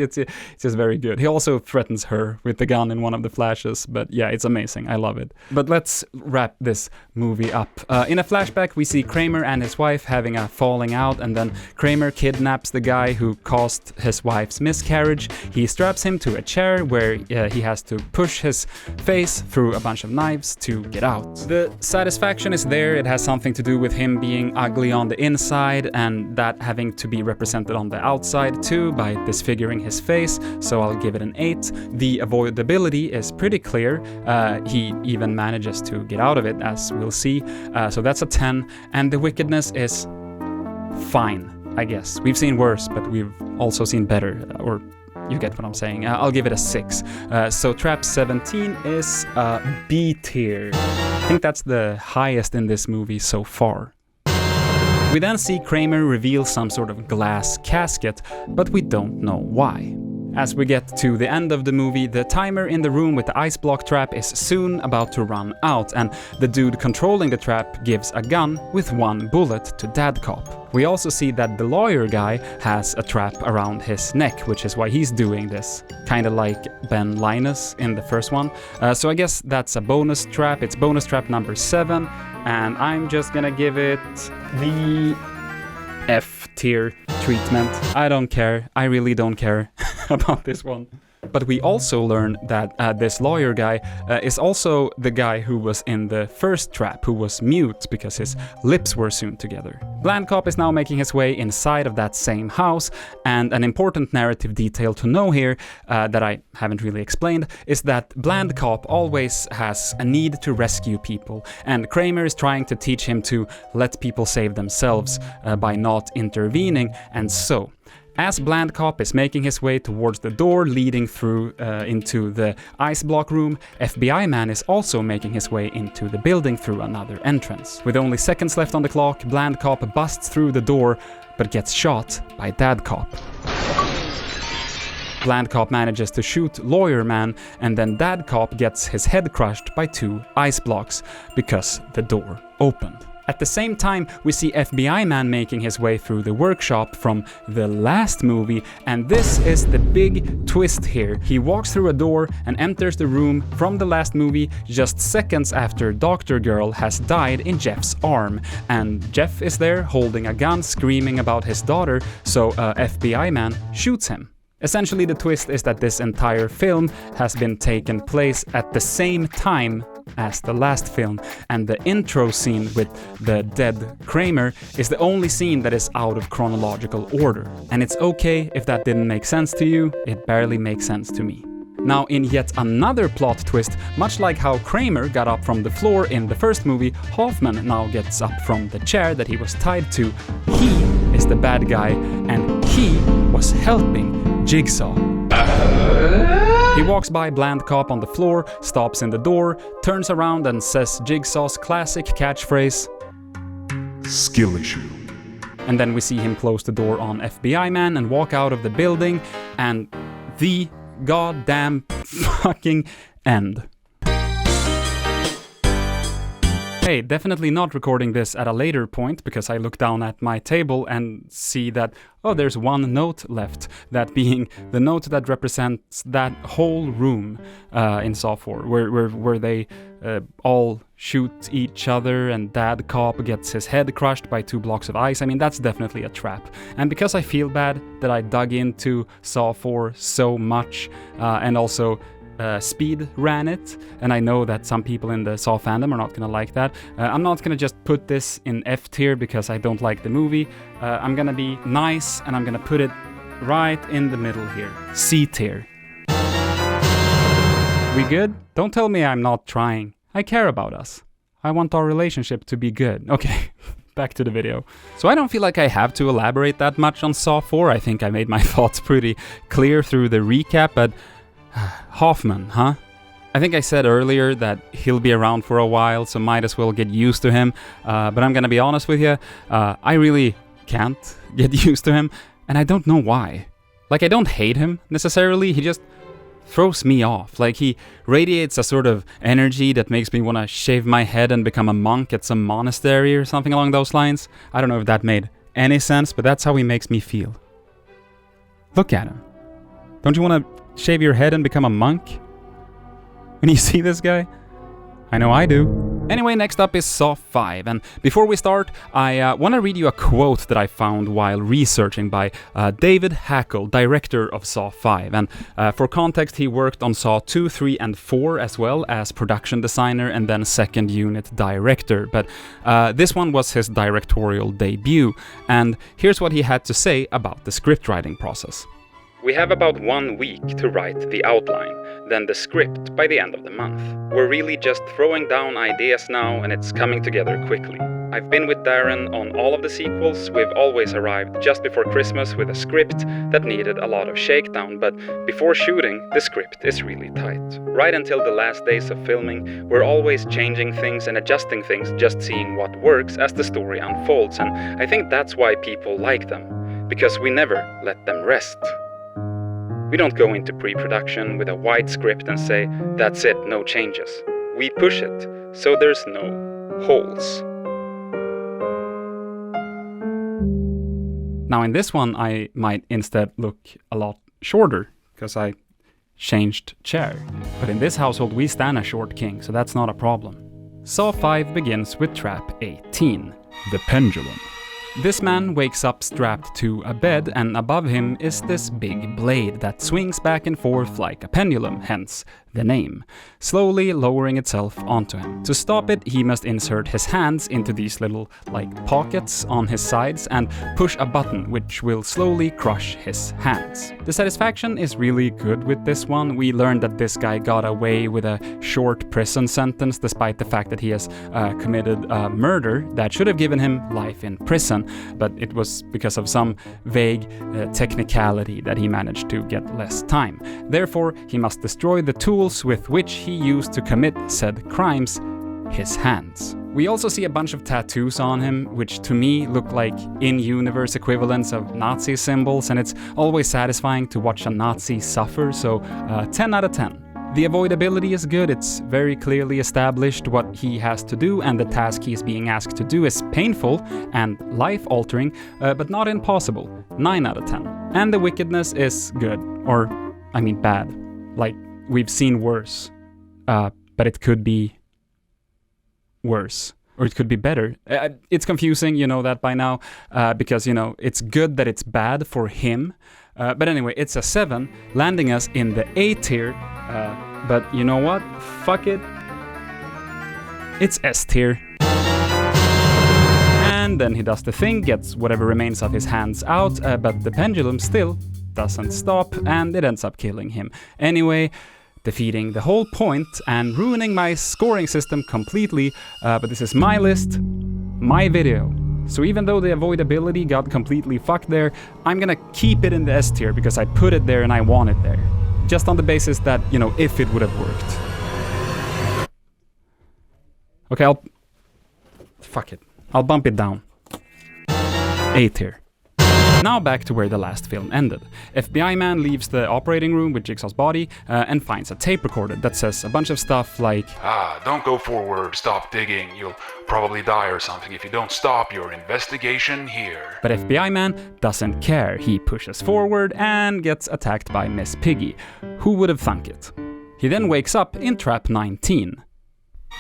just very good. He also threatens her with the gun in one of the flashes, but yeah, it's amazing. I love it. But let's wrap this movie up. In a flashback, we see Kramer and his wife having a falling out, and then Kramer kidnaps the guy who caused his wife's miscarriage. He straps him to a chair where he has to push his face through a bunch of knives to get out. The satisfaction is there. It has something to do with him being ugly on the inside, and that having to be represented on the outside too by disfiguring his face, so I'll give it an 8. The avoidability is pretty clear. He even manages to get out of it, as we'll see, so that's a 10. And the wickedness is fine, I guess. We've seen worse, but we've also seen better, or you get what I'm saying. I'll give it a 6. So Trap 17 is B tier. I think that's the highest in this movie so far. We then see Kramer reveal some sort of glass casket, but we don't know why. As we get to the end of the movie, the timer in the room with the ice block trap is soon about to run out, and the dude controlling the trap gives a gun with 1 bullet to Dad Cop. We also see that the lawyer guy has a trap around his neck, which is why he's doing this. Kinda like Ben Linus in the first one. So I guess that's a bonus trap. It's bonus trap number 7, and I'm just gonna give it the F tier treatment. I don't care. I really don't care about this one. But we also learn that this lawyer guy is also the guy who was in the first trap, who was mute because his lips were sewn together. Bland Cop is now making his way inside of that same house, and an important narrative detail to know here that I haven't really explained is that Bland Cop always has a need to rescue people, and Kramer is trying to teach him to let people save themselves by not intervening, and so as Bland Cop is making his way towards the door leading through into the ice block room, FBI man is also making his way into the building through another entrance. With only seconds left on the clock, Bland Cop busts through the door, but gets shot by Dad Cop. Bland Cop manages to shoot Lawyer Man, and then Dad Cop gets his head crushed by 2 ice blocks because the door opened. At the same time, we see FBI Man making his way through the workshop from the last movie, and this is the big twist here. He walks through a door and enters the room from the last movie just seconds after Dr. Girl has died in Jeff's arm, and Jeff is there holding a gun screaming about his daughter, so FBI Man shoots him. Essentially, the twist is that this entire film has been taken place at the same time as the last film, and the intro scene with the dead Kramer is the only scene that is out of chronological order. And it's okay if that didn't make sense to you, it barely makes sense to me. Now, in yet another plot twist, much like how Kramer got up from the floor in the first movie, Hoffman now gets up from the chair that he was tied to. He is the bad guy, and he was helping Jigsaw. He walks by Bland Cop on the floor, stops in the door, turns around and says Jigsaw's classic catchphrase, Skill issue. and then we see him close the door on FBI Man and walk out of the building, and the goddamn fucking end. Hey, definitely not recording this at a later point, because I look down at my table and see that, oh, there's one note left, that being the note that represents that whole room in Saw 4, where they all shoot each other and Dad Cop gets his head crushed by 2 blocks of ice. I mean, that's definitely a trap. And because I feel bad that I dug into Saw 4 so much, and also speed ran it, and I know that some people in the Saw fandom are not gonna like that. I'm not gonna just put this in F tier because I don't like the movie. I'm gonna be nice and I'm gonna put it right in the middle here. C tier. We good? Don't tell me I'm not trying. I care about us. I want our relationship to be good. Okay, back to the video. So I don't feel like I have to elaborate that much on Saw 4. I think I made my thoughts pretty clear through the recap, but Hoffman, huh? I think I said earlier that he'll be around for a while, so might as well get used to him. But I'm gonna be honest with you, I really can't get used to him, and I don't know why. Like, I don't hate him necessarily, he just throws me off. Like, he radiates a sort of energy that makes me want to shave my head and become a monk at some monastery or something along those lines. I don't know if that made any sense, but that's how he makes me feel. Look at him. Don't you want to shave your head and become a monk? When you see this guy? I know I do. Anyway, next up is Saw 5, and before we start, I want to read you a quote that I found while researching by David Hackle, director of Saw 5, and for context, he worked on Saw 2, 3, and 4 as well as production designer and then second unit director, but this one was his directorial debut, and here's what he had to say about the script writing process. We have about 1 week to write the outline, then the script by the end of the month. We're really just throwing down ideas now and it's coming together quickly. I've been with Darren on all of the sequels. We've always arrived just before Christmas with a script that needed a lot of shakedown, but before shooting, the script is really tight. Right until the last days of filming, we're always changing things and adjusting things, just seeing what works as the story unfolds, and I think that's why people like them, because we never let them rest. We don't go into pre-production with a wide script and say, that's it, no changes. We push it, so there's no holes. Now in this one, I might instead look a lot shorter, because I changed chair. But in this household, we stand a short king, so that's not a problem. Saw 5 begins with trap 18, the pendulum. This man wakes up strapped to a bed, and above him is this big blade that swings back and forth like a pendulum, hence the name, slowly lowering itself onto him. To stop it, he must insert his hands into these little, pockets on his sides and push a button which will slowly crush his hands. The satisfaction is really good with this one. We learned that this guy got away with a short prison sentence despite the fact that he has committed a murder that should have given him life in prison, but it was because of some vague technicality that he managed to get less time. Therefore, he must destroy the tools with which he used to commit said crimes, his hands. We also see a bunch of tattoos on him, which to me look like in-universe equivalents of Nazi symbols, and it's always satisfying to watch a Nazi suffer, so 10 out of 10. The avoidability is good, it's very clearly established what he has to do, and the task he is being asked to do is painful and life-altering, but not impossible. 9 out of 10. And the wickedness is good, or, I mean bad. Like, we've seen worse. But it could be worse, or it could be better. It's confusing, you know that by now, because, you know, it's good that it's bad for him. But anyway, it's a 7, landing us in the A tier. But you know what? Fuck it. It's S tier. And then he does the thing, gets whatever remains of his hands out, but the pendulum still doesn't stop, and it ends up killing him. Anyway, defeating the whole point and ruining my scoring system completely, but this is my list, my video. So even though the avoidability got completely fucked there, I'm gonna keep it in the S tier because I put it there and I want it there. Just on the basis that, you know, if it would have worked. Okay, fuck it. I'll bump it down. A tier. Now back to where the last film ended. FBI man leaves the operating room with Jigsaw's body and finds a tape recorder that says a bunch of stuff like, don't go forward, stop digging, you'll probably die or something if you don't stop your investigation here. But FBI man doesn't care. He pushes forward and gets attacked by Miss Piggy. Who would have thunk it? He then wakes up in trap 19.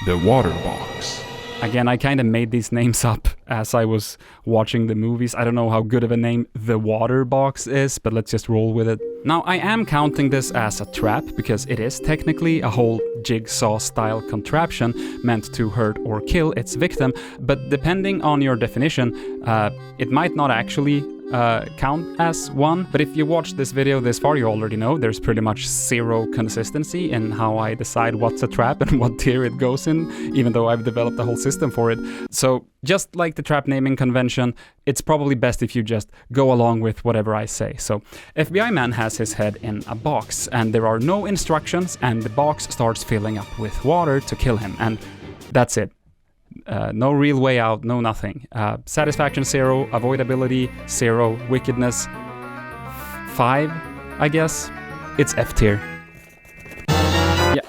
The water box. Again, I kind of made these names up as I was watching the movies. I don't know how good of a name the water box is, but let's just roll with it. Now, I am counting this as a trap because it is technically a whole jigsaw-style contraption meant to hurt or kill its victim, but depending on your definition, it might not actually count as one. But if you watched this video this far, you already know there's pretty much zero consistency in how I decide what's a trap and what tier it goes in, even though I've developed a whole system for it. So just like the trap naming convention, it's probably best if you just go along with whatever I say. So FBI man has his head in a box and there are no instructions, and the box starts filling up with water to kill him, and that's it. No real way out, no nothing. Satisfaction 0, avoidability 0, wickedness 5, I guess. It's F tier. Yeah.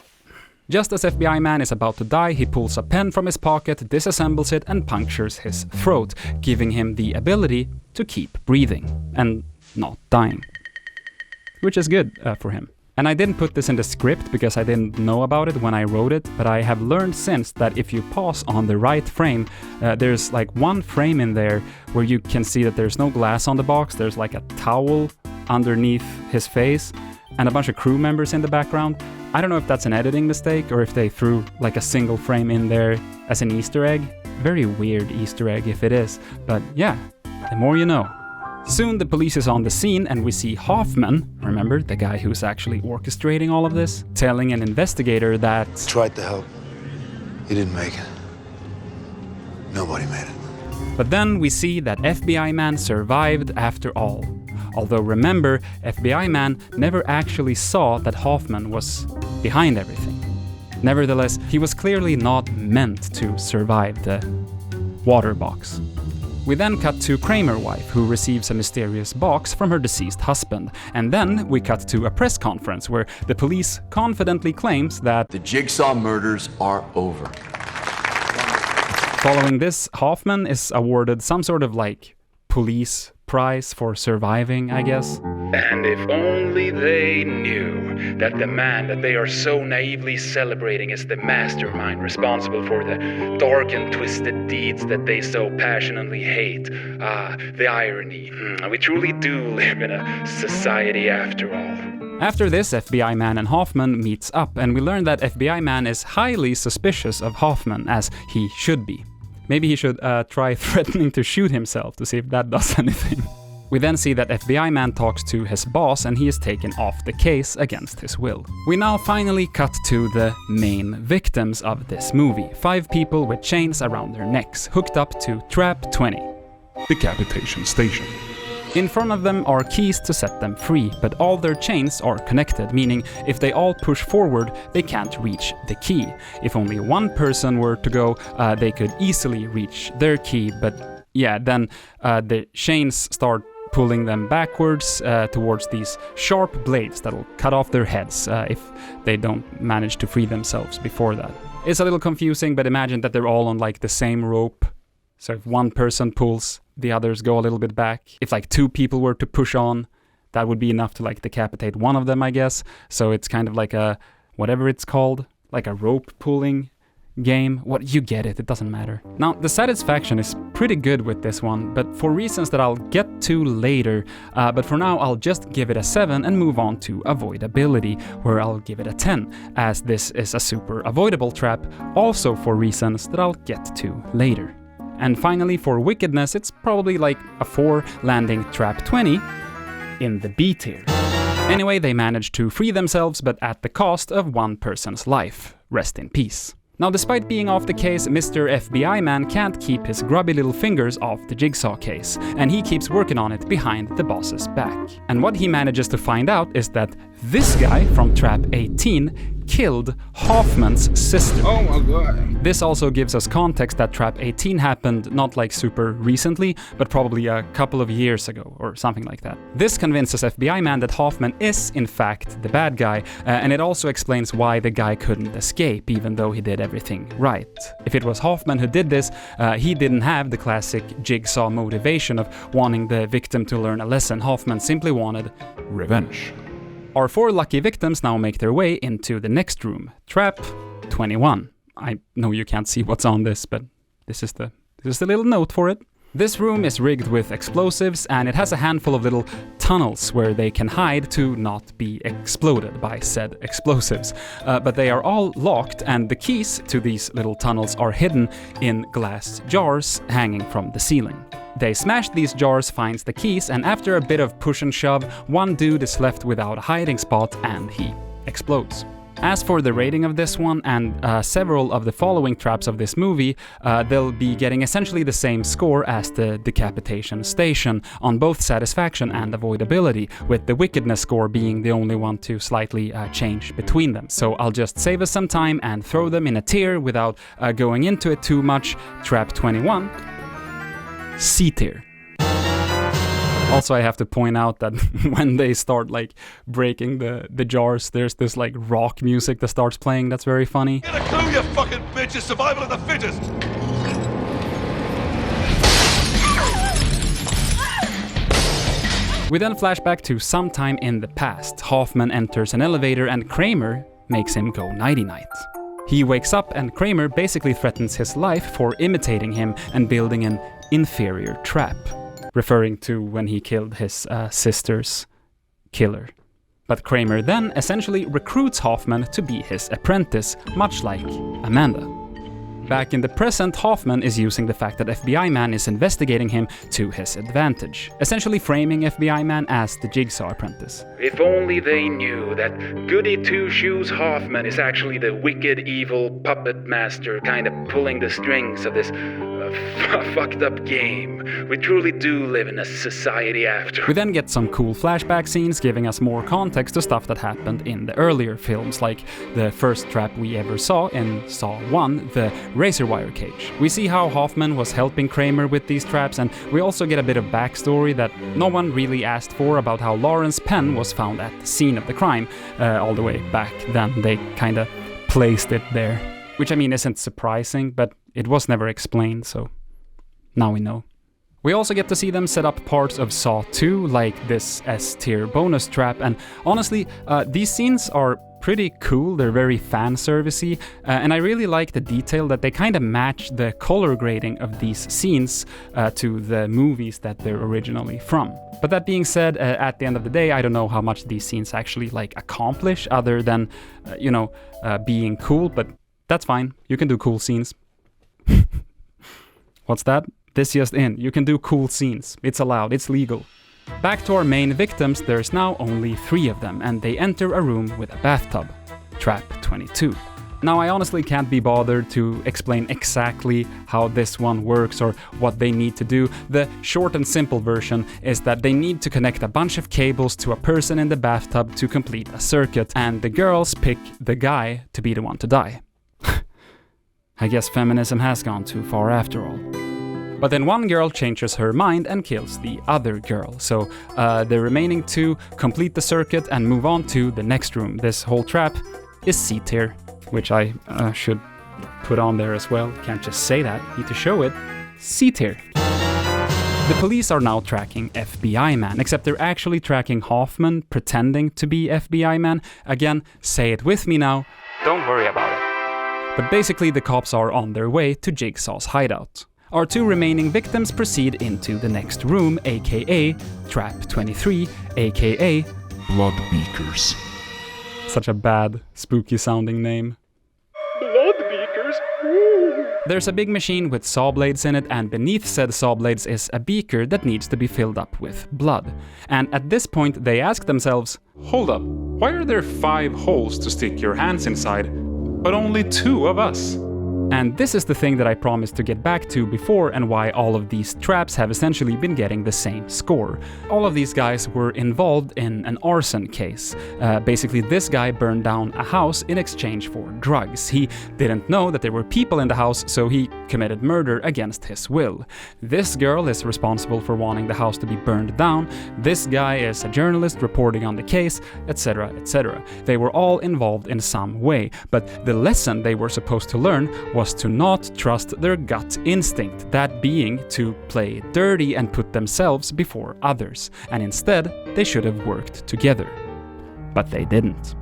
Just as FBI man is about to die, he pulls a pen from his pocket, disassembles it, and punctures his throat, giving him the ability to keep breathing and not dying. Which is good for him. And I didn't put this in the script because I didn't know about it when I wrote it, but I have learned since that if you pause on the right frame, there's like one frame in there where you can see that there's no glass on the box, there's like a towel underneath his face, and a bunch of crew members in the background. I don't know if that's an editing mistake or if they threw like a single frame in there as an Easter egg. Very weird Easter egg if it is, but yeah, the more you know. Soon the police is on the scene and we see Hoffman, remember, the guy who's actually orchestrating all of this, telling an investigator that... Tried to help. He didn't make it. Nobody made it. But then we see that FBI man survived after all. Although remember, FBI man never actually saw that Hoffman was behind everything. Nevertheless, he was clearly not meant to survive the water box. We then cut to Kramer's wife, who receives a mysterious box from her deceased husband. And then we cut to a press conference where the police confidently claims that the Jigsaw murders are over. Following this, Hoffman is awarded some sort of like police prize for surviving, I guess. And if only they knew that the man that they are so naively celebrating is the mastermind responsible for the dark and twisted deeds that they so passionately hate. The irony. We truly do live in a society after all. After this, FBI man and Hoffman meets up, and we learn that FBI man is highly suspicious of Hoffman, as he should be. Maybe he should try threatening to shoot himself to see if that does anything. We then see that FBI man talks to his boss and he is taken off the case against his will. We now finally cut to the main victims of this movie. 5 people with chains around their necks, hooked up to trap 20. Decapitation station. In front of them are keys to set them free, but all their chains are connected, meaning if they all push forward, they can't reach the key. If only one person were to go, they could easily reach their key, but yeah, then the chains start pulling them backwards towards these sharp blades that'll cut off their heads if they don't manage to free themselves before that. It's a little confusing, but imagine that they're all on like the same rope. So if one person pulls, the others go a little bit back. If like two people were to push on, that would be enough to like decapitate one of them, I guess. So it's kind of like a, whatever it's called, like a rope pulling game. What, you get it doesn't matter. Now, the satisfaction is pretty good with this one, but for reasons that I'll get to later. But for now, I'll just give it a 7 and move on to avoidability, where I'll give it a 10, as this is a super avoidable trap, also for reasons that I'll get to later. And finally, for wickedness, it's probably like a 4, landing trap 20 in the B tier. Anyway, they managed to free themselves, but at the cost of one person's life. Rest in peace. Now, despite being off the case, Mr. FBI Man can't keep his grubby little fingers off the jigsaw case, and he keeps working on it behind the boss's back. And what he manages to find out is that this guy from Trap 18 killed Hoffman's sister. Oh my god. This also gives us context that Trap 18 happened not like super recently, but probably a couple of years ago or something like that. This convinces FBI Man that Hoffman is in fact the bad guy, and it also explains why the guy couldn't escape even though he did everything right. If it was Hoffman who did this, he didn't have the classic jigsaw motivation of wanting the victim to learn a lesson. Hoffman simply wanted revenge. Our 4 lucky victims now make their way into the next room, Trap 21. I know you can't see what's on this, but this is the little note for it. This room is rigged with explosives, and it has a handful of little tunnels where they can hide to not be exploded by said explosives. But they are all locked, and the keys to these little tunnels are hidden in glass jars hanging from the ceiling. They smash these jars, finds the keys, and after a bit of push and shove, one dude is left without a hiding spot, and he explodes. As for the rating of this one and several of the following traps of this movie, they'll be getting essentially the same score as the decapitation station on both satisfaction and avoidability, with the wickedness score being the only one to slightly change between them. So I'll just save us some time and throw them in a tier without going into it too much. Trap 21, C tier. Also, I have to point out that when they start like breaking the jars, there's this like rock music that starts playing. That's very funny. Get a clue, you fucking bitch! It's survival of the fittest! We then flash back to sometime in the past. Hoffman enters an elevator and Kramer makes him go nighty-night. He wakes up and Kramer basically threatens his life for imitating him and building an inferior trap, referring to when he killed his sister's killer. But Kramer then essentially recruits Hoffman to be his apprentice, much like Amanda. Back in the present, Hoffman is using the fact that FBI Man is investigating him to his advantage, essentially framing FBI Man as the Jigsaw apprentice. If only they knew that Goody Two-Shoes Hoffman is actually the wicked, evil puppet master kind of pulling the strings of this fucked up game. We truly do live in a society after. We then get some cool flashback scenes giving us more context to stuff that happened in the earlier films, like the first trap we ever saw in Saw 1, the razor wire cage. We see how Hoffman was helping Kramer with these traps, and we also get a bit of backstory that no one really asked for about how Lauren's pen was found at the scene of the crime all the way back then. They kinda placed it there, which I mean isn't surprising, but it was never explained, so now we know. We also get to see them set up parts of Saw 2, like this S-tier bonus trap, and honestly, these scenes are pretty cool. They're very fan-servicey, and I really like the detail that they kind of match the color grading of these scenes to the movies that they're originally from. But that being said, at the end of the day, I don't know how much these scenes actually like accomplish other than, being cool, but that's fine. You can do cool scenes. What's that? This just in. You can do cool scenes. It's allowed. It's legal. Back to our main victims, there's now only 3 of them, and they enter a room with a bathtub. Trap 22. Now, I honestly can't be bothered to explain exactly how this one works or what they need to do. The short and simple version is that they need to connect a bunch of cables to a person in the bathtub to complete a circuit, and the girls pick the guy to be the one to die. I guess feminism has gone too far after all. But then one girl changes her mind and kills the other girl. So the remaining two complete the circuit and move on to the next room. This whole trap is C tier, which I should put on there as well. Can't just say that, need to show it. C tier. The police are now tracking FBI man, except they're actually tracking Hoffman pretending to be FBI man. Again, say it with me now. Don't worry about it. But basically the cops are on their way to Jigsaw's hideout. Our two remaining victims proceed into the next room, aka Trap 23, aka Blood Beakers. Such a bad, spooky sounding name. Blood Beakers? There's a big machine with saw blades in it, and beneath said saw blades is a beaker that needs to be filled up with blood. And at this point they ask themselves, hold up, why are there 5 holes to stick your hands inside, but only 2 of us? And this is the thing that I promised to get back to before, and why all of these traps have essentially been getting the same score. All of these guys were involved in an arson case. Basically, this guy burned down a house in exchange for drugs. He didn't know that there were people in the house, so he committed murder against his will. This girl is responsible for wanting the house to be burned down. This guy is a journalist reporting on the case, etc., etc. They were all involved in some way, but the lesson they were supposed to learn was to not trust their gut instinct, that being to play dirty and put themselves before others, and instead they should have worked together. But they didn't.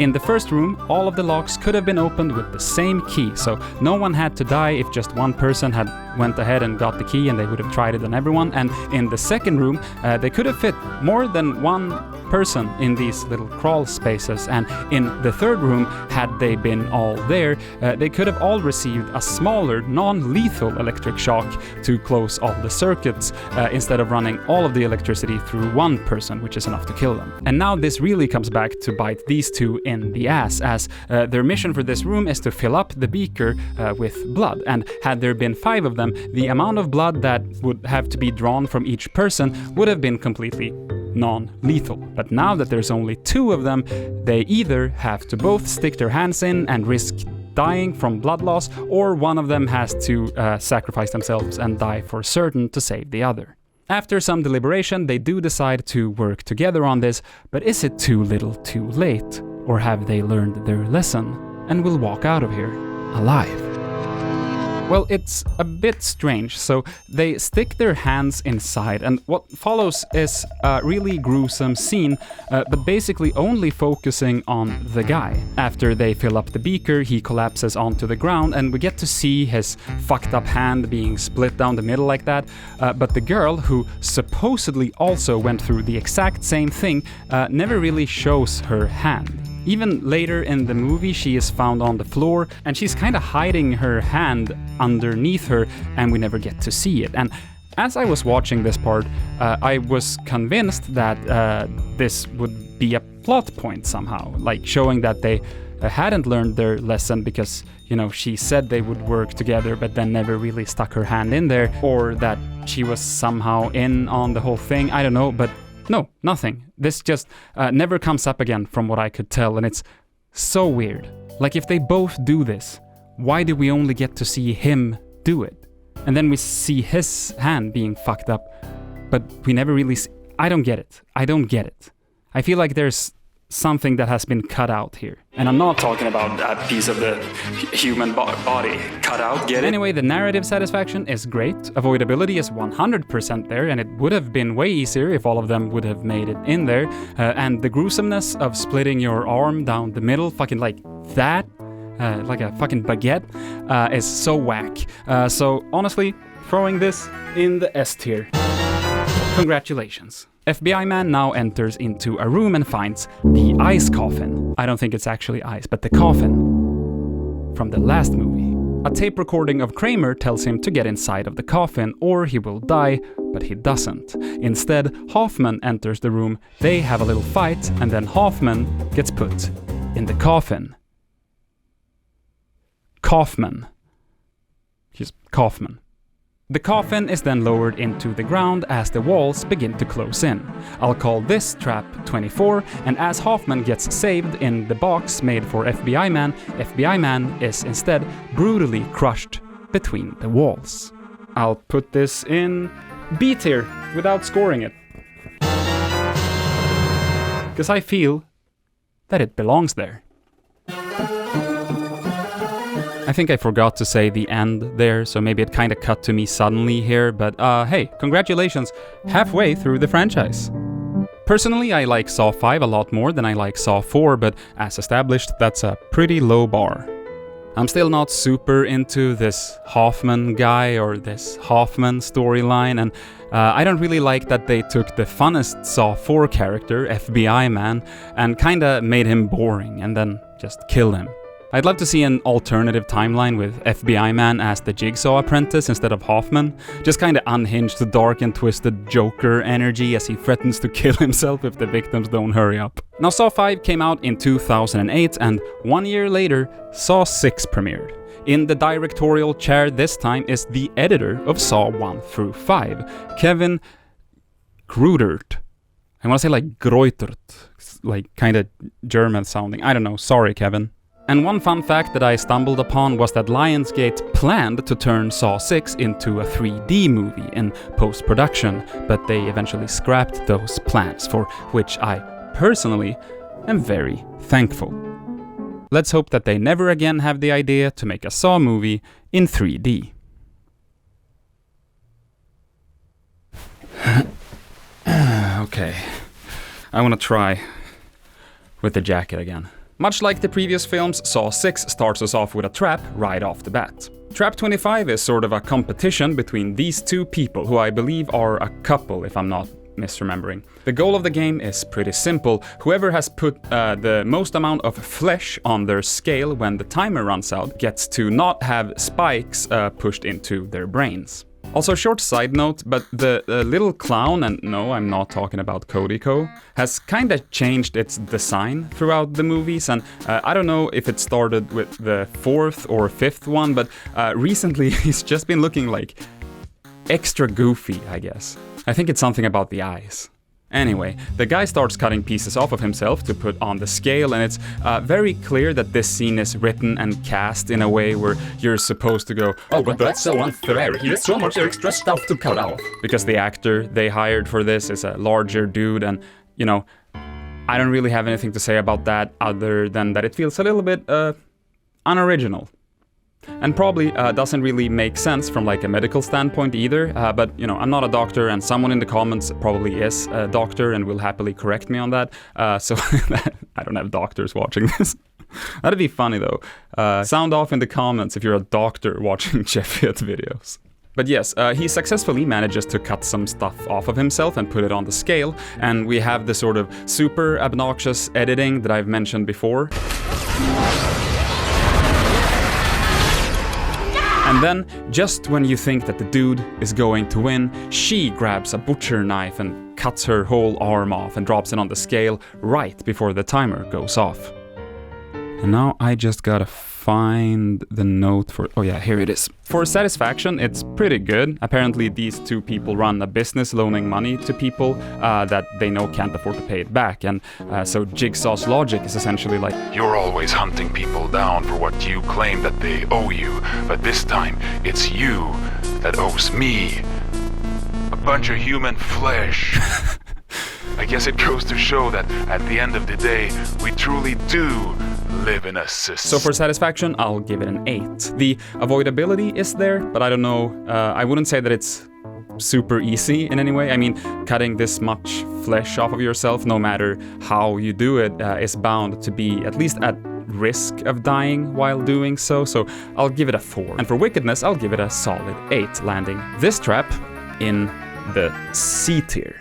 In the first room, all of the locks could have been opened with the same key, so no one had to die if just one person had went ahead and got the key, and they would have tried it on everyone. And in the second room, they could have fit more than one person in these little crawl spaces, and in the third room, had they been all there, they could have all received a smaller, non-lethal electric shock to close all the circuits, instead of running all of the electricity through one person, which is enough to kill them. And now this really comes back to bite these two in the ass, as their mission for this room is to fill up the beaker with blood, and had there been 5 of them, the amount of blood that would have to be drawn from each person would have been completely non-lethal. But now that there's only 2 of them, they either have to both stick their hands in and risk dying from blood loss, or one of them has to sacrifice themselves and die for certain to save the other. After some deliberation, they do decide to work together on this, but is it too little too late? Or have they learned their lesson and will walk out of here alive? Well, it's a bit strange. So they stick their hands inside, and what follows is a really gruesome scene, but basically only focusing on the guy. After they fill up the beaker, he collapses onto the ground, and we get to see his fucked up hand being split down the middle like that. But the girl, who supposedly also went through the exact same thing, never really shows her hand. Even later in the movie, she is found on the floor, and she's kind of hiding her hand underneath her, and we never get to see it. And as I was watching this part, I was convinced that this would be a plot point somehow, like showing that they hadn't learned their lesson because, you know, she said they would work together, but then never really stuck her hand in there, or that she was somehow in on the whole thing. I don't know, but no, nothing. This just never comes up again from what I could tell, and it's so weird. Like, if they both do this, why do we only get to see him do it? And then we see his hand being fucked up, but we never really see... I don't get it. I don't get it. I feel like there's something that has been cut out here. And I'm not talking about that piece of the human body cut out, get it? Anyway, the narrative satisfaction is great, avoidability is 100% there, and it would have been way easier if all of them would have made it in there, and the gruesomeness of splitting your arm down the middle, fucking like that, like a fucking baguette, is so whack. So honestly, throwing this in the S tier. Congratulations. FBI man now enters into a room and finds the ice coffin. I don't think it's actually ice, but the coffin from the last movie. A tape recording of Kramer tells him to get inside of the coffin or he will die, but he doesn't. Instead, Hoffman enters the room, they have a little fight, and then Hoffman gets put in the coffin. Kaufman. He's Kaufman. The coffin is then lowered into the ground as the walls begin to close in. I'll call this trap 24, and as Hoffman gets saved in the box made for FBI Man is instead brutally crushed between the walls. I'll put this in B tier without scoring it, because I feel that it belongs there. I think I forgot to say the end there, so maybe it kinda cut to me suddenly here, but hey, congratulations, halfway through the franchise. Personally, I like Saw 5 a lot more than I like Saw 4, but as established, that's a pretty low bar. I'm still not super into this Hoffman guy or this Hoffman storyline, and I don't really like that they took the funnest Saw 4 character, FBI Man, and kinda made him boring and then just kill him. I'd love to see an alternative timeline with FBI Man as the Jigsaw apprentice instead of Hoffman. Just kinda unhinged, dark and twisted Joker energy as he threatens to kill himself if the victims don't hurry up. Now Saw 5 came out in 2008, and 1 year later, Saw 6 premiered. In the directorial chair this time is the editor of Saw 1 through 5, Kevin Grudert. I wanna say like Greutert, like kinda German sounding. I don't know, sorry Kevin. And one fun fact that I stumbled upon was that Lionsgate planned to turn Saw 6 into a 3D movie in post-production, but they eventually scrapped those plans, for which I personally am very thankful. Let's hope that they never again have the idea to make a Saw movie in 3D. Okay, I wanna try with the jacket again. Much like the previous films, Saw 6 starts us off with a trap right off the bat. Trap 25 is sort of a competition between these two people, who I believe are a couple, if I'm not misremembering. The goal of the game is pretty simple. Whoever has put the most amount of flesh on their scale when the timer runs out gets to not have spikes pushed into their brains. Also, short side note, but the little clown, and no, I'm not talking about Codico, has kinda changed its design throughout the movies, and I don't know if it started with the 4th or 5th one, but recently he's just been looking like extra goofy, I guess. I think it's something about the eyes. Anyway, the guy starts cutting pieces off of himself to put on the scale, and it's very clear that this scene is written and cast in a way where you're supposed to go, "Oh, but that's so unfair, he has so much extra stuff to cut off." Because the actor they hired for this is a larger dude, and, you know, I don't really have anything to say about that other than that it feels a little bit unoriginal. And probably doesn't really make sense from like a medical standpoint either, but you know, I'm not a doctor, and someone in the comments probably is a doctor and will happily correct me on that, so I don't have doctors watching this. That'd be funny though. Sound off in the comments if you're a doctor watching Jeffiot videos. But yes, he successfully manages to cut some stuff off of himself and put it on the scale, and we have the sort of super obnoxious editing that I've mentioned before. And then, just when you think that the dude is going to win, she grabs a butcher knife and cuts her whole arm off and drops it on the scale right before the timer goes off. And now I just gotta find the note for... Oh yeah, here it is. For satisfaction, it's pretty good. Apparently these two people run a business loaning money to people that they know can't afford to pay it back. And so Jigsaw's logic is essentially like, "You're always hunting people down for what you claim that they owe you, but this time it's you that owes me a bunch of human flesh." I guess it goes to show that at the end of the day, we truly do live in a system. So for satisfaction, I'll give it an 8. The avoidability is there, but I don't know, I wouldn't say that it's super easy in any way. I mean, cutting this much flesh off of yourself, no matter how you do it, is bound to be at least at risk of dying while doing so, so I'll give it a 4. And for wickedness, I'll give it a solid 8, landing this trap in the C tier.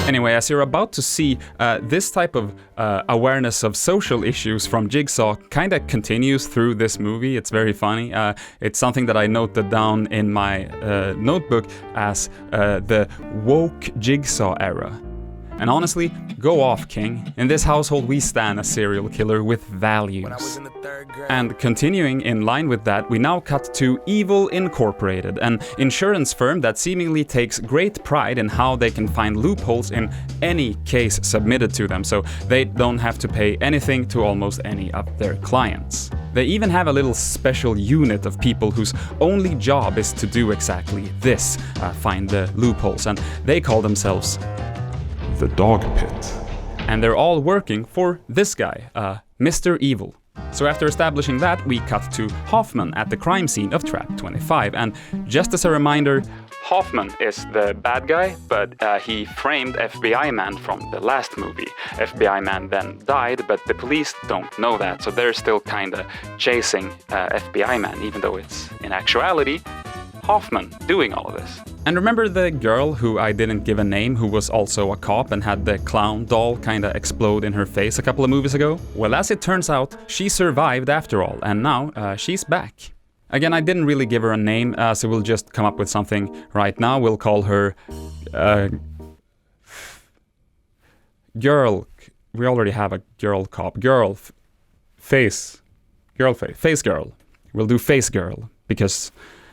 Anyway, as you're about to see, this type of awareness of social issues from Jigsaw kinda continues through this movie. It's very funny. It's something that I noted down in my notebook as the woke Jigsaw era. And honestly, go off, King. In this household we stan a serial killer with values. And continuing in line with that, we now cut to Evil Incorporated, an insurance firm that seemingly takes great pride in how they can find loopholes in any case submitted to them, so they don't have to pay anything to almost any of their clients. They even have a little special unit of people whose only job is to do exactly this, find the loopholes, and they call themselves the Dog Pit. And they're all working for this guy, Mr. Evil. So after establishing that, we cut to Hoffman at the crime scene of Trap 25, and just as a reminder, Hoffman is the bad guy, but he framed FBI Man from the last movie. FBI Man then died, but the police don't know that, so they're still kinda chasing FBI Man, even though it's, in actuality, Hoffman doing all of this. And remember the girl who I didn't give a name, who was also a cop and had the clown doll kinda explode in her face a couple of movies ago? Well, as it turns out, she survived after all, and now she's back. Again, I didn't really give her a name, so we'll just come up with something right now. We'll call her Girl. We already have a girl cop. Face Girl. We'll do Face Girl, because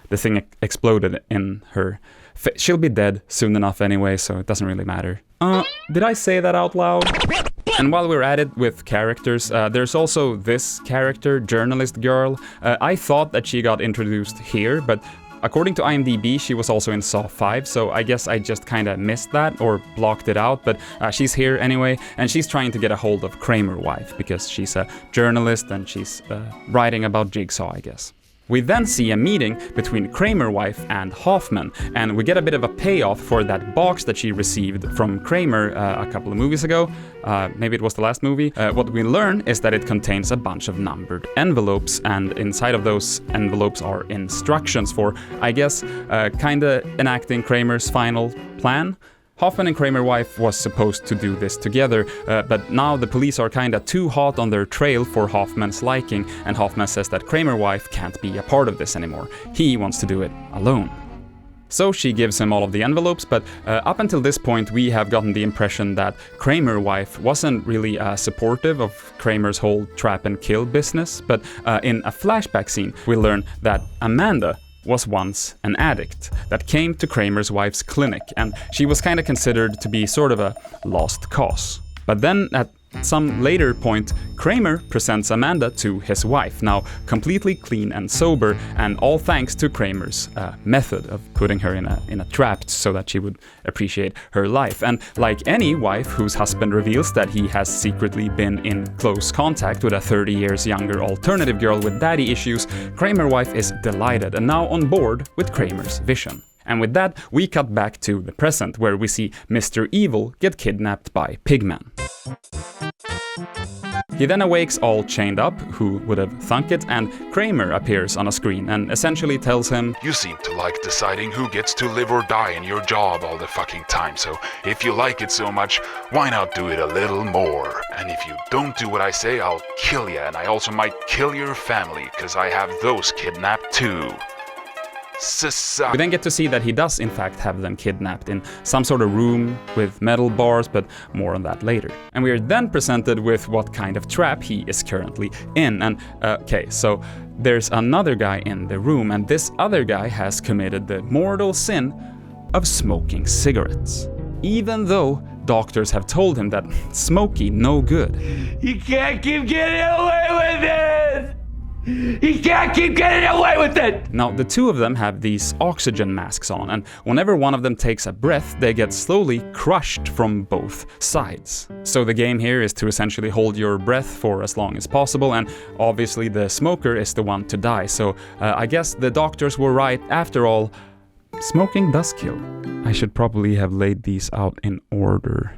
the thing exploded in her face. She'll be dead soon enough anyway, so it doesn't really matter. Did I say that out loud? And while we're at it with characters, there's also this character, Journalist Girl. I thought that she got introduced here, but according to IMDb, she was also in Saw 5, so I guess I just kinda missed that or blocked it out, but she's here anyway, and she's trying to get a hold of Kramer wife, because she's a journalist and she's writing about Jigsaw, I guess. We then see a meeting between Kramer wife and Hoffman, and we get a bit of a payoff for that box that she received from Kramer a couple of movies ago. Maybe it was the last movie. What we learn is that it contains a bunch of numbered envelopes, and inside of those envelopes are instructions for, I guess, kinda enacting Kramer's final plan. Hoffman and Kramer wife was supposed to do this together, but now the police are kinda too hot on their trail for Hoffman's liking, and Hoffman says that Kramer wife can't be a part of this anymore. He wants to do it alone. So she gives him all of the envelopes, but up until this point we have gotten the impression that Kramer wife wasn't really supportive of Kramer's whole trap and kill business, but in a flashback scene we learn that Amanda was once an addict that came to Kramer's wife's clinic, and she was kind of considered to be sort of a lost cause. But then at some later point, Kramer presents Amanda to his wife, now completely clean and sober, and all thanks to Kramer's method of putting her in a trap so that she would appreciate her life. And like any wife whose husband reveals that he has secretly been in close contact with a 30 years younger alternative girl with daddy issues, Kramer wife is delighted and now on board with Kramer's vision. And with that, we cut back to the present, where we see Mr. Evil get kidnapped by Pigman. He then awakes all chained up, who would have thunk it, and Kramer appears on a screen and essentially tells him, "You seem to like deciding who gets to live or die in your job all the fucking time, so if you like it so much, why not do it a little more? And if you don't do what I say, I'll kill you, and I also might kill your family, cause I have those kidnapped too." We then get to see that he does in fact have them kidnapped in some sort of room with metal bars, but more on that later. And we are then presented with what kind of trap he is currently in. And okay, so there's another guy in the room, and this other guy has committed the mortal sin of smoking cigarettes. Even though doctors have told him that smoky no good. You can't keep getting away with it! He can't keep getting away with it! Now, the two of them have these oxygen masks on, and whenever one of them takes a breath, they get slowly crushed from both sides. So the game here is to essentially hold your breath for as long as possible, and obviously the smoker is the one to die. So I guess the doctors were right. After all, smoking does kill. I should probably have laid these out in order.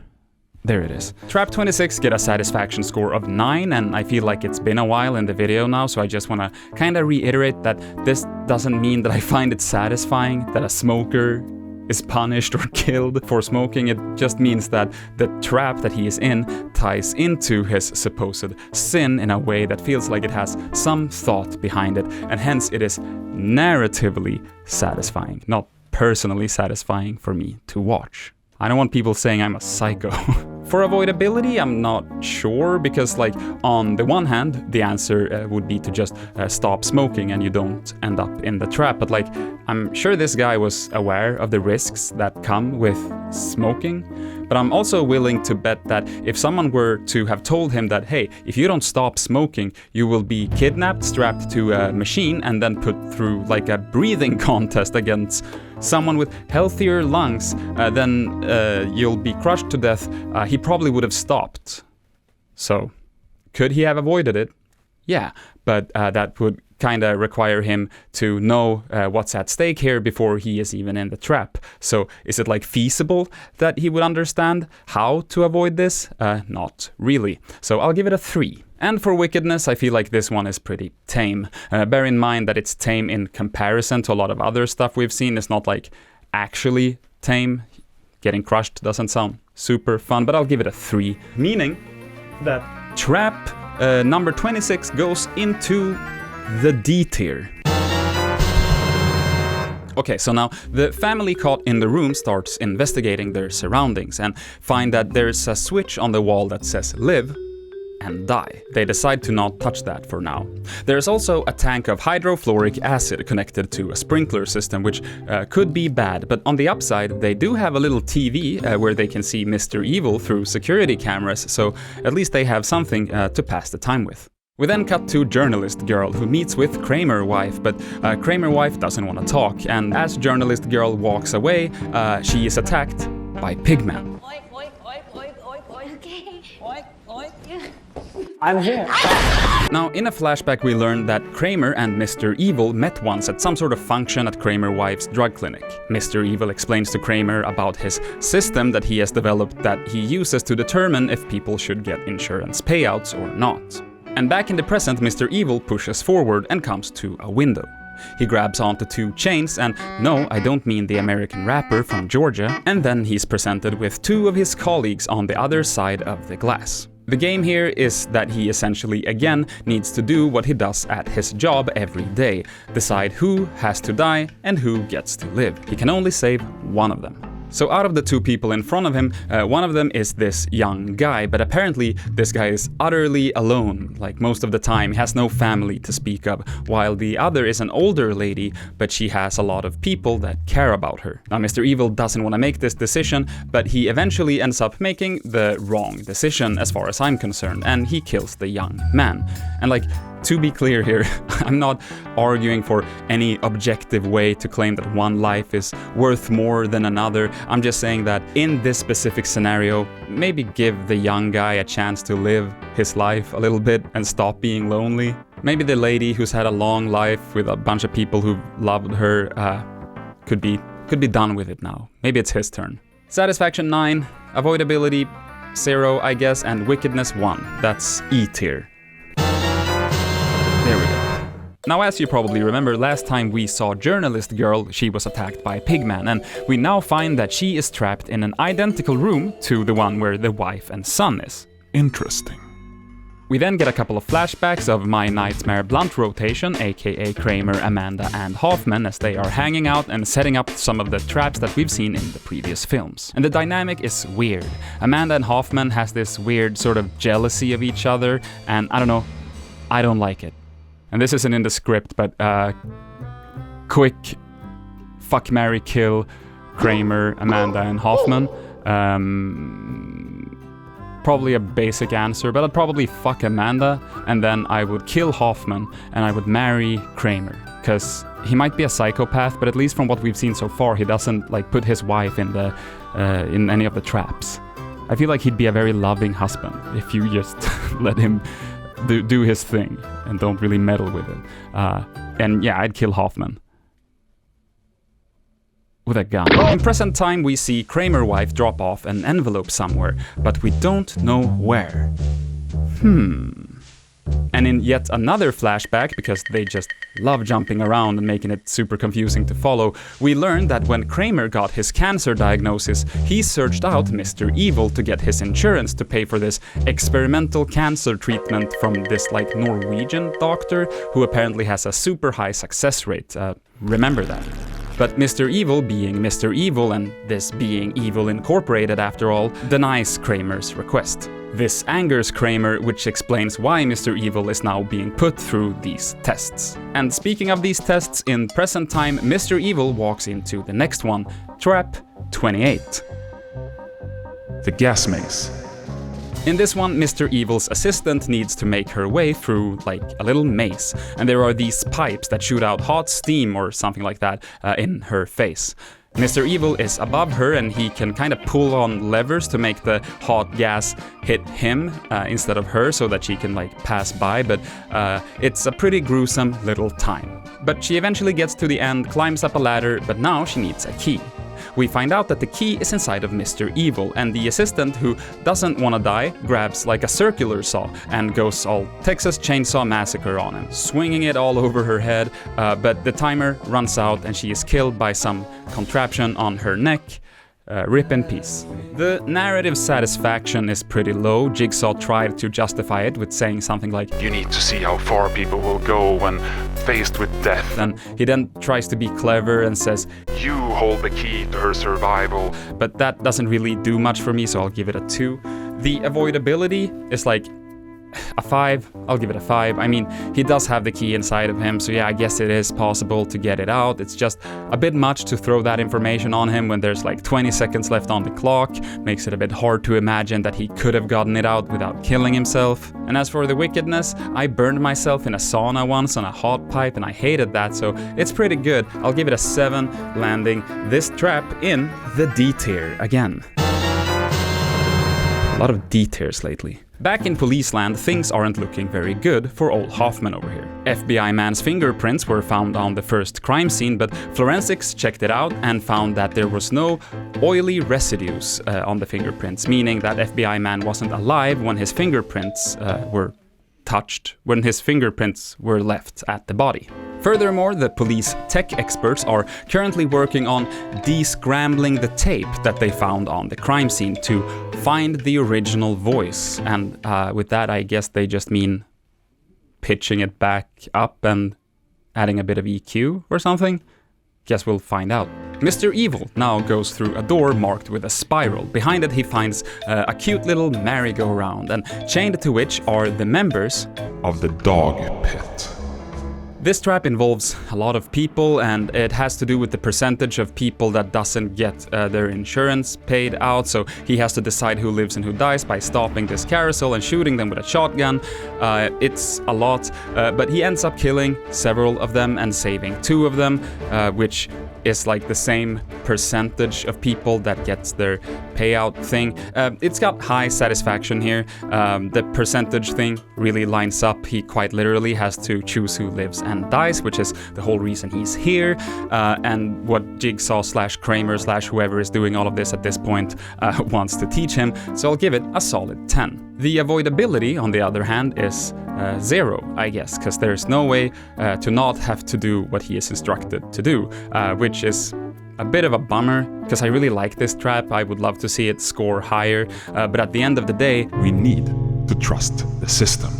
There it is. Trap 26 get a satisfaction score of 9, and I feel like it's been a while in the video now, so I just wanna kinda reiterate that this doesn't mean that I find it satisfying that a smoker is punished or killed for smoking. It just means that the trap that he is in ties into his supposed sin in a way that feels like it has some thought behind it, and hence it is narratively satisfying, not personally satisfying for me to watch. I don't want people saying I'm a psycho. For avoidability, I'm not sure, because like on the one hand, the answer would be to just stop smoking and you don't end up in the trap. But like, I'm sure this guy was aware of the risks that come with smoking. But I'm also willing to bet that if someone were to have told him that, hey, if you don't stop smoking, you will be kidnapped, strapped to a machine, and then put through like a breathing contest against someone with healthier lungs, then you'll be crushed to death, he probably would have stopped. So, could he have avoided it? Yeah, but that would kind of require him to know what's at stake here before he is even in the trap. So is it like feasible that he would understand how to avoid this? Not really. So I'll give it a 3. And for wickedness, I feel like this one is pretty tame. Bear in mind that it's tame in comparison to a lot of other stuff we've seen. It's not like actually tame. Getting crushed doesn't sound super fun, but I'll give it a 3. Meaning that trap number 26 goes into the D tier. Okay, so now the family caught in the room starts investigating their surroundings and find that there's a switch on the wall that says live and die. They decide to not touch that for now. There's also a tank of hydrofluoric acid connected to a sprinkler system, which could be bad, but on the upside, they do have a little TV where they can see Mr. Evil through security cameras, so at least they have something to pass the time with. We then cut to journalist girl who meets with Kramer wife, but Kramer wife doesn't want to talk, and as journalist girl walks away, she is attacked by Pigman. I'm here. Now, in a flashback, we learn that Kramer and Mr. Evil met once at some sort of function at Kramer wife's drug clinic. Mr. Evil explains to Kramer about his system that he has developed that he uses to determine if people should get insurance payouts or not. And back in the present, Mr. Evil pushes forward and comes to a window. He grabs onto 2 chains, and no, I don't mean the American rapper from Georgia, and then he's presented with 2 of his colleagues on the other side of the glass. The game here is that he essentially again needs to do what he does at his job every day, decide who has to die and who gets to live. He can only save one of them. So out of the 2 people in front of him, one of them is this young guy, but apparently this guy is utterly alone, like most of the time. He has no family to speak of, while the other is an older lady, but she has a lot of people that care about her. Now, Mr. Evil doesn't want to make this decision, but he eventually ends up making the wrong decision as far as I'm concerned, and he kills the young man. And like, to be clear here, I'm not arguing for any objective way to claim that one life is worth more than another. I'm just saying that in this specific scenario, maybe give the young guy a chance to live his life a little bit and stop being lonely. Maybe the lady who's had a long life with a bunch of people who loved her could be done with it now. Maybe it's his turn. Satisfaction 9, avoidability 0, I guess, and wickedness 1. That's E tier. There we go. Now, as you probably remember, last time we saw journalist girl, she was attacked by Pigman, and we now find that she is trapped in an identical room to the one where the wife and son is. Interesting. We then get a couple of flashbacks of My Nightmare Blunt Rotation, aka Kramer, Amanda, and Hoffman, as they are hanging out and setting up some of the traps that we've seen in the previous films. And the dynamic is weird. Amanda and Hoffman has this weird sort of jealousy of each other, and I don't know, I don't like it. And this isn't in the script, but quick fuck, marry, kill Kramer, Amanda, and Hoffman. Probably a basic answer, but I'd probably fuck Amanda, and then I would kill Hoffman, and I would marry Kramer. Because he might be a psychopath, but at least from what we've seen so far, he doesn't like put his wife in the in any of the traps. I feel like he'd be a very loving husband if you just let him do his thing and don't really meddle with it. And yeah, I'd kill Hoffman. With a gun. In present time, we see Kramer wife drop off an envelope somewhere, but we don't know where. And in yet another flashback, because they just love jumping around and making it super confusing to follow, we learn that when Kramer got his cancer diagnosis, he searched out Mr. Evil to get his insurance to pay for this experimental cancer treatment from this like Norwegian doctor who apparently has a super high success rate. Remember that. But Mr. Evil, being Mr. Evil, and this being Evil Incorporated after all, denies Kramer's request. This angers Kramer, which explains why Mr. Evil is now being put through these tests. And speaking of these tests, in present time, Mr. Evil walks into the next one, Trap 28. The gas maze. In this one, Mr. Evil's assistant needs to make her way through, like, a little maze, and there are these pipes that shoot out hot steam or something like that in her face. Mr. Evil is above her and he can kind of pull on levers to make the hot gas hit him instead of her so that she can, like, pass by, but it's a pretty gruesome little time. But she eventually gets to the end, climbs up a ladder, but now she needs a key. We find out that the key is inside of Mr. Evil, and the assistant, who doesn't want to die, grabs like a circular saw and goes all Texas Chainsaw Massacre on him, swinging it all over her head, but the timer runs out and she is killed by some contraption on her neck. Rip in peace. The narrative satisfaction is pretty low. Jigsaw tried to justify it with saying something like, "You need to see how far people will go when faced with death." And he then tries to be clever and says, "You hold the key to her survival." But that doesn't really do much for me, so I'll give it a 2. The avoidability is like a 5. I'll give it a 5. I mean, he does have the key inside of him, so yeah, I guess it is possible to get it out. It's just a bit much to throw that information on him when there's like 20 seconds left on the clock. Makes it a bit hard to imagine that he could have gotten it out without killing himself. And as for the wickedness, I burned myself in a sauna once on a hot pipe and I hated that, so it's pretty good. I'll give it a 7, landing this trap in the D tier again. A lot of D tiers lately. Back in Policeland, things aren't looking very good for old Hoffman over here. FBI man's fingerprints were found on the first crime scene, but forensics checked it out and found that there was no oily residues on the fingerprints, meaning that FBI man wasn't alive when his fingerprints were touched, when his fingerprints were left at the body. Furthermore, the police tech experts are currently working on de-scrambling the tape that they found on the crime scene to find the original voice. And with that, I guess they just mean pitching it back up and adding a bit of EQ or something. Guess we'll find out. Mr. Evil now goes through a door marked with a spiral. Behind it he finds a cute little merry-go-round, and chained to which are the members of the dog pit. This trap involves a lot of people, and it has to do with the percentage of people that doesn't get their insurance paid out, so he has to decide who lives and who dies by stopping this carousel and shooting them with a shotgun. It's a lot, but he ends up killing several of them and saving 2 of them, which is like the same percentage of people that gets their payout thing. It's got high satisfaction here. The percentage thing really lines up. He quite literally has to choose who lives and dies, which is the whole reason he's here, and what Jigsaw / Kramer / whoever is doing all of this at this point wants to teach him, so I'll give it a solid 10. The avoidability, on the other hand, is 0, I guess, because there's no way to not have to do what he is instructed to do, which is a bit of a bummer, because I really like this trap. I would love to see it score higher, but at the end of the day, we need to trust the system.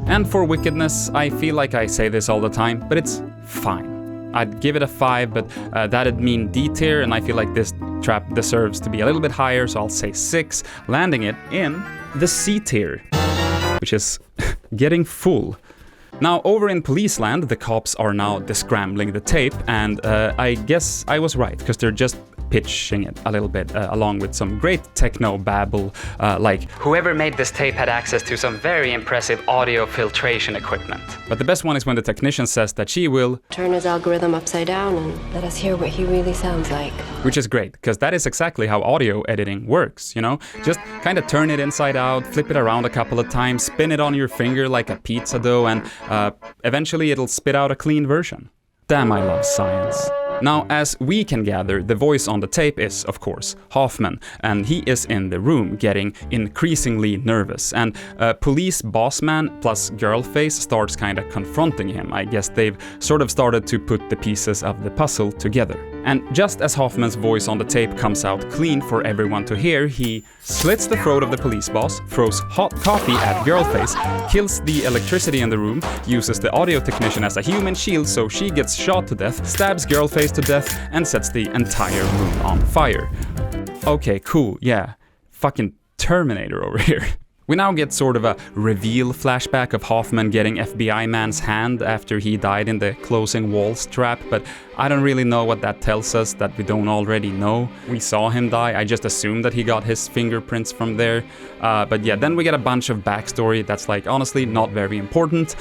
And for wickedness, I feel like I say this all the time, but it's fine. I'd give it a 5, but that'd mean D tier, and I feel like this trap deserves to be a little bit higher, so I'll say 6, landing it in the C tier, which is getting full. Now, over in Policeland, the cops are now descrambling the tape, and I guess I was right, because they're just pitching it a little bit, along with some great techno babble, like whoever made this tape had access to some very impressive audio filtration equipment. But the best one is when the technician says that she will turn his algorithm upside down and let us hear what he really sounds like. Which is great, because that is exactly how audio editing works, you know? Just kind of turn it inside out, flip it around a couple of times, spin it on your finger like a pizza dough, and eventually it'll spit out a clean version. Damn, I love science. Now, as we can gather, the voice on the tape is, of course, Hoffman, and he is in the room getting increasingly nervous, and police bossman plus girlface starts kind of confronting him. I guess they've sort of started to put the pieces of the puzzle together. And just as Hoffman's voice on the tape comes out clean for everyone to hear, he slits the throat of the police boss, throws hot coffee at Girlface, kills the electricity in the room, uses the audio technician as a human shield so she gets shot to death, stabs Girlface to death, and sets the entire room on fire. Okay, cool, yeah. Fucking Terminator over here. We now get sort of a reveal flashback of Hoffman getting FBI man's hand after he died in the closing walls trap, but I don't really know what that tells us that we don't already know. We saw him die, I just assumed that he got his fingerprints from there. But yeah, then we get a bunch of backstory that's like honestly not very important,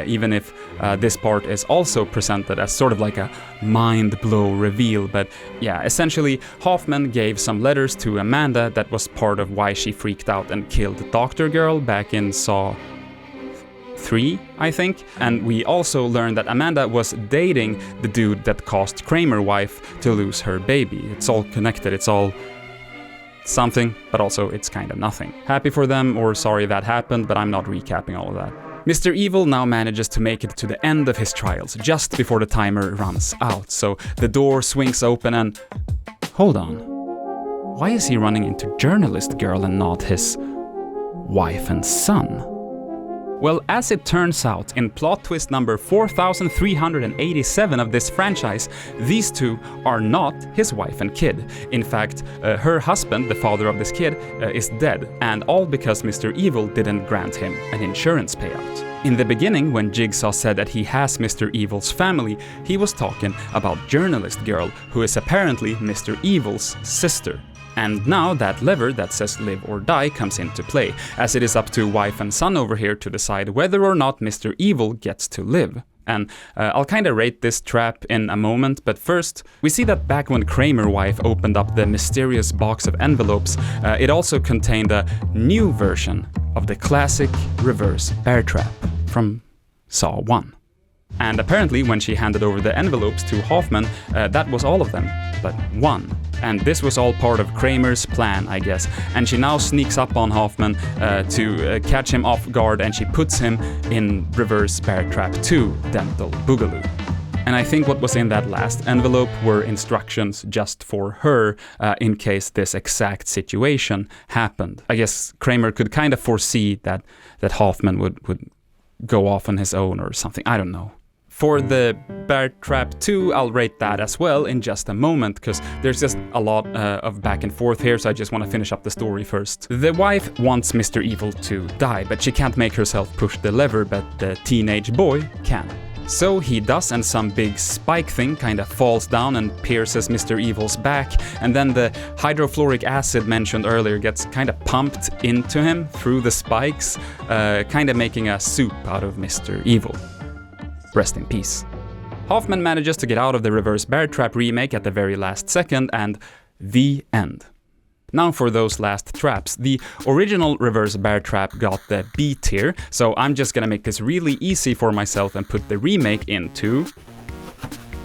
even if this part is also presented as sort of like a mind-blow reveal. But yeah, essentially Hoffman gave some letters to Amanda that was part of why she freaked out and killed Dr. Girl back in Saw 3, I think. And we also learned that Amanda was dating the dude that caused Kramer's wife to lose her baby. It's all connected, it's all something, but also it's kind of nothing. Happy for them, or sorry that happened, but I'm not recapping all of that. Mr. Evil now manages to make it to the end of his trials, just before the timer runs out, so the door swings open and... Hold on. Why is he running into Journalist Girl and not his wife and son? Well, as it turns out, in plot twist number 4387 of this franchise, these two are not his wife and kid. In fact, her husband, the father of this kid, is dead, and all because Mr. Evil didn't grant him an insurance payout. In the beginning, when Jigsaw said that he has Mr. Evil's family, he was talking about Journalist Girl, who is apparently Mr. Evil's sister. And now that lever that says live or die comes into play, as it is up to wife and son over here to decide whether or not Mr. Evil gets to live. And I'll kinda rate this trap in a moment, but first, we see that back when Kramer's wife opened up the mysterious box of envelopes, it also contained a new version of the classic reverse bear trap from Saw 1. And apparently when she handed over the envelopes to Hoffman, that was all of them, but one. And this was all part of Kramer's plan, I guess. And she now sneaks up on Hoffman to catch him off guard, and she puts him in reverse bear trap 2, Dental Boogaloo. And I think what was in that last envelope were instructions just for her in case this exact situation happened. I guess Kramer could kind of foresee that Hoffman would go off on his own or something, I don't know. For the Bear Trap 2, I'll rate that as well in just a moment, because there's just a lot of back and forth here, so I just want to finish up the story first. The wife wants Mr. Evil to die, but she can't make herself push the lever, but the teenage boy can. So he does, and some big spike thing kinda falls down and pierces Mr. Evil's back, and then the hydrofluoric acid mentioned earlier gets kinda pumped into him through the spikes, kinda making a soup out of Mr. Evil. Rest in peace. Hoffman manages to get out of the reverse bear trap remake at the very last second, and the end. Now for those last traps. The original reverse bear trap got the B tier, so I'm just gonna make this really easy for myself and put the remake into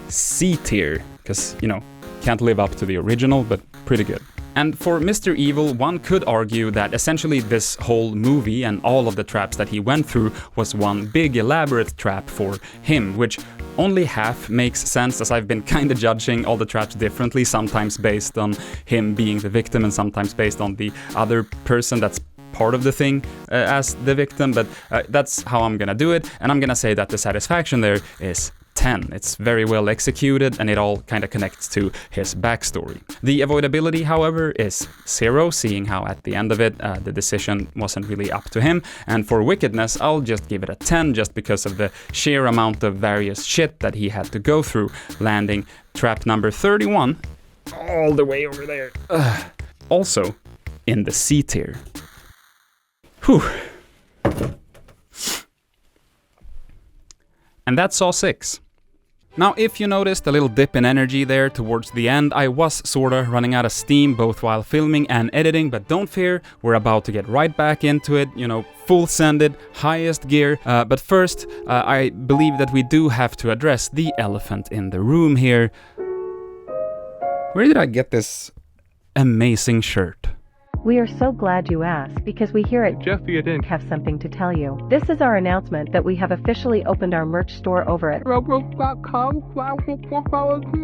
C tier, because, you know, can't live up to the original, but pretty good. And for Mr. Evil, one could argue that essentially this whole movie and all of the traps that he went through was one big elaborate trap for him, which only half makes sense, as I've been kinda judging all the traps differently, sometimes based on him being the victim and sometimes based on the other person that's part of the thing as the victim, but that's how I'm gonna do it, and I'm gonna say that the satisfaction there is 10. It's very well executed, and it all kind of connects to his backstory. The avoidability, however, is 0, seeing how at the end of it, the decision wasn't really up to him. And for wickedness, I'll just give it a 10, just because of the sheer amount of various shit that he had to go through, landing trap number 31 all the way over there. Also in the C tier. Whew. And that's Saw 6. Now, if you noticed a little dip in energy there towards the end, I was sorta running out of steam both while filming and editing, but don't fear, we're about to get right back into it, you know, full sended, highest gear. But first, I believe that we do have to address the elephant in the room here. Where did I get this amazing shirt? We are so glad you asked because we here at jeffiotcontact have something to tell you. This is our announcement that we have officially opened our merch store over at roblox.com.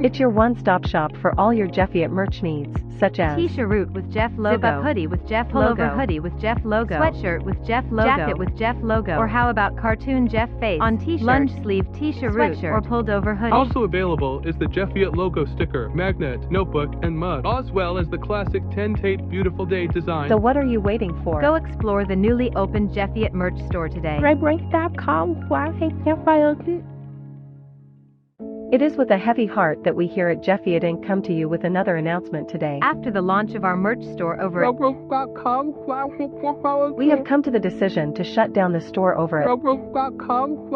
It's your one-stop shop for all your Jeffiot merch needs, such as T-shirt with Jeff logo, zip-up hoodie with Jeff logo, logo, hoodie with Jeff logo, sweatshirt with Jeff logo, jacket with Jeff logo, or how about cartoon Jeff face on T-shirt, lunge sleeve T-shirt, sweatshirt, or pulled over hoodie. Also available is the Jeffiot logo sticker, magnet, notebook, and mug, as well as the classic 10-tape Beautiful Day design. So what are you waiting for? Go explore the newly opened Jeffiot merch store today. It is with a heavy heart that we here at Jeffiot Inc. come to you with another announcement today. After the launch of our merch store over at roblox.com. We have come to the decision to shut down the store over at roblox.com.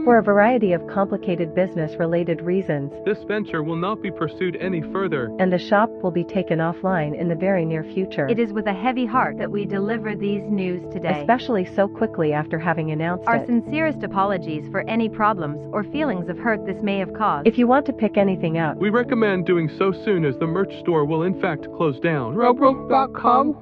for a variety of complicated business-related reasons. This venture will not be pursued any further, and the shop will be taken offline in the very near future. It is with a heavy heart that we deliver these news today. Especially so quickly after having announced our it. sincerest apologies for any problems or feelings of hurt this may have caused. If you want to pick anything up, we recommend doing so soon as the merch store will in fact close down. roblox.com.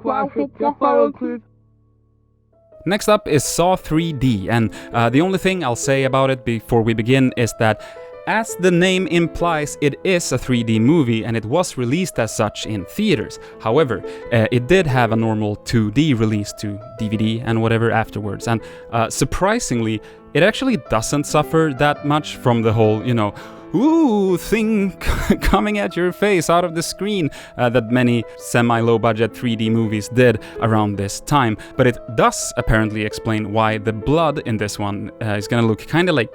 Next up is Saw 3D, and the only thing I'll say about it before we begin is that as the name implies, it is a 3D movie and it was released as such in theaters. However, it did have a normal 2D release to DVD and whatever afterwards, and surprisingly, it actually doesn't suffer that much from the whole, thing coming at your face out of the screen that many semi-low budget 3D movies did around this time. But it does apparently explain why the blood in this one is gonna look kind of like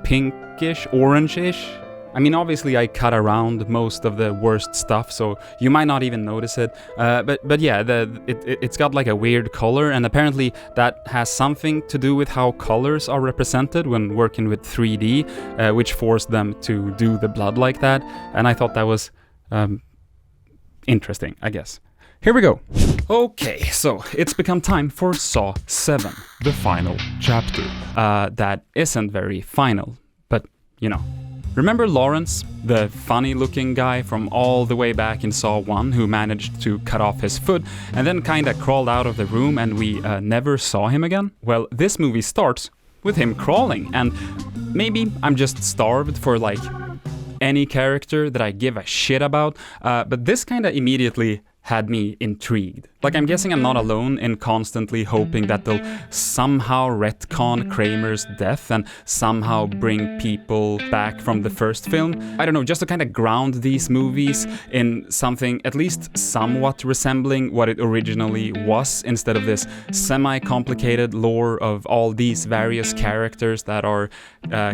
pinkish, orange-ish. I mean, obviously I cut around most of the worst stuff, so you might not even notice it. But yeah, it's got like a weird color, and apparently that has something to do with how colors are represented when working with 3D, which forced them to do the blood like that. And I thought that was interesting, I guess. Here we go. Okay, so it's become time for Saw 7, the final chapter. That isn't very final, but Remember Lawrence, the funny-looking guy from all the way back in Saw 1 who managed to cut off his foot and then kinda crawled out of the room and we never saw him again? Well, this movie starts with him crawling, and maybe I'm just starved for like any character that I give a shit about, but this kinda immediately had me intrigued. Like, I'm guessing I'm not alone in constantly hoping that they'll somehow retcon Kramer's death and somehow bring people back from the first film. I don't know, just to kind of ground these movies in something at least somewhat resembling what it originally was, instead of this semi-complicated lore of all these various characters that are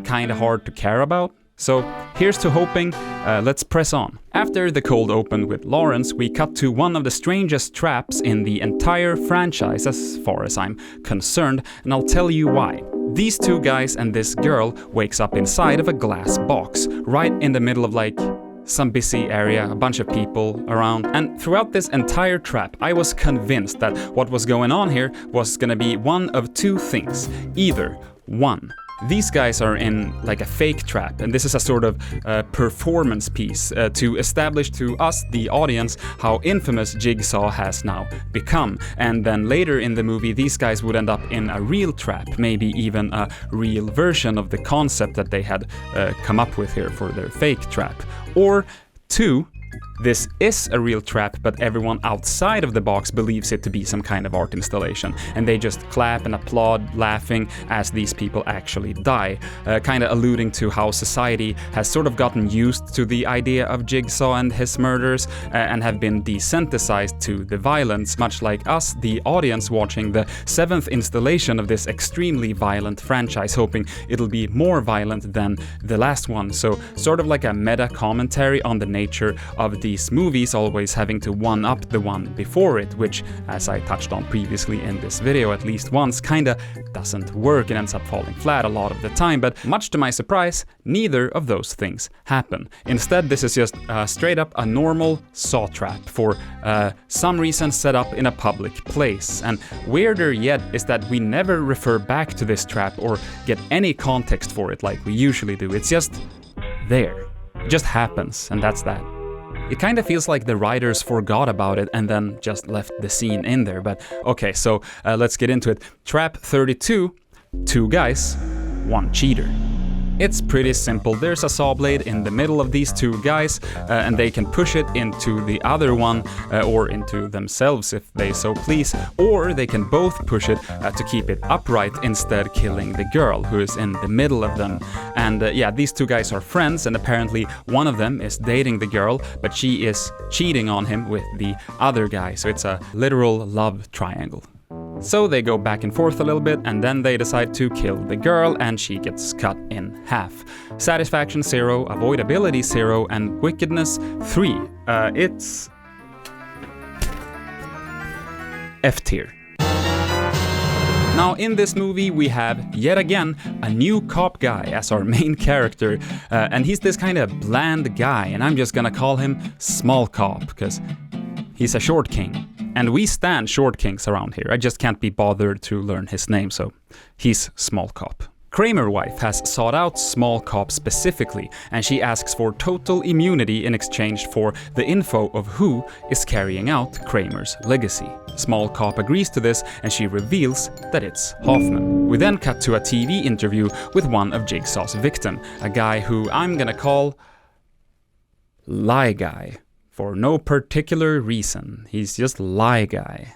kind of hard to care about. So here's to hoping, let's press on. After the cold open with Lawrence, we cut to one of the strangest traps in the entire franchise as far as I'm concerned, and I'll tell you why. These two guys and this girl wakes up inside of a glass box, right in the middle of like some busy area, a bunch of people around, and throughout this entire trap, I was convinced that what was going on here was gonna be one of two things. Either, one, these guys are in like a fake trap, and this is a sort of performance piece to establish to us, the audience, how infamous Jigsaw has now become. And then later in the movie, these guys would end up in a real trap, maybe even a real version of the concept that they had come up with here for their fake trap. Or two, this is a real trap, but everyone outside of the box believes it to be some kind of art installation, and they just clap and applaud, laughing as these people actually die, kind of alluding to how society has sort of gotten used to the idea of Jigsaw and his murders, and have been desensitized to the violence, much like us, the audience, watching the 7th installation of this extremely violent franchise, hoping it'll be more violent than the last one. So sort of like a meta commentary on the nature of these movies always having to one-up the one before it, which, as I touched on previously in this video at least once, kinda doesn't work and ends up falling flat a lot of the time, but much to my surprise, neither of those things happen. Instead, this is just straight up a normal saw trap for some reason set up in a public place. And weirder yet is that we never refer back to this trap or get any context for it like we usually do. It's just there. It just happens, and that's that. It kind of feels like the writers forgot about it and then just left the scene in there. But okay, so let's get into it. Trap 32, 2 guys, 1 cheater. It's pretty simple. There's a saw blade in the middle of these 2 guys, and they can push it into the other one, or into themselves if they so please, or they can both push it to keep it upright, instead killing the girl who is in the middle of them. And yeah, these 2 guys are friends, and apparently one of them is dating the girl, but she is cheating on him with the other guy, so it's a literal love triangle. So they go back and forth a little bit, and then they decide to kill the girl, and she gets cut in half. Satisfaction 0, avoidability 0, and wickedness 3. It's F tier. Now, in this movie, we have, yet again, a new cop guy as our main character, and he's this kind of bland guy, and I'm just gonna call him Small Cop, because he's a short king. And we stand short kings around here. I just can't be bothered to learn his name, so he's Small Cop. Kramer wife has sought out Small Cop specifically, and she asks for total immunity in exchange for the info of who is carrying out Kramer's legacy. Small Cop agrees to this, and she reveals that it's Hoffman. We then cut to a TV interview with one of Jigsaw's victims, a guy who I'm gonna call Lie Guy. For no particular reason. He's just Lie Guy.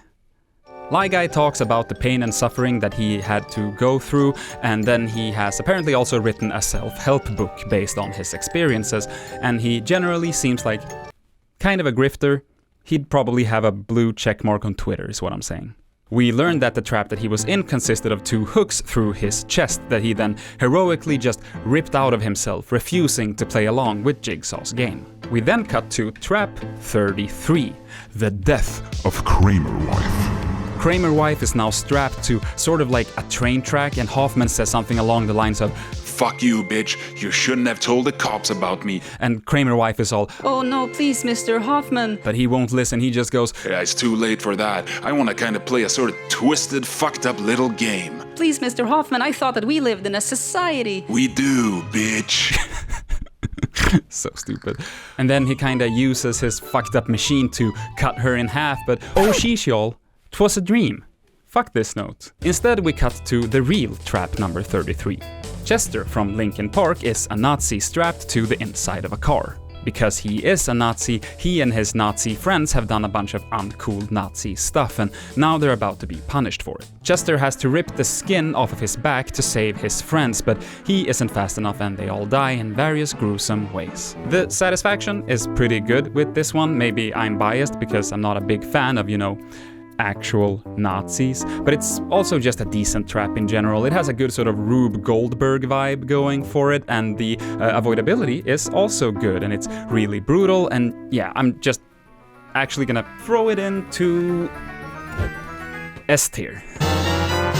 Lie Guy talks about the pain and suffering that he had to go through, and then he has apparently also written a self-help book based on his experiences, and he generally seems like kind of a grifter. He'd probably have a blue checkmark on Twitter, is what I'm saying. We learned that the trap that he was in consisted of 2 hooks through his chest that he then heroically just ripped out of himself, refusing to play along with Jigsaw's game. We then cut to Trap 33, the death of Kramer wife. Kramer wife is now strapped to sort of like a train track, and Hoffman says something along the lines of, "Fuck you, bitch. You shouldn't have told the cops about me." And Kramer wife is all, "Oh no, please, Mr. Hoffman." But he won't listen. He just goes, "Yeah, it's too late for that. I want to kind of play a sort of twisted, fucked up little game." "Please, Mr. Hoffman, I thought that we lived in a society." "We do, bitch." So stupid. And then he kinda uses his fucked up machine to cut her in half, but oh sheesh y'all, 'twas a dream. Fuck this note. Instead we cut to the real trap number 33. Chester from Linkin Park is a Nazi strapped to the inside of a car. Because he is a Nazi, he and his Nazi friends have done a bunch of uncool Nazi stuff, and now they're about to be punished for it. Chester has to rip the skin off of his back to save his friends, but he isn't fast enough and they all die in various gruesome ways. The satisfaction is pretty good with this one. Maybe I'm biased because I'm not a big fan of, actual Nazis, but it's also just a decent trap in general. It has a good sort of Rube Goldberg vibe going for it, and the avoidability is also good, and it's really brutal, and yeah, I'm just actually gonna throw it into S tier.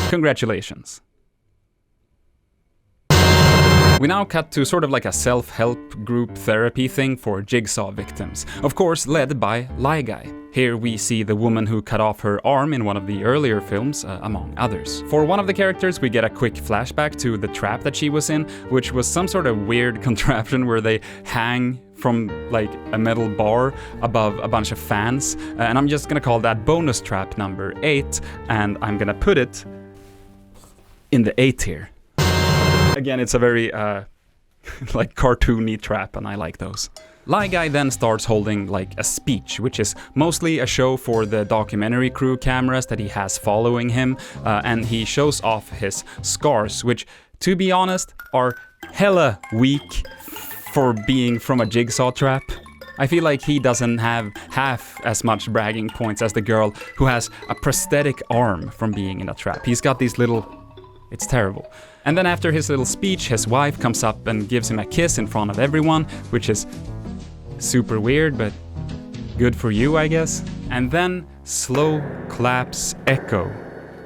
Congratulations. We now cut to sort of like a self-help group therapy thing for Jigsaw victims, of course led by Lie Guy. Here we see the woman who cut off her arm in one of the earlier films, among others. For one of the characters, we get a quick flashback to the trap that she was in, which was some sort of weird contraption where they hang from like a metal bar above a bunch of fans, and I'm just gonna call that bonus trap number 8, and I'm gonna put it in the A tier. Again, it's a very like cartoony trap, and I like those. Lie Guy then starts holding like a speech, which is mostly a show for the documentary crew cameras that he has following him, and he shows off his scars, which, to be honest, are hella weak for being from a Jigsaw trap. I feel like he doesn't have half as much bragging points as the girl who has a prosthetic arm from being in a trap. He's got these little... It's terrible. And then after his little speech, his wife comes up and gives him a kiss in front of everyone, which is super weird, but good for you, I guess. And then slow claps echo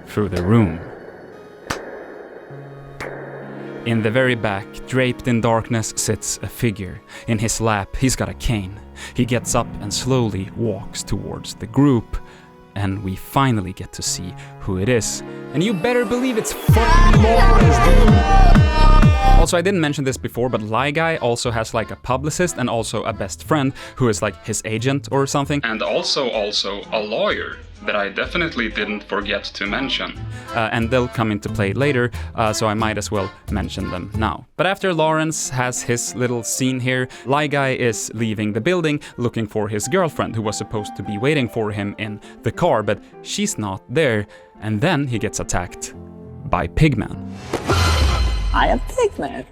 through the room. In the very back, draped in darkness, sits a figure. In his lap, he's got a cane. He gets up and slowly walks towards the group. And we finally get to see who it is. And you better believe it's fucking Lawrence, dude! Also, Also, I didn't mention this before, but Lie Guy also has like a publicist and also a best friend who is like his agent or something. And also a lawyer that I definitely didn't forget to mention. And they'll come into play later, so I might as well mention them now. But after Lawrence has his little scene here, Lie Guy is leaving the building looking for his girlfriend who was supposed to be waiting for him in the car, but she's not there, and then he gets attacked by Pigman. I am Pigman.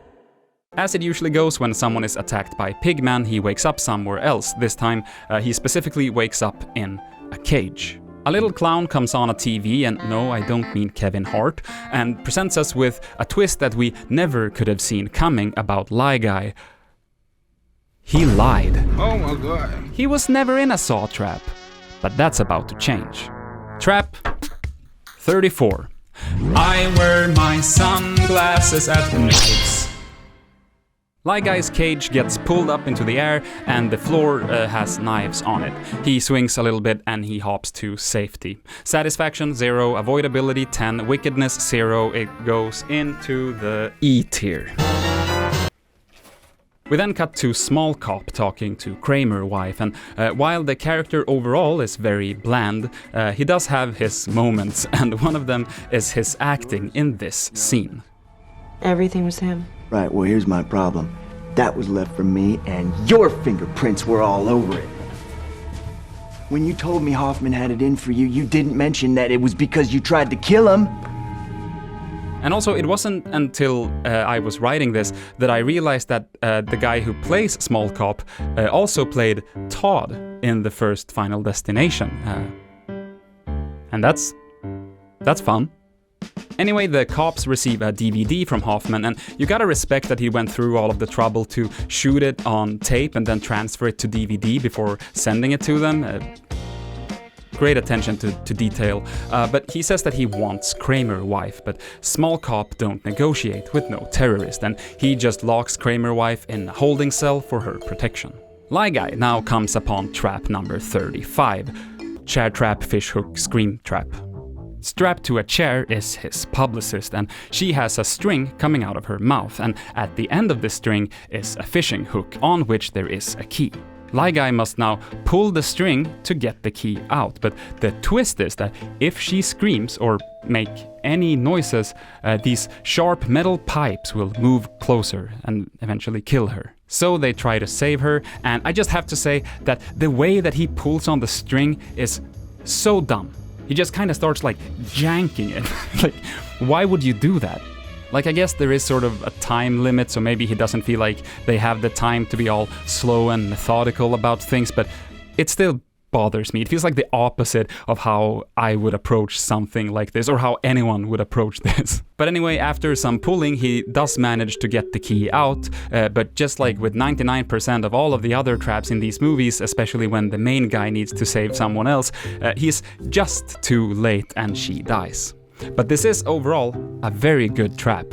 As it usually goes when someone is attacked by Pigman, he wakes up somewhere else. This time, he specifically wakes up in a cage. A little clown comes on a TV, and no, I don't mean Kevin Hart, and presents us with a twist that we never could have seen coming about Lie Guy. He lied. Oh my god. He was never in a saw trap, but that's about to change. Trap 34. I wear my sunglasses at night. Lie Guy's cage gets pulled up into the air and the floor has knives on it. He swings a little bit and he hops to safety. Satisfaction 0, avoidability 10, wickedness 0. It goes into the E tier. We then cut to Small Cop talking to Kramer wife, and while the character overall is very bland, he does have his moments, and one of them is his acting in this scene. Everything was him. Right, well here's my problem. That was left for me, and your fingerprints were all over it. When you told me Hoffman had it in for you, you didn't mention that it was because you tried to kill him. And also, it wasn't until I was writing this that I realized that the guy who plays Small Cop also played Todd in the first Final Destination. And that's fun. Anyway, the cops receive a DVD from Hoffman, and you gotta respect that he went through all of the trouble to shoot it on tape and then transfer it to DVD before sending it to them. Great attention to detail. But he says that he wants Kramer wife, but Small Cop don't negotiate with no terrorist, and he just locks Kramer wife in a holding cell for her protection. Lie Guy now comes upon trap number 35. Chair trap, fish hook, scream trap. Strapped to a chair is his publicist, and she has a string coming out of her mouth, and at the end of the string is a fishing hook on which there is a key. Lie Guy must now pull the string to get the key out, but the twist is that if she screams or make any noises, these sharp metal pipes will move closer and eventually kill her. So they try to save her, and I just have to say that the way that he pulls on the string is so dumb. He just kind of starts like janking it. Like, why would you do that? Like, I guess there is sort of a time limit, so maybe he doesn't feel like they have the time to be all slow and methodical about things, but it still bothers me. It feels like the opposite of how I would approach something like this, or how anyone would approach this. But anyway, after some pulling, he does manage to get the key out, but just like with 99% of all of the other traps in these movies, especially when the main guy needs to save someone else, he's just too late and she dies. But this is overall a very good trap.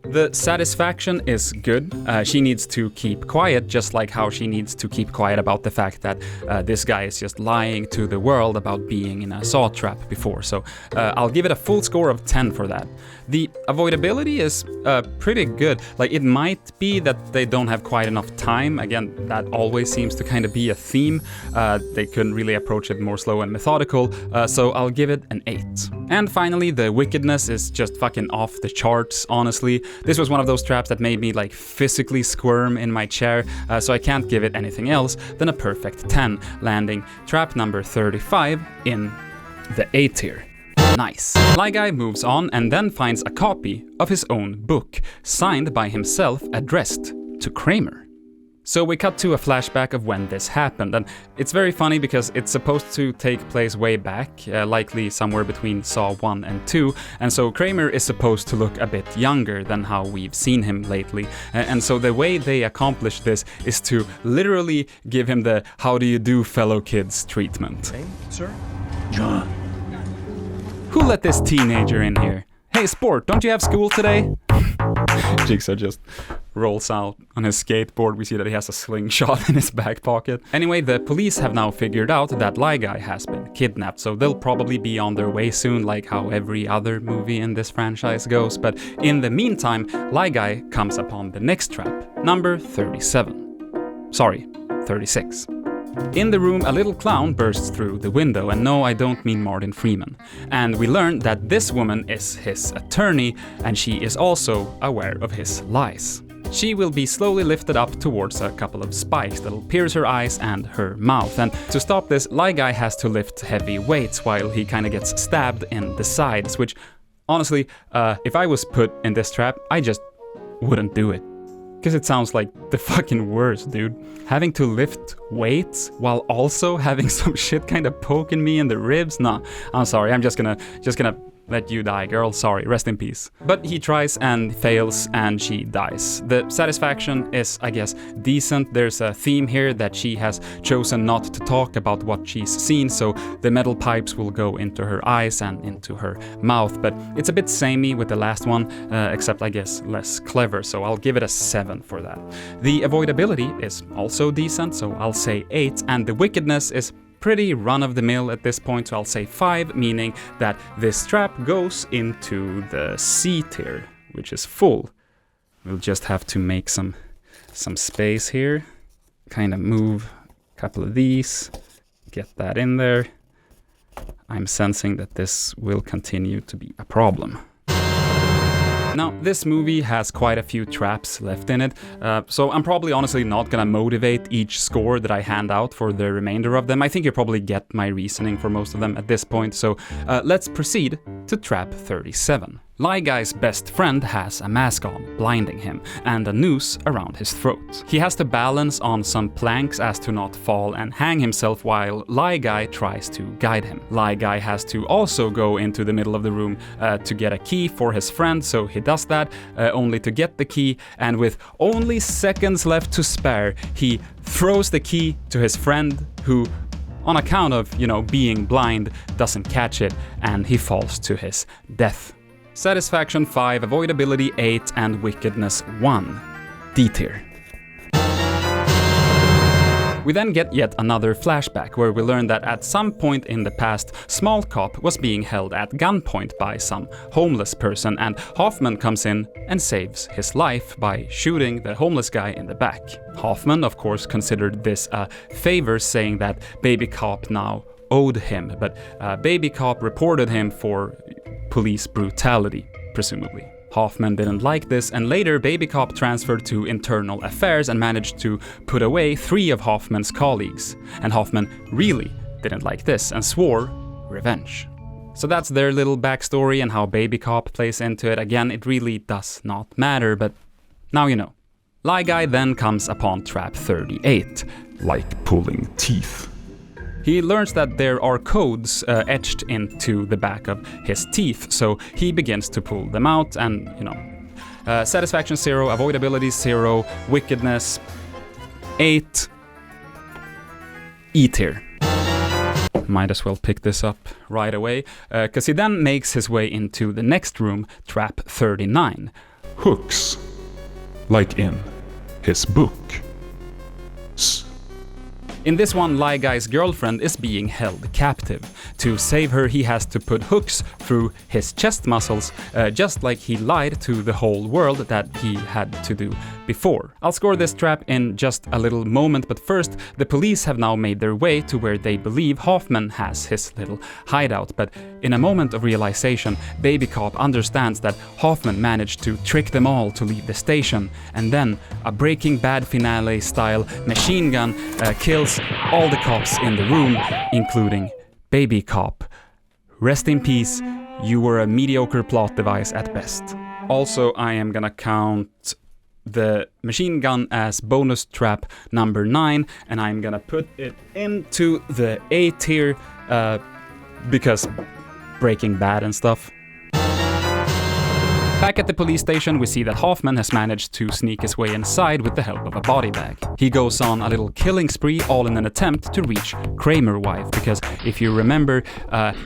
The satisfaction is good. She needs to keep quiet, just like how she needs to keep quiet about the fact that this guy is just lying to the world about being in a saw trap before. So I'll give it a full score of 10 for that. The avoidability is pretty good. Like, it might be that they don't have quite enough time. Again, that always seems to kind of be a theme. They couldn't really approach it more slow and methodical, so I'll give it an 8. And finally, the wickedness is just fucking off the charts, honestly. This was one of those traps that made me like physically squirm in my chair, so I can't give it anything else than a perfect 10, landing trap number 35 in the A tier. Nice. Lie Guy moves on and then finds a copy of his own book, signed by himself, addressed to Kramer. So we cut to a flashback of when this happened, and it's very funny because it's supposed to take place way back, likely somewhere between Saw 1 and 2, and so Kramer is supposed to look a bit younger than how we've seen him lately, and so the way they accomplish this is to literally give him the "how do you do, fellow kids" treatment. Hey, sir? John. Who let this teenager in here? Hey, sport, don't you have school today? Jigsaw just rolls out on his skateboard. We see that he has a slingshot in his back pocket. Anyway, the police have now figured out that Lie Guy has been kidnapped, so they'll probably be on their way soon, like how every other movie in this franchise goes. But in the meantime, Lie Guy comes upon the next trap, number 37. Sorry, 36. In the room, a little clown bursts through the window, and no, I don't mean Martin Freeman. And we learn that this woman is his attorney, and she is also aware of his lies. She will be slowly lifted up towards a couple of spikes that'll pierce her eyes and her mouth. And to stop this, Lie Guy has to lift heavy weights while he kind of gets stabbed in the sides, which, honestly, if I was put in this trap, I just wouldn't do it. Because it sounds like the fucking worst, dude. Having to lift weights while also having some shit kind of poking me in the ribs? Nah, I'm sorry, I'm just gonna let you die, girl. Sorry, rest in peace. But he tries and fails, and she dies. The satisfaction is, I guess, decent. There's a theme here that she has chosen not to talk about what she's seen, so the metal pipes will go into her eyes and into her mouth. But it's a bit samey with the last one, except I guess less clever, so I'll give it a 7 for that. The avoidability is also decent, so I'll say 8, and the wickedness is pretty run-of-the-mill at this point, so I'll say 5, meaning that this trap goes into the C tier, which is full. We'll just have to make some space here, kind of move a couple of these, get that in there. I'm sensing that this will continue to be a problem. Now, this movie has quite a few traps left in it, so I'm probably honestly not gonna motivate each score that I hand out for the remainder of them. I think you probably get my reasoning for most of them at this point, so let's proceed to trap 37. Lie Guy's best friend has a mask on, blinding him, and a noose around his throat. He has to balance on some planks as to not fall and hang himself while Lie Guy tries to guide him. Lie Guy has to also go into the middle of the room to get a key for his friend, so he does that, only to get the key, and with only seconds left to spare, he throws the key to his friend, who, on account of, being blind, doesn't catch it, and he falls to his death. Satisfaction 5, avoidability 8, and wickedness 1. D tier. We then get yet another flashback where we learn that at some point in the past, Small Cop was being held at gunpoint by some homeless person, and Hoffman comes in and saves his life by shooting the homeless guy in the back. Hoffman, of course, considered this a favor, saying that Baby Cop now owed him, but Baby Cop reported him for police brutality, presumably. Hoffman didn't like this, and later Baby Cop transferred to Internal Affairs and managed to put away 3 of Hoffman's colleagues. And Hoffman really didn't like this and swore revenge. So that's their little backstory and how Baby Cop plays into it. Again, it really does not matter, but now you know. Lie Guy then comes upon trap 38, like pulling teeth. He learns that there are codes etched into the back of his teeth, so he begins to pull them out, and, satisfaction 0, avoidability 0, wickedness 8, E tier. Might as well pick this up right away, because he then makes his way into the next room, trap 39. Hooks, like in his book. In this one, Lie Guy's girlfriend is being held captive. To save her, he has to put hooks through his chest muscles, just like he lied to the whole world that he had to do before. I'll score this trap in just a little moment, but first, the police have now made their way to where they believe Hoffman has his little hideout. But in a moment of realization, Baby Cop understands that Hoffman managed to trick them all to leave the station, and then a Breaking Bad finale-style machine gun kills all the cops in the room, including Baby Cop. Rest in peace, you were a mediocre plot device at best. Also, I am gonna count the machine gun as bonus trap number 9, and I'm gonna put it into the A tier, because Breaking Bad and stuff. Back at the police station, we see that Hoffman has managed to sneak his way inside with the help of a body bag. He goes on a little killing spree, all in an attempt to reach Kramer's wife, because if you remember,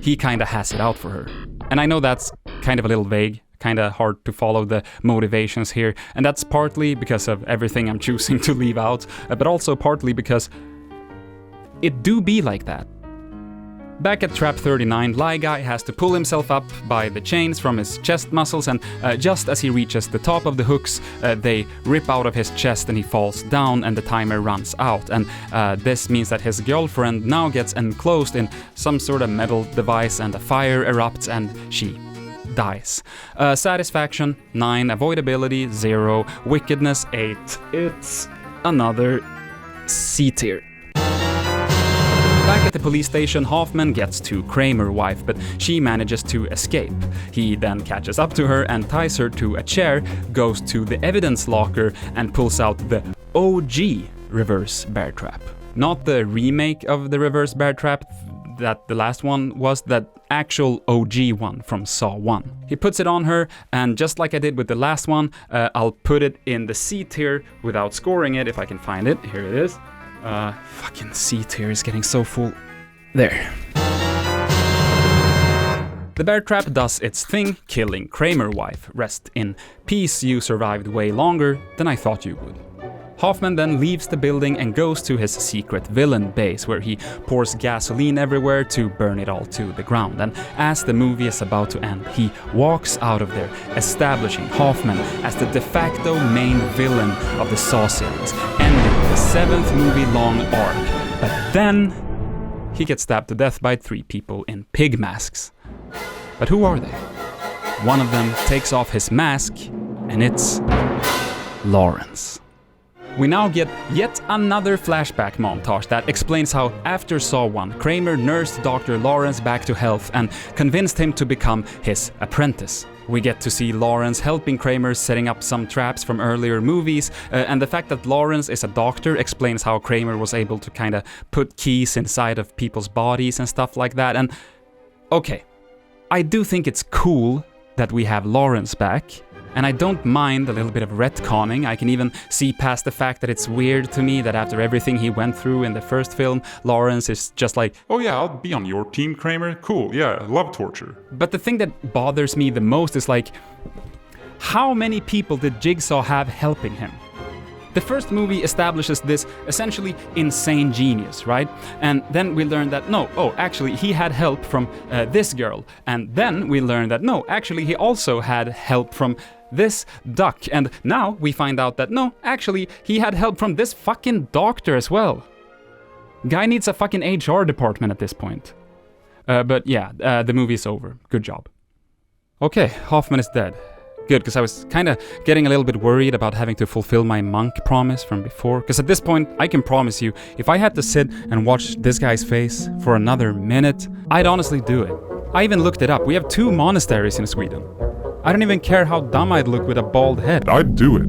he kinda has it out for her. And I know that's kind of a little vague, kinda hard to follow the motivations here, and that's partly because of everything I'm choosing to leave out, but also partly because it do be like that. Back at Trap 39, Lie Guy has to pull himself up by the chains from his chest muscles, and just as he reaches the top of the hooks, they rip out of his chest and he falls down and the timer runs out. And this means that his girlfriend now gets enclosed in some sort of metal device, and a fire erupts and she dies. Satisfaction 9, avoidability 0, wickedness 8. It's another C tier. Back at the police station, Hoffman gets to Kramer's wife, but she manages to escape. He then catches up to her and ties her to a chair, goes to the evidence locker and pulls out the OG reverse bear trap. Not the remake of the reverse bear trap that the last one was, that actual OG one from Saw 1. He puts it on her, and just like I did with the last one, I'll put it in the C tier without scoring it if I can find it. Here it is. Fucking C tier is getting so full. There. The bear trap does its thing, killing Kramer's wife. Rest in peace, you survived way longer than I thought you would. Hoffman then leaves the building and goes to his secret villain base, where he pours gasoline everywhere to burn it all to the ground. And as the movie is about to end, he walks out of there, establishing Hoffman as the de facto main villain of the Saw series, ending the 7th movie-long arc. But then he gets stabbed to death by 3 people in pig masks. But who are they? One of them takes off his mask, and it's Lawrence. We now get yet another flashback montage that explains how, after Saw 1, Kramer nursed Dr. Lawrence back to health and convinced him to become his apprentice. We get to see Lawrence helping Kramer setting up some traps from earlier movies, and the fact that Lawrence is a doctor explains how Kramer was able to kinda put keys inside of people's bodies and stuff like that. And okay, I do think it's cool that we have Lawrence back, and I don't mind a little bit of retconning. I can even see past the fact that it's weird to me that after everything he went through in the first film, Lawrence is just like, oh yeah, I'll be on your team, Kramer. Cool, yeah, love torture. But the thing that bothers me the most is like, how many people did Jigsaw have helping him? The first movie establishes this essentially insane genius, right? And then we learn that actually he had help from this girl. And then we learn that actually he also had help from this duck. And now we find out that actually he had help from this fucking doctor as well. Guy needs a fucking HR department at this point. But yeah, the movie's over. Good job. Okay, Hoffman is dead. Good, because I was kind of getting a little bit worried about having to fulfill my monk promise from before. Because at this point, I can promise you, if I had to sit and watch this guy's face for another minute, I'd honestly do it. I even looked it up. We have 2 monasteries in Sweden. I don't even care how dumb I'd look with a bald head. I'd do it.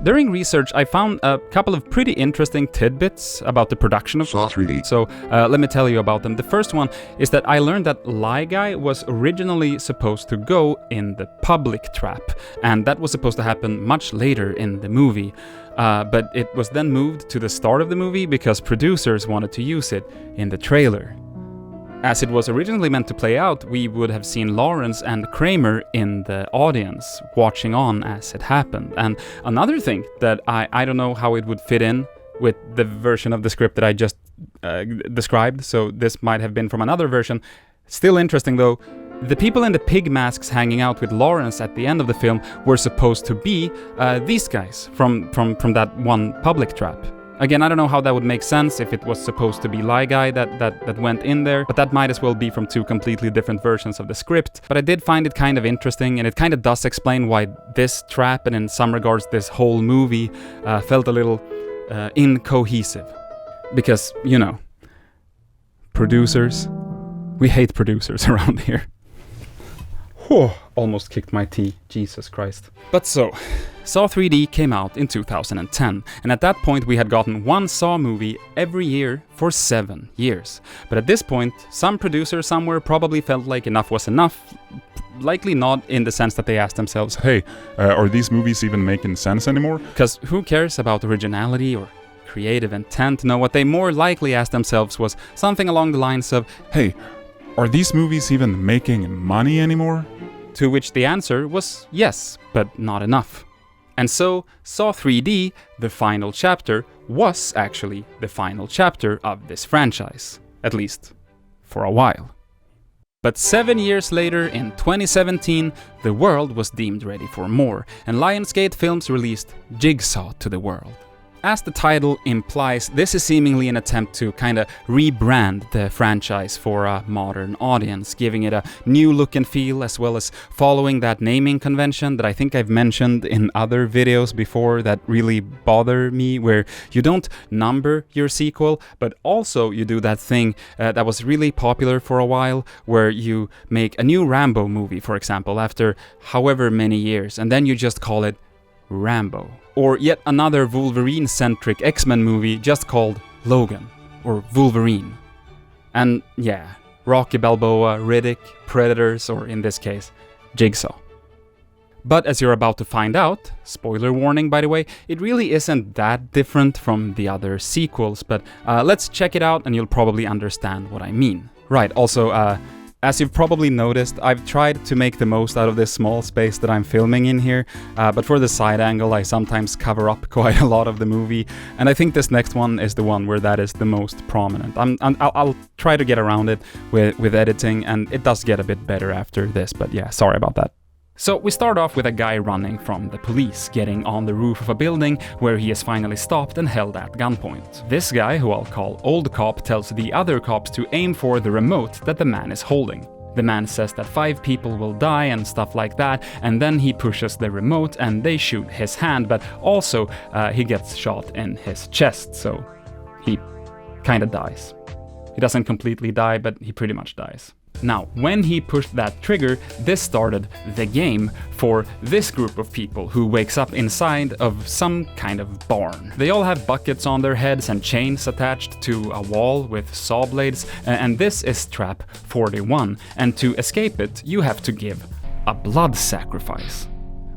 During research, I found a couple of pretty interesting tidbits about the production of Saw 3D. So let me tell you about them. The first one is that I learned that Lie Guy was originally supposed to go in the public trap, and that was supposed to happen much later in the movie. But it was then moved to the start of the movie because producers wanted to use it in the trailer. As it was originally meant to play out, we would have seen Lawrence and Kramer in the audience, watching on as it happened. And another thing that I don't know how it would fit in with the version of the script that I just described, so this might have been from another version. Still interesting though, the people in the pig masks hanging out with Lawrence at the end of the film were supposed to be these guys from that one public trap. Again, I don't know how that would make sense if it was supposed to be Lie Guy that went in there, but that might as well be from 2 completely different versions of the script. But I did find it kind of interesting, and it kind of does explain why this trap, and in some regards this whole movie, felt a little incohesive. Because, producers. We hate producers around here. Whew, almost kicked my tea, Jesus Christ. But so, Saw 3D came out in 2010, and at that point we had gotten 1 Saw movie every year for 7 years. But at this point, some producer somewhere probably felt like enough was enough. Likely not in the sense that they asked themselves, hey, are these movies even making sense anymore? Because who cares about originality or creative intent? No, what they more likely asked themselves was something along the lines of, hey, are these movies even making money anymore? to which the answer was yes, but not enough. And so, Saw 3D, the final chapter, was actually the final chapter of this franchise. At least, for a while. But 7 years later, in 2017, the world was deemed ready for more, and Lionsgate Films released Jigsaw to the world. As the title implies, this is seemingly an attempt to kinda rebrand the franchise for a modern audience, giving it a new look and feel, as well as following that naming convention that I think I've mentioned in other videos before that really bother me, where you don't number your sequel, but also you do that thing that was really popular for a while, where you make a new Rambo movie, for example, after however many years, and then you just call it Rambo. Or yet another Wolverine-centric X-Men movie just called Logan, or Wolverine. And yeah, Rocky Balboa, Riddick, Predators, or in this case, Jigsaw. But as you're about to find out, spoiler warning by the way, it really isn't that different from the other sequels, but let's check it out and you'll probably understand what I mean. Right, also, as you've probably noticed, I've tried to make the most out of this small space that I'm filming in here, but for the side angle I sometimes cover up quite a lot of the movie, and I think this next one is the one where that is the most prominent. I'll try to get around it with editing, and it does get a bit better after this, but yeah, sorry about that. So we start off with a guy running from the police, getting on the roof of a building where he is finally stopped and held at gunpoint. This guy, who I'll call Old Cop, tells the other cops to aim for the remote that the man is holding. The man says that 5 people will die and stuff like that, and then he pushes the remote and they shoot his hand, but also he gets shot in his chest, so he kinda dies. He doesn't completely die, but he pretty much dies. Now, when he pushed that trigger, this started the game for this group of people who wakes up inside of some kind of barn. They all have buckets on their heads and chains attached to a wall with saw blades, and this is trap 41, and to escape it, you have to give a blood sacrifice.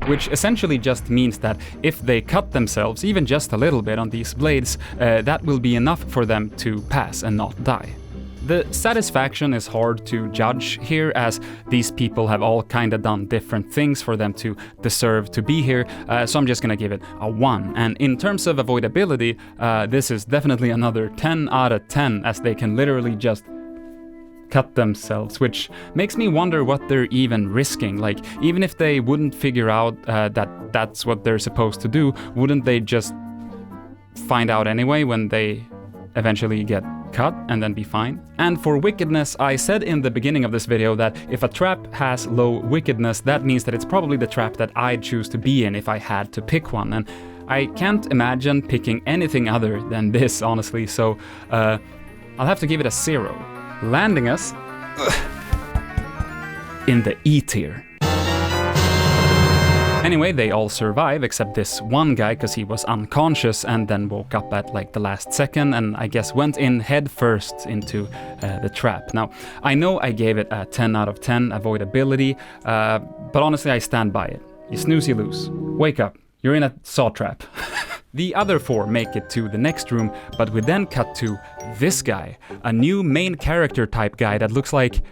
Which essentially just means that if they cut themselves even just a little bit on these blades, that will be enough for them to pass and not die. The satisfaction is hard to judge here, as these people have all kinda done different things for them to deserve to be here, so I'm just gonna give it a 1. And in terms of avoidability, this is definitely another 10 out of 10, as they can literally just cut themselves, which makes me wonder what they're even risking. Like, even if they wouldn't figure out that that's what they're supposed to do, wouldn't they just find out anyway when they eventually get cut and then be fine? And for wickedness, I said in the beginning of this video that if a trap has low wickedness, that means that it's probably the trap that I'd choose to be in if I had to pick one, and I can't imagine picking anything other than this, honestly, so I'll have to give it a 0, landing us in the E tier. Anyway, they all survive except this one guy, because he was unconscious and then woke up at like the last second and I guess went in head first into the trap. Now, I know I gave it a 10 out of 10 avoidability, but honestly I stand by it. You snooze, you lose. Wake up, you're in a saw trap. The other 4 make it to the next room, but we then cut to this guy, a new main character type guy that looks like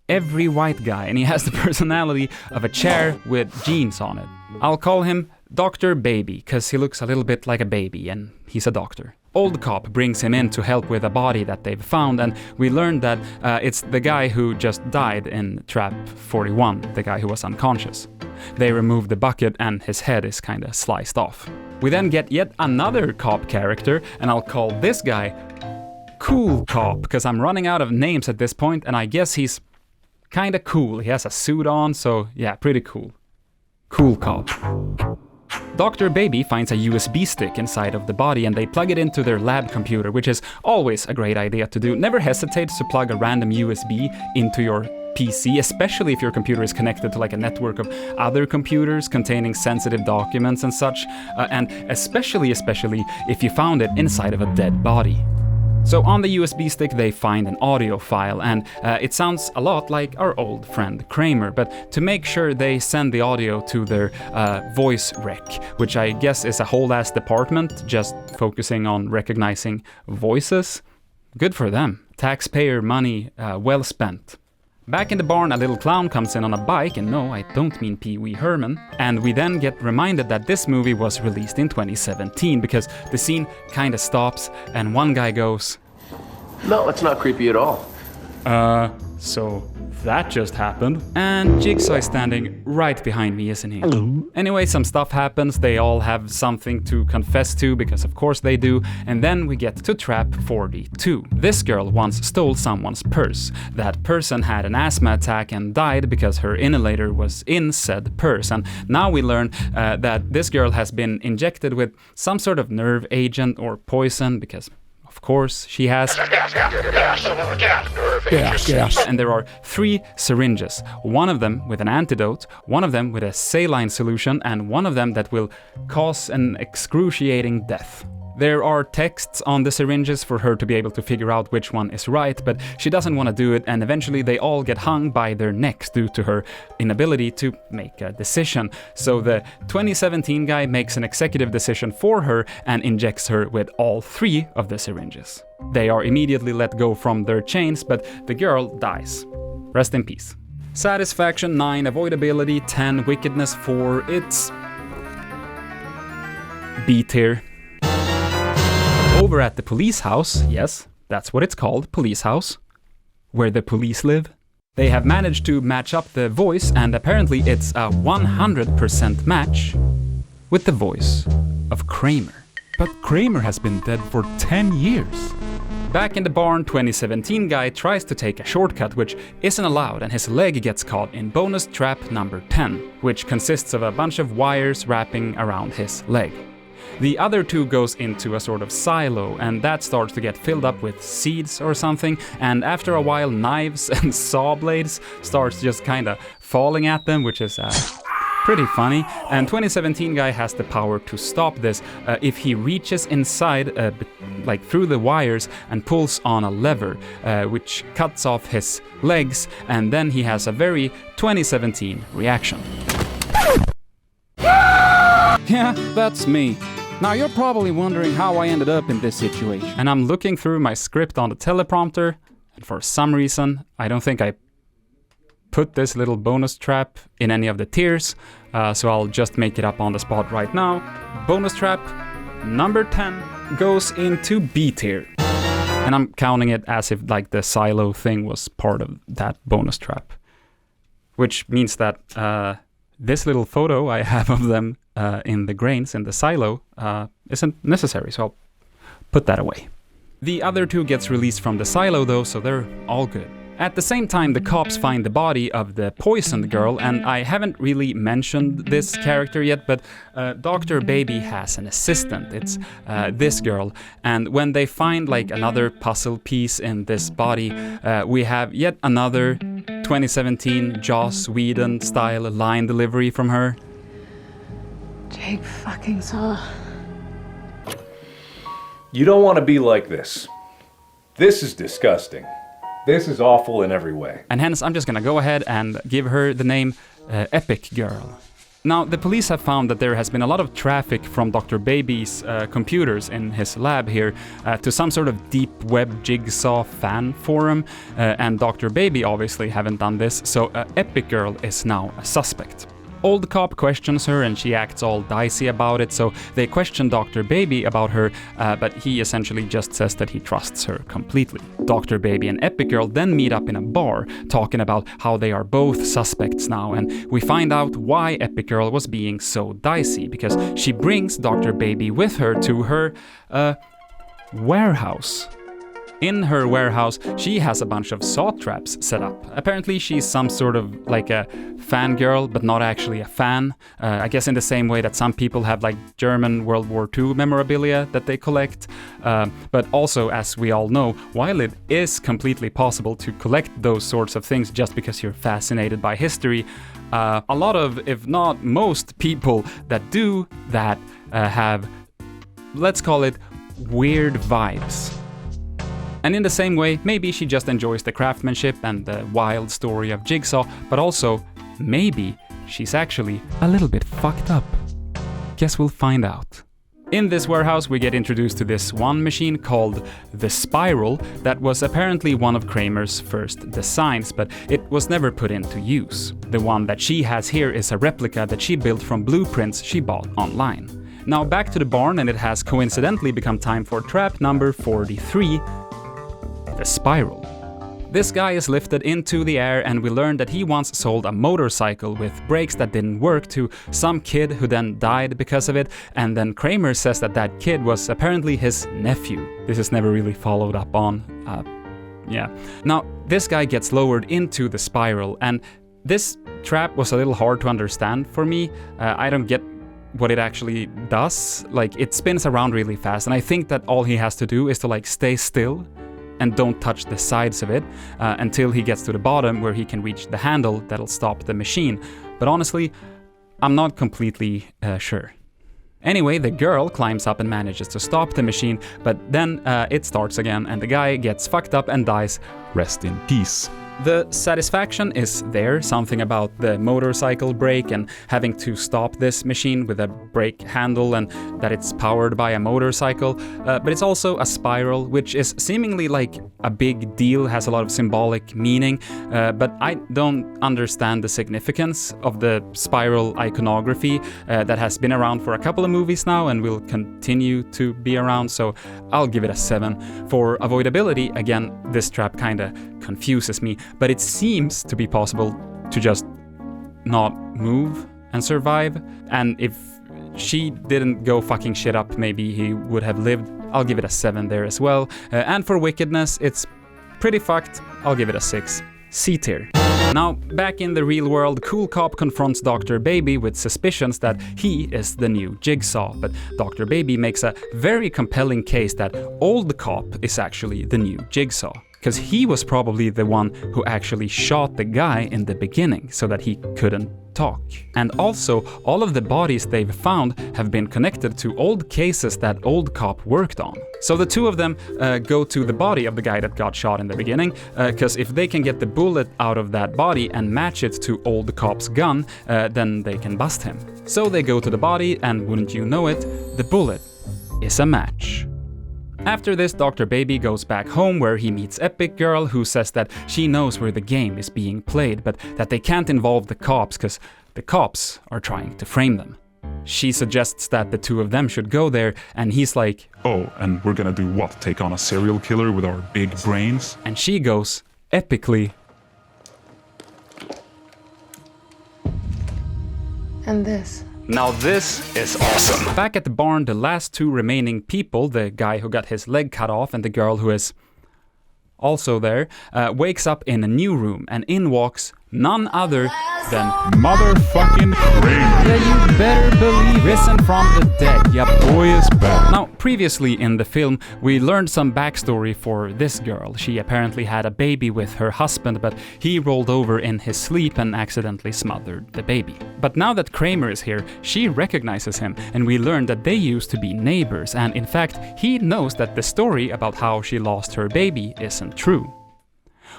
every white guy, and he has the personality of a chair with jeans on it. I'll call him Dr. Baby, because he looks a little bit like a baby, and he's a doctor. Old Cop brings him in to help with a body that they've found, and we learned that it's the guy who just died in Trap 41, the guy who was unconscious. They remove the bucket and his head is kinda sliced off. We then get yet another cop character, and I'll call this guy Cool Cop, because I'm running out of names at this point, and I guess he's kinda cool. He has a suit on, so yeah, pretty cool. Cool Cop. Dr. Baby finds a USB stick inside of the body and they plug it into their lab computer, which is always a great idea to do. Never hesitate to plug a random USB into your PC, especially if your computer is connected to like a network of other computers containing sensitive documents and such, and especially if you found it inside of a dead body. So on the USB stick they find an audio file, and it sounds a lot like our old friend Kramer, but to make sure they send the audio to their voice rec, which I guess is a whole ass department just focusing on recognizing voices. Good for them. Taxpayer money well spent. Back in the barn, a little clown comes in on a bike, and no, I don't mean Pee Wee Herman. And we then get reminded that this movie was released in 2017 because the scene kinda stops and one guy goes, "No, it's not creepy at all." So that just happened. And Jigsaw is standing right behind me, isn't he? Anyway, some stuff happens, they all have something to confess to, because of course they do, and then we get to trap 42. This girl once stole someone's purse. That person had an asthma attack and died because her inhalator was in said purse, and now we learn that this girl has been injected with some sort of nerve agent or poison, because of course she has. And there are 3 syringes, one of them with an antidote, one of them with a saline solution, and one of them that will cause an excruciating death. There are texts on the syringes for her to be able to figure out which one is right, but she doesn't want to do it, and eventually they all get hung by their necks due to her inability to make a decision. So the 2017 guy makes an executive decision for her and injects her with all 3 of the syringes. They are immediately let go from their chains, but the girl dies. Rest in peace. Satisfaction 9, avoidability 10, wickedness 4, it's B tier. Over at the police house, yes, that's what it's called, police house, where the police live, they have managed to match up the voice, and apparently it's a 100% match with the voice of Kramer. But Kramer has been dead for 10 years. Back in the barn, 2017 guy tries to take a shortcut which isn't allowed, and his leg gets caught in bonus trap number 10, which consists of a bunch of wires wrapping around his leg. The other 2 goes into a sort of silo, and that starts to get filled up with seeds or something, and after a while knives and saw blades starts just kinda falling at them, which is pretty funny. And 2017 guy has the power to stop this if he reaches inside, like through the wires, and pulls on a lever, which cuts off his legs, and then he has a very 2017 reaction. Yeah, that's me. Now you're probably wondering how I ended up in this situation. And I'm looking through my script on the teleprompter, and for some reason, I don't think I put this little bonus trap in any of the tiers, so I'll just make it up on the spot right now. Bonus trap number 10 goes into B tier. And I'm counting it as if like the silo thing was part of that bonus trap. Which means that this little photo I have of them in the grains in the silo isn't necessary, so I'll put that away. The other 2 gets released from the silo though, so they're all good. At the same time, the cops find the body of the poisoned girl, and I haven't really mentioned this character yet, but Dr. Baby has an assistant. It's this girl, and when they find like another puzzle piece in this body, we have yet another 2017 Joss Whedon style line delivery from her. Jigsaw. You don't want to be like this. This is disgusting. This is awful in every way. And hence, I'm just gonna go ahead and give her the name Epic Girl. Now, the police have found that there has been a lot of traffic from Dr. Baby's computers in his lab here to some sort of deep web jigsaw fan forum, and Dr. Baby obviously haven't done this, so Epic Girl is now a suspect. Old cop questions her and she acts all dicey about it, so they question Dr. Baby about her, but he essentially just says that he trusts her completely. Dr. Baby and Epic Girl then meet up in a bar, talking about how they are both suspects now, and we find out why Epic Girl was being so dicey, because she brings Dr. Baby with her to her warehouse. In her warehouse, she has a bunch of saw traps set up. Apparently she's some sort of like a fangirl, but not actually a fan. I guess in the same way that some people have like German World War II memorabilia that they collect. But also, as we all know, while it is completely possible to collect those sorts of things just because you're fascinated by history, a lot of, if not most people that do that have, let's call it, weird vibes. And in the same way, maybe she just enjoys the craftsmanship and the wild story of Jigsaw, but also, maybe she's actually a little bit fucked up. Guess we'll find out. In this warehouse, we get introduced to this one machine called the Spiral that was apparently one of Kramer's first designs, but it was never put into use. The one that she has here is a replica that she built from blueprints she bought online. Now back to the barn, and it has coincidentally become time for trap number 43, the Spiral. This guy is lifted into the air, and we learn that he once sold a motorcycle with brakes that didn't work to some kid who then died because of it, and then Kramer says that that kid was apparently his nephew. This is never really followed up on. Now, this guy gets lowered into the Spiral, and this trap was a little hard to understand for me. I don't get what it actually does. Like, it spins around really fast, and I think that all he has to do is to like stay still and don't touch the sides of it until he gets to the bottom where he can reach the handle that'll stop the machine. But honestly, I'm not completely sure. Anyway, the girl climbs up and manages to stop the machine, but then it starts again and the guy gets fucked up and dies. Rest in peace. The satisfaction is there, something about the motorcycle brake and having to stop this machine with a brake handle and that it's powered by a motorcycle, but it's also a spiral, which is seemingly like a big deal, has a lot of symbolic meaning, but I don't understand the significance of the spiral iconography that has been around for a couple of movies now and will continue to be around, so I'll give it a 7. For avoidability, again, this trap kinda confuses me, but it seems to be possible to just not move and survive, and if she didn't go fucking shit up, maybe he would have lived. I'll give it a 7 there as well. And for wickedness, it's pretty fucked. I'll give it a 6. C tier. Now, back in the real world, Cool Cop confronts Dr. Baby with suspicions that he is the new Jigsaw, but Dr. Baby makes a very compelling case that Old Cop is actually the new Jigsaw, because he was probably the one who actually shot the guy in the beginning so that he couldn't talk. And also, all of the bodies they've found have been connected to old cases that Old Cop worked on. So the two of them go to the body of the guy that got shot in the beginning, because if they can get the bullet out of that body and match it to Old Cop's gun, then they can bust him. So they go to the body, and wouldn't you know it, the bullet is a match. After this, Dr. Baby goes back home where he meets Epic Girl, who says that she knows where the game is being played, but that they can't involve the cops because the cops are trying to frame them. She suggests that the two of them should go there, and he's like, "Oh, and we're gonna do what? Take on a serial killer with our big brains?" And she goes, epically, "And this." Now this is awesome. Back at the barn, the last two remaining people, the guy who got his leg cut off and the girl who is also there, wakes up in a new room, and in walks none other than motherfucking Kramer. Yeah, you better believe, risen from the dead. Yeah, boy is back. Now, previously in the film, we learned some backstory for this girl. She apparently had a baby with her husband, but he rolled over in his sleep and accidentally smothered the baby. But now that Kramer is here, she recognizes him, and we learn that they used to be neighbors, and in fact, he knows that the story about how she lost her baby isn't true.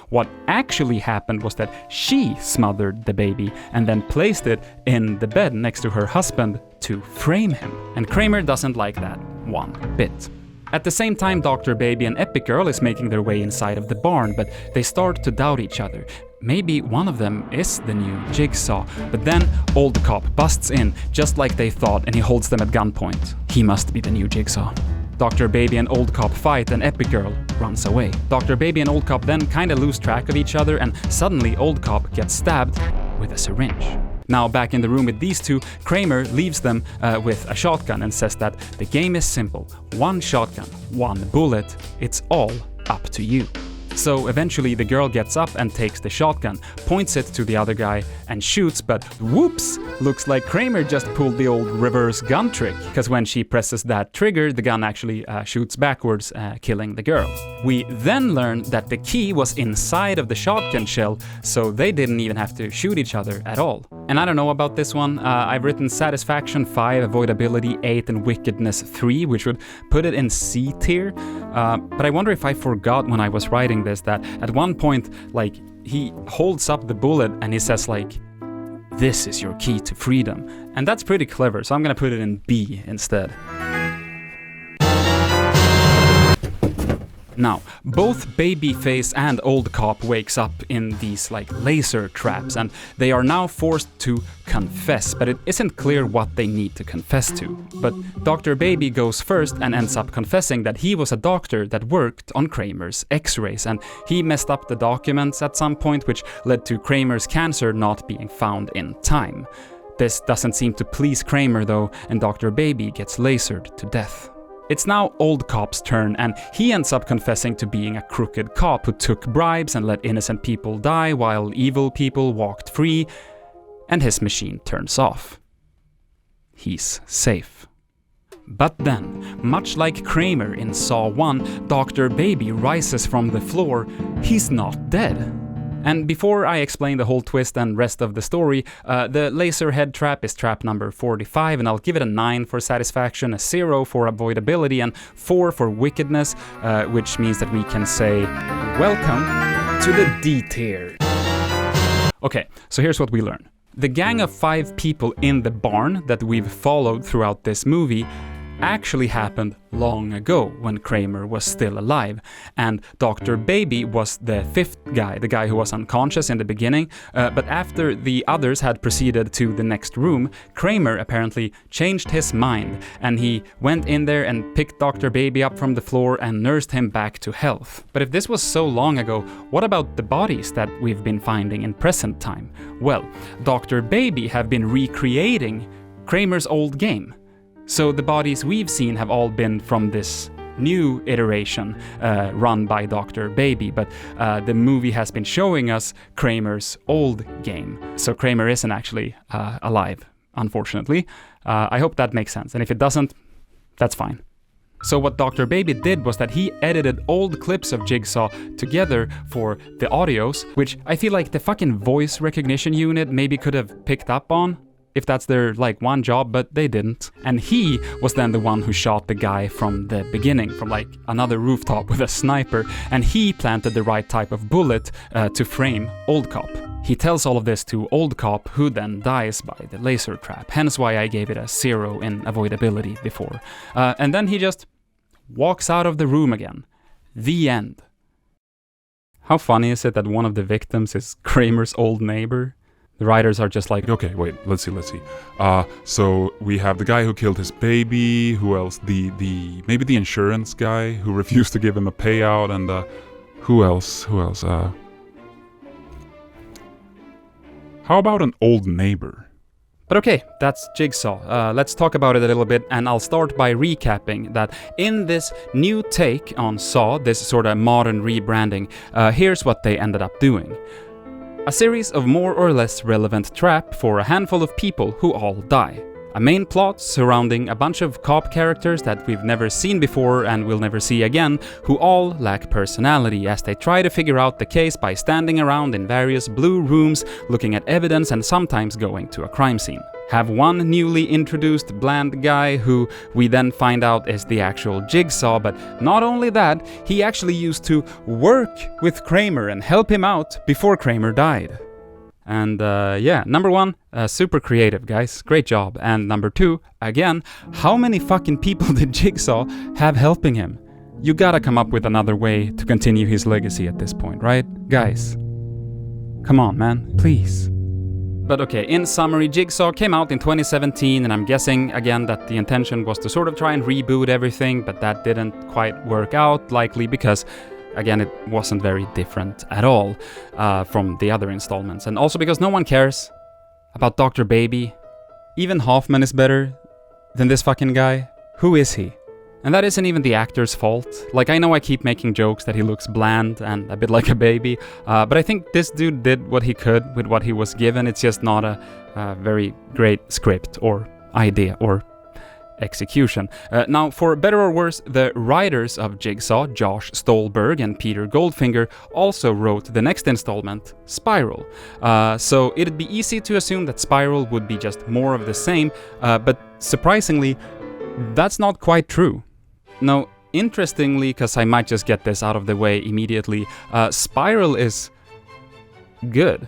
What actually happened was that she smothered the baby and then placed it in the bed next to her husband to frame him. And Kramer doesn't like that one bit. At the same time, Dr. Baby and Epic Girl is making their way inside of the barn, but they start to doubt each other. Maybe one of them is the new Jigsaw, but then Old Cop busts in just like they thought, and he holds them at gunpoint. He must be the new Jigsaw. Dr. Baby and Old Cop fight, and Epic Girl runs away. Dr. Baby and Old Cop then kinda lose track of each other, and suddenly Old Cop gets stabbed with a syringe. Now back in the room with these two, Kramer leaves them with a shotgun and says that the game is simple. One shotgun, one bullet, it's all up to you. So eventually the girl gets up and takes the shotgun, points it to the other guy and shoots, but whoops! Looks like Kramer just pulled the old reverse gun trick, because when she presses that trigger, the gun actually shoots backwards, killing the girl. We then learn that the key was inside of the shotgun shell, so they didn't even have to shoot each other at all. And I don't know about this one, I've written Satisfaction 5, Avoidability 8, and Wickedness 3, which would put it in C tier, but I wonder if I forgot when I was writing this that at one point, like, he holds up the bullet and he says like, "This is your key to freedom." And that's pretty clever, so I'm gonna put it in B instead. Now, both Babyface and Old Cop wakes up in these like laser traps, and they are now forced to confess, but it isn't clear what they need to confess to. But Dr. Baby goes first and ends up confessing that he was a doctor that worked on Kramer's x-rays, and he messed up the documents at some point, which led to Kramer's cancer not being found in time. This doesn't seem to please Kramer though, and Dr. Baby gets lasered to death. It's now Old Cop's turn, and he ends up confessing to being a crooked cop who took bribes and let innocent people die while evil people walked free, and his machine turns off. He's safe. But then, much like Kramer in Saw 1, Dr. Baby rises from the floor. He's not dead. And before I explain the whole twist and rest of the story, the laser head trap is trap number 45, and I'll give it a 9 for satisfaction, a 0 for avoidability, and 4 for wickedness, which means that we can say, welcome to the D tier. Okay, so here's what we learn. The gang of 5 people in the barn that we've followed throughout this movie actually happened long ago when Kramer was still alive, and Dr. Baby was the 5th guy, the guy who was unconscious in the beginning, but after the others had proceeded to the next room, Kramer apparently changed his mind, and he went in there and picked Dr. Baby up from the floor and nursed him back to health. But if this was so long ago, what about the bodies that we've been finding in present time? Well, Dr. Baby have been recreating Kramer's old game. So the bodies we've seen have all been from this new iteration run by Dr. Baby, but the movie has been showing us Kramer's old game. So Kramer isn't actually alive, unfortunately. I hope that makes sense, and if it doesn't, that's fine. So what Dr. Baby did was that he edited old clips of Jigsaw together for the audios, which I feel like the fucking voice recognition unit maybe could have picked up on, if that's their, like, one job, but they didn't. And he was then the one who shot the guy from the beginning, from, like, another rooftop with a sniper, and he planted the right type of bullet to frame Old Cop. He tells all of this to Old Cop, who then dies by the laser trap, hence why I gave it a 0 in avoidability before. And then he just walks out of the room again. The end. How funny is it that one of the victims is Kramer's old neighbor? The writers are just like, okay, wait, let's see. So we have the guy who killed his baby. Who else? Maybe the insurance guy who refused to give him a payout, and who else? How about an old neighbor? But okay, that's Jigsaw. Let's talk about it a little bit, and I'll start by recapping that in this new take on Saw, this sort of modern rebranding, here's what they ended up doing. A series of more or less relevant trap for a handful of people who all die. A main plot surrounding a bunch of cop characters that we've never seen before and will never see again, who all lack personality as they try to figure out the case by standing around in various blue rooms, looking at evidence and sometimes going to a crime scene. Have one newly introduced bland guy who we then find out is the actual Jigsaw, but not only that, he actually used to work with Kramer and help him out before Kramer died. And yeah, number 1, super creative, guys, great job. And number 2, again, how many fucking people did Jigsaw have helping him? You gotta come up with another way to continue his legacy at this point, right? Guys, come on, man, please. But okay, in summary, Jigsaw came out in 2017, and I'm guessing, again, that the intention was to sort of try and reboot everything, but that didn't quite work out, likely because, again, it wasn't very different at all from the other installments. And also because no one cares about Dr. Baby. Even Hoffman is better than this fucking guy. Who is he? And that isn't even the actor's fault. Like, I know I keep making jokes that he looks bland and a bit like a baby, but I think this dude did what he could with what he was given. It's just not a very great script or idea or execution. Now, for better or worse, the writers of Jigsaw, Josh Stolberg and Peter Goldfinger, also wrote the next installment, Spiral. So it'd be easy to assume that Spiral would be just more of the same, but surprisingly, that's not quite true. Now, interestingly, because I might just get this out of the way immediately, Spiral is good.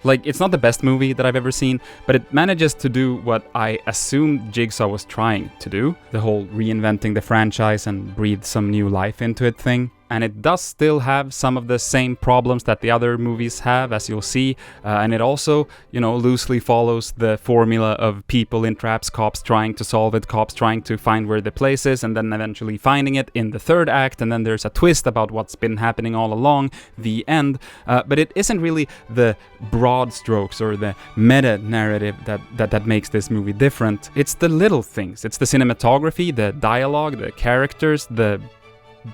Like, it's not the best movie that I've ever seen, but it manages to do what I assumed Jigsaw was trying to do, the whole reinventing the franchise and breathe some new life into it thing. and it does still have some of the same problems that the other movies have, as you'll see, and it also, loosely follows the formula of people in traps, cops trying to solve it, cops trying to find where the place is, and then eventually finding it in the third act, and then there's a twist about what's been happening all along, the end, but it isn't really the broad strokes or the meta-narrative that makes this movie different. It's the little things. It's the cinematography, the dialogue, the characters, the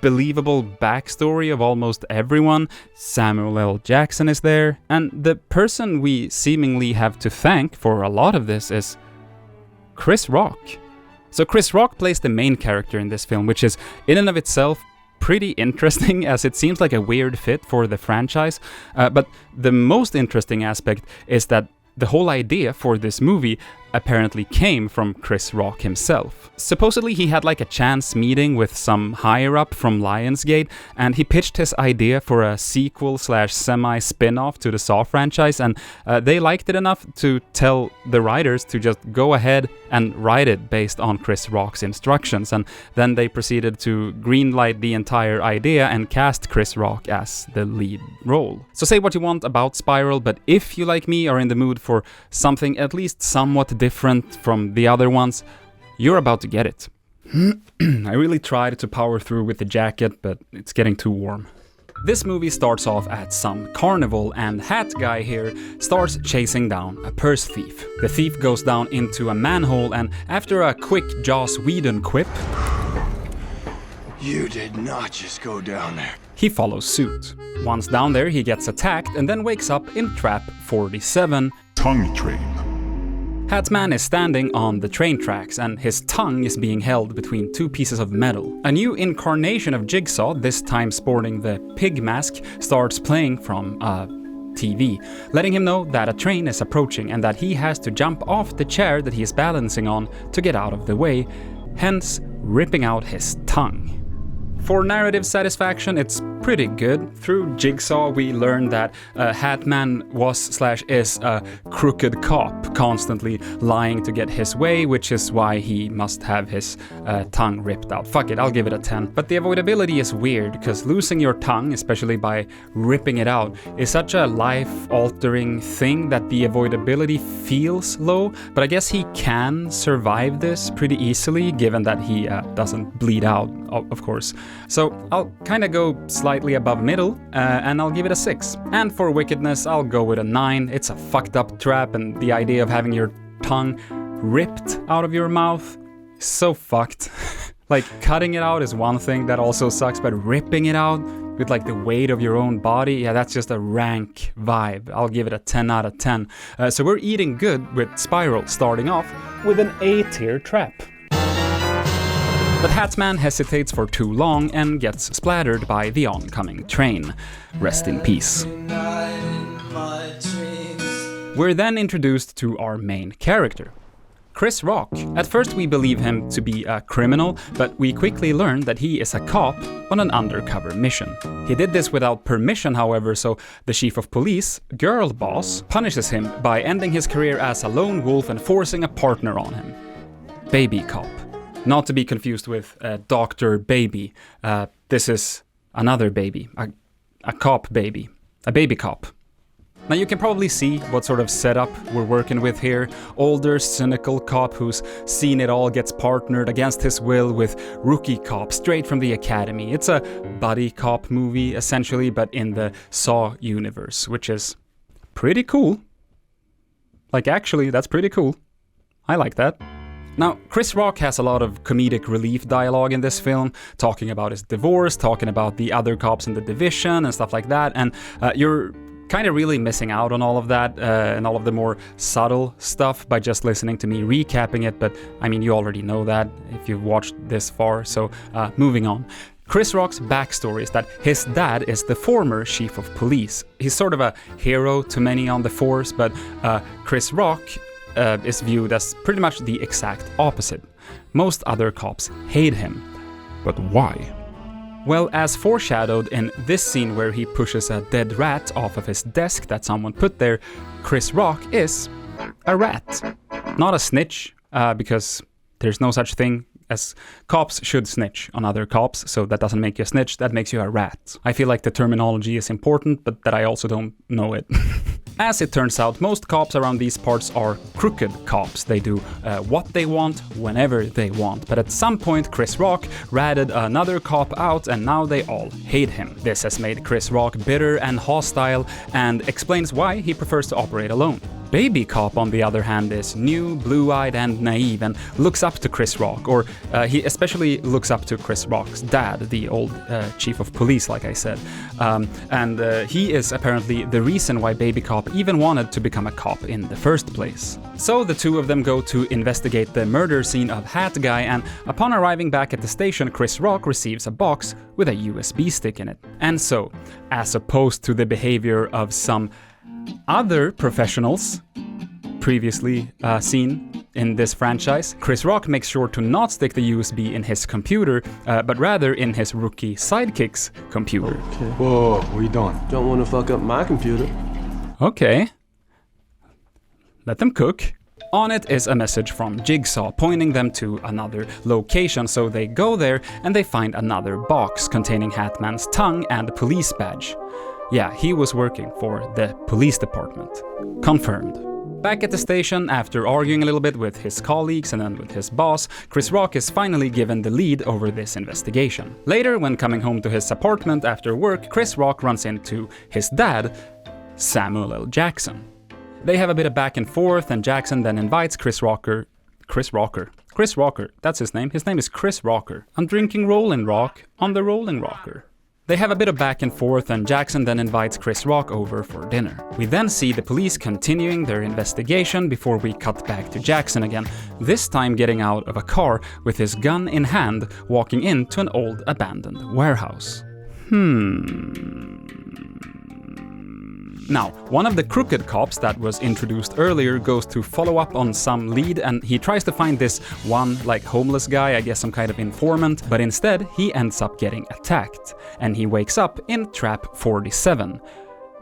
believable backstory of almost everyone. Samuel L. Jackson is there, and the person we seemingly have to thank for a lot of this is Chris Rock. So Chris Rock plays the main character in this film, which is in and of itself pretty interesting, as it seems like a weird fit for the franchise, but the most interesting aspect is that the whole idea for this movie apparently came from Chris Rock himself. Supposedly he had like a chance meeting with some higher up from Lionsgate, and he pitched his idea for a sequel / semi-spin-off to the Saw franchise, and they liked it enough to tell the writers to just go ahead and write it based on Chris Rock's instructions, and then they proceeded to greenlight the entire idea and cast Chris Rock as the lead role. So say what you want about Spiral, but if you, like me, are in the mood for something at least somewhat different from the other ones, you're about to get it. I really tried to power through with the jacket, but it's getting too warm. This movie starts off at some carnival, and Hat Guy here starts chasing down a purse thief. The thief goes down into a manhole, and after a quick Joss Whedon quip, "You did not just go down there," he follows suit. Once down there, he gets attacked and then wakes up in Trap 47. Tongue train. Hatman is standing on the train tracks, and his tongue is being held between two pieces of metal. A new incarnation of Jigsaw, this time sporting the pig mask, starts playing from a TV, letting him know that a train is approaching and that he has to jump off the chair that he is balancing on to get out of the way, hence ripping out his tongue. For narrative satisfaction, it's pretty good. Through Jigsaw, we learn that Hatman was/is a crooked cop, constantly lying to get his way, which is why he must have his tongue ripped out. Fuck it, I'll give it a 10. But the avoidability is weird, because losing your tongue, especially by ripping it out, is such a life-altering thing that the avoidability feels low, but I guess he can survive this pretty easily, given that he doesn't bleed out, of course. So I'll kinda go slightly above middle, and I'll give it a 6. And for wickedness, I'll go with a 9. It's a fucked up trap, and the idea of having your tongue ripped out of your mouth is so fucked. Like, cutting it out is one thing that also sucks, but ripping it out with like the weight of your own body, yeah, that's just a rank vibe. I'll give it a 10 out of 10. So we're eating good with Spiral, starting off with an A-tier trap. But Hatman hesitates for too long and gets splattered by the oncoming train. Rest in peace. We're then introduced to our main character, Chris Rock. At first we believe him to be a criminal, but we quickly learn that he is a cop on an undercover mission. He did this without permission, however, so the chief of police, Girl Boss, punishes him by ending his career as a lone wolf and forcing a partner on him. Baby Cop. Not to be confused with Dr. Baby. This is another baby. A cop baby. A baby cop. Now you can probably see what sort of setup we're working with here. Older, cynical cop who's seen it all gets partnered against his will with rookie cop straight from the academy. It's a buddy cop movie, essentially, but in the Saw universe, which is pretty cool. Like, actually, that's pretty cool. I like that. Now, Chris Rock has a lot of comedic relief dialogue in this film, talking about his divorce, talking about the other cops in the division and stuff like that, and you're kind of really missing out on all of that and all of the more subtle stuff by just listening to me recapping it, but I mean, you already know that if you've watched this far, so moving on. Chris Rock's backstory is that his dad is the former chief of police. He's sort of a hero to many on the force, but Chris Rock is viewed as pretty much the exact opposite. Most other cops hate him. But why? Well, as foreshadowed in this scene where he pushes a dead rat off of his desk that someone put there, Chris Rock is a rat. Not a snitch, because there's no such thing as cops should snitch on other cops, so that doesn't make you a snitch, that makes you a rat. I feel like the terminology is important, but that I also don't know it. As it turns out, most cops around these parts are crooked cops. They do what they want, whenever they want. But at some point, Chris Rock ratted another cop out, and now they all hate him. This has made Chris Rock bitter and hostile, and explains why he prefers to operate alone. Baby Cop, on the other hand, is new, blue-eyed, and naive, and looks up to Chris Rock, or he especially looks up to Chris Rock's dad, the old chief of police, like I said. And he is apparently the reason why Baby Cop even wanted to become a cop in the first place. So the two of them go to investigate the murder scene of Hat Guy, and upon arriving back at the station, Chris Rock receives a box with a USB stick in it. And so, as opposed to the behavior of some other professionals previously seen in this franchise, Chris Rock makes sure to not stick the USB in his computer, but rather in his rookie sidekick's computer. Okay. Whoa, what are you doing? Don't want to fuck up my computer. Okay. Let them cook. On it is a message from Jigsaw pointing them to another location, so they go there and they find another box containing Hatman's tongue and police badge. Yeah, he was working for the police department. Confirmed. Back at the station, after arguing a little bit with his colleagues and then with his boss, Chris Rock is finally given the lead over this investigation. Later, when coming home to his apartment after work, Chris Rock runs into his dad, Samuel L. Jackson. They have a bit of back and forth, and Jackson then invites Chris Rocker, that's his name. His name is Chris Rocker. I'm drinking Rollin' Rock on the Rolling Rocker. They have a bit of back and forth, and Jackson then invites Chris Rock over for dinner. We then see the police continuing their investigation before we cut back to Jackson again, this time getting out of a car with his gun in hand, walking into an old abandoned warehouse. Now, one of the crooked cops that was introduced earlier goes to follow up on some lead, and he tries to find this one, like, homeless guy, I guess some kind of informant, but instead he ends up getting attacked, and he wakes up in Trap 47.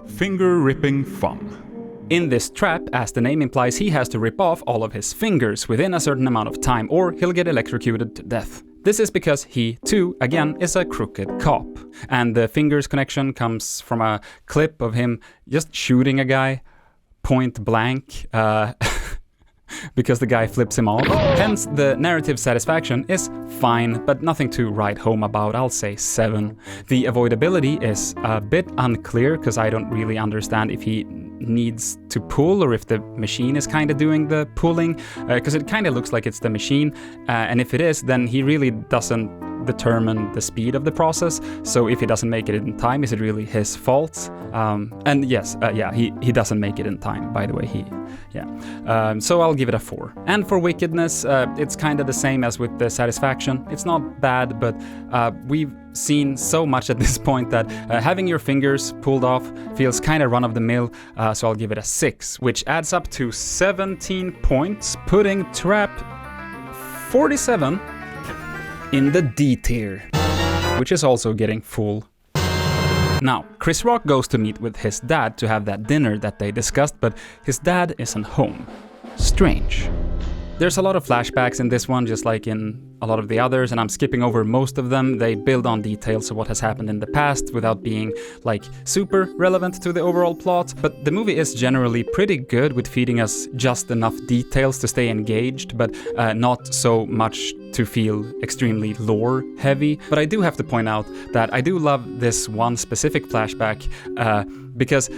Finger-ripping fun. In this trap, as the name implies, he has to rip off all of his fingers within a certain amount of time, or he'll get electrocuted to death. This is because he, too, again, is a crooked cop. And the fingers connection comes from a clip of him just shooting a guy point blank because the guy flips him off. Hence, the narrative satisfaction is fine, but nothing to write home about. I'll say 7. The avoidability is a bit unclear because I don't really understand if he needs to pull or if the machine is kind of doing the pulling, because it kind of looks like it's the machine, and if it is, then he really doesn't determine the speed of the process. So if he doesn't make it in time, is it really his fault? And yes, he doesn't make it in time, by the way. So I'll give it a 4. And for wickedness, it's kind of the same as with the satisfaction. It's not bad, but we've seen so much at this point that having your fingers pulled off feels kind of run-of-the-mill, so I'll give it a 6, which adds up to 17 points, putting Trap 47 in the D tier, which is also getting full. Now, Chris Rock goes to meet with his dad to have that dinner that they discussed, but his dad isn't home. Strange. There's a lot of flashbacks in this one, just like in a lot of the others, and I'm skipping over most of them. They build on details of what has happened in the past without being, like, super relevant to the overall plot, but the movie is generally pretty good with feeding us just enough details to stay engaged, but not so much to feel extremely lore-heavy. But I do have to point out that I do love this one specific flashback because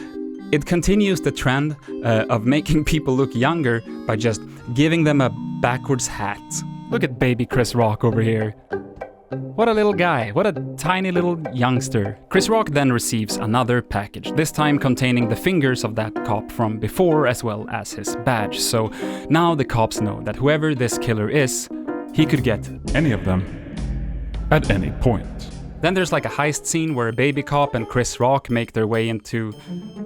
it continues the trend of making people look younger by just giving them a backwards hat. Look at baby Chris Rock over here. What a little guy, what a tiny little youngster. Chris Rock then receives another package, this time containing the fingers of that cop from before as well as his badge. So now the cops know that whoever this killer is, he could get any of them at any point. Then there's like a heist scene where a baby cop and Chris Rock make their way into,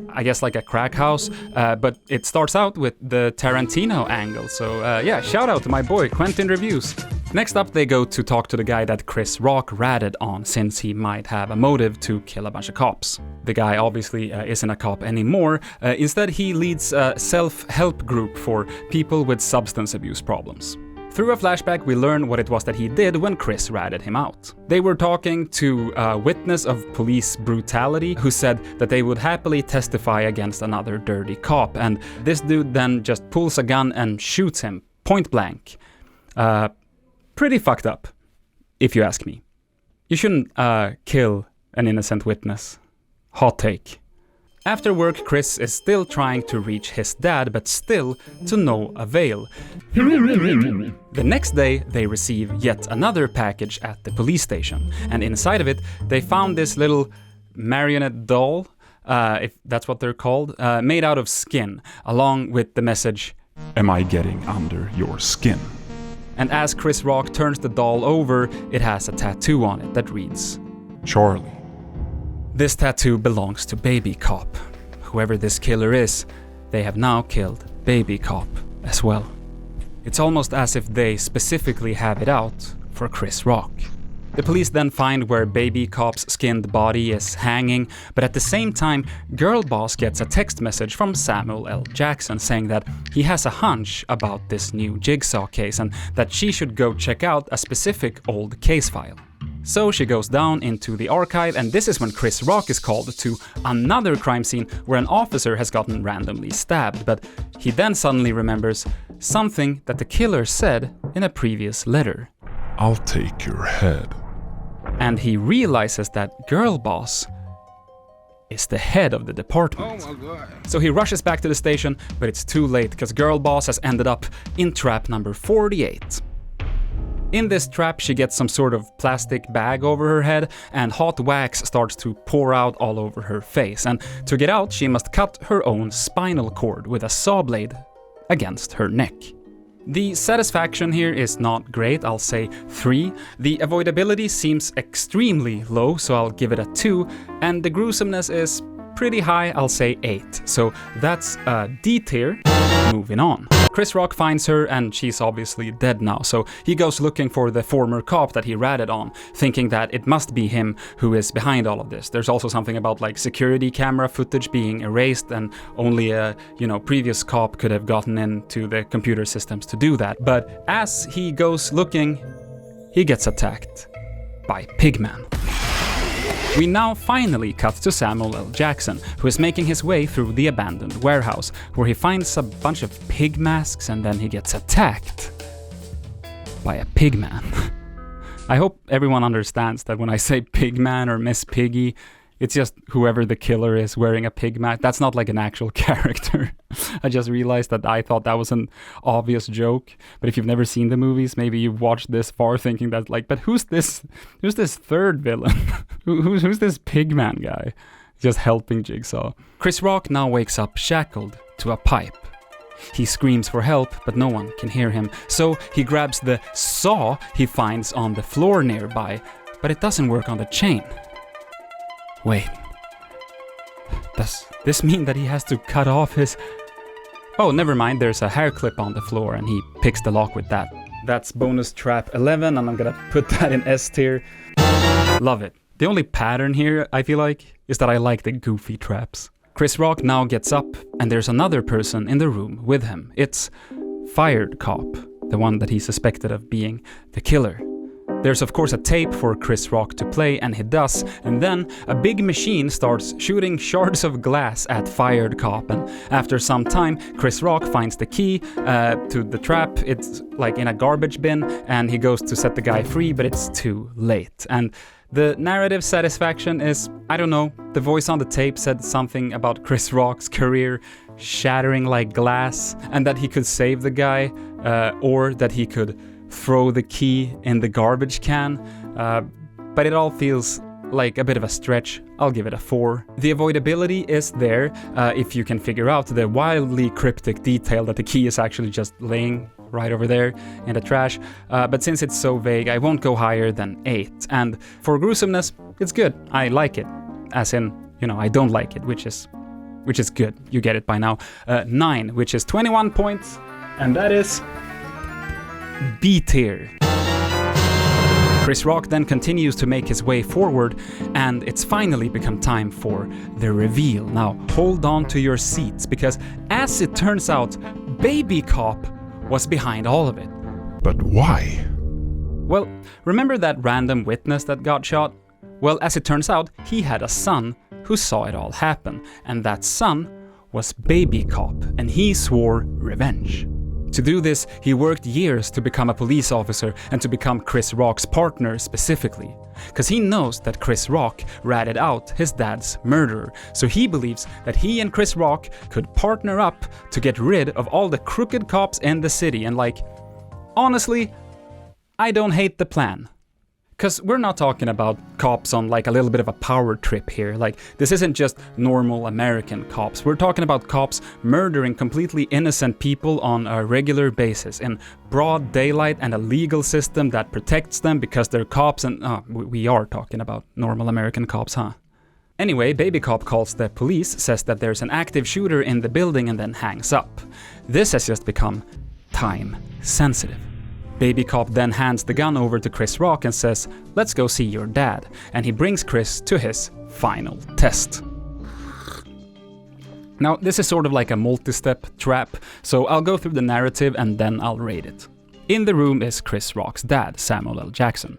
I guess, like a crack house, but it starts out with the Tarantino angle, so shout out to my boy Quentin Reviews. Next up, they go to talk to the guy that Chris Rock ratted on, since he might have a motive to kill a bunch of cops. The guy obviously isn't a cop anymore. Instead, he leads a self-help group for people with substance abuse problems. Through a flashback, we learn what it was that he did when Chris ratted him out. They were talking to a witness of police brutality who said that they would happily testify against another dirty cop, and this dude then just pulls a gun and shoots him point blank. Pretty fucked up, if you ask me. You shouldn't kill an innocent witness. Hot take. After work, Chris is still trying to reach his dad, but still to no avail. The next day, they receive yet another package at the police station, and inside of it, they found this little marionette doll, if that's what they're called, made out of skin, along with the message, "Am I getting under your skin?" And as Chris Rock turns the doll over, it has a tattoo on it that reads, "Charlie." This tattoo belongs to Baby Cop. Whoever this killer is, they have now killed Baby Cop as well. It's almost as if they specifically have it out for Chris Rock. The police then find where Baby Cop's skinned body is hanging, but at the same time, Girl Boss gets a text message from Samuel L. Jackson saying that he has a hunch about this new Jigsaw case and that she should go check out a specific old case file. So she goes down into the archive, and this is when Chris Rock is called to another crime scene where an officer has gotten randomly stabbed, but he then suddenly remembers something that the killer said in a previous letter. "I'll take your head." And he realizes that Girl Boss is the head of the department. Oh my God. So he rushes back to the station, but it's too late because Girl Boss has ended up in trap number 48. In this trap, she gets some sort of plastic bag over her head, and hot wax starts to pour out all over her face. And to get out, she must cut her own spinal cord with a saw blade against her neck. The satisfaction here is not great, I'll say 3. The avoidability seems extremely low, so I'll give it a 2. And the gruesomeness is pretty high, I'll say 8. So that's a D tier. Moving on. Chris Rock finds her, and she's obviously dead now, so he goes looking for the former cop that he ratted on, thinking that it must be him who is behind all of this. There's also something about like security camera footage being erased, and only a previous cop could have gotten into the computer systems to do that. But as he goes looking, he gets attacked by Pigman. We now finally cut to Samuel L. Jackson, who is making his way through the abandoned warehouse, where he finds a bunch of pig masks and then he gets attacked by a pigman. I hope everyone understands that when I say pigman or Miss Piggy, it's just whoever the killer is wearing a pig mask. That's not like an actual character. I just realized that I thought that was an obvious joke. But if you've never seen the movies, maybe you've watched this far thinking that like, but who's this third villain? who's this pigman guy? Just helping Jigsaw. Chris Rock now wakes up shackled to a pipe. He screams for help, but no one can hear him. So he grabs the saw he finds on the floor nearby, but it doesn't work on the chain. Wait, does this mean that he has to cut off his... Oh, never mind, there's a hair clip on the floor and he picks the lock with that. That's bonus trap 11, and I'm gonna put that in S tier. Love it. The only pattern here, I feel like, is that I like the goofy traps. Chris Rock now gets up, and there's another person in the room with him. It's Fired Cop, the one that he suspected of being the killer. There's of course a tape for Chris Rock to play, and he does, and then a big machine starts shooting shards of glass at Fired Cop, and after some time, Chris Rock finds the key to the trap. It's like in a garbage bin, and he goes to set the guy free, but it's too late. And the narrative satisfaction is, I don't know, the voice on the tape said something about Chris Rock's career shattering like glass, and that he could save the guy, or that he could throw the key in the garbage can, but it all feels like a bit of a stretch. I'll give it a 4. The avoidability is there if you can figure out the wildly cryptic detail that the key is actually just laying right over there in the trash, but since it's so vague, I won't go higher than 8. And for gruesomeness, it's good. I like it, as in, I don't like it, which is good. You get it by now. 9, which is 21 points, and that is B tier. Chris Rock then continues to make his way forward, and it's finally become time for the reveal. Now, hold on to your seats, because as it turns out, Baby Cop was behind all of it. But why? Well, remember that random witness that got shot? Well, as it turns out, he had a son who saw it all happen, and that son was Baby Cop, and he swore revenge. To do this, he worked years to become a police officer and to become Chris Rock's partner specifically. Because he knows that Chris Rock ratted out his dad's murderer, so he believes that he and Chris Rock could partner up to get rid of all the crooked cops in the city, and honestly, I don't hate the plan. Because we're not talking about cops on a little bit of a power trip here. This isn't just normal American cops. We're talking about cops murdering completely innocent people on a regular basis in broad daylight and a legal system that protects them because they're cops and... we are talking about normal American cops, huh? Anyway, Baby Cop calls the police, says that there's an active shooter in the building and then hangs up. This has just become time sensitive. Baby Cop then hands the gun over to Chris Rock and says, "Let's go see your dad," and he brings Chris to his final test. Now, this is sort of like a multi-step trap, so I'll go through the narrative and then I'll rate it. In the room is Chris Rock's dad, Samuel L. Jackson.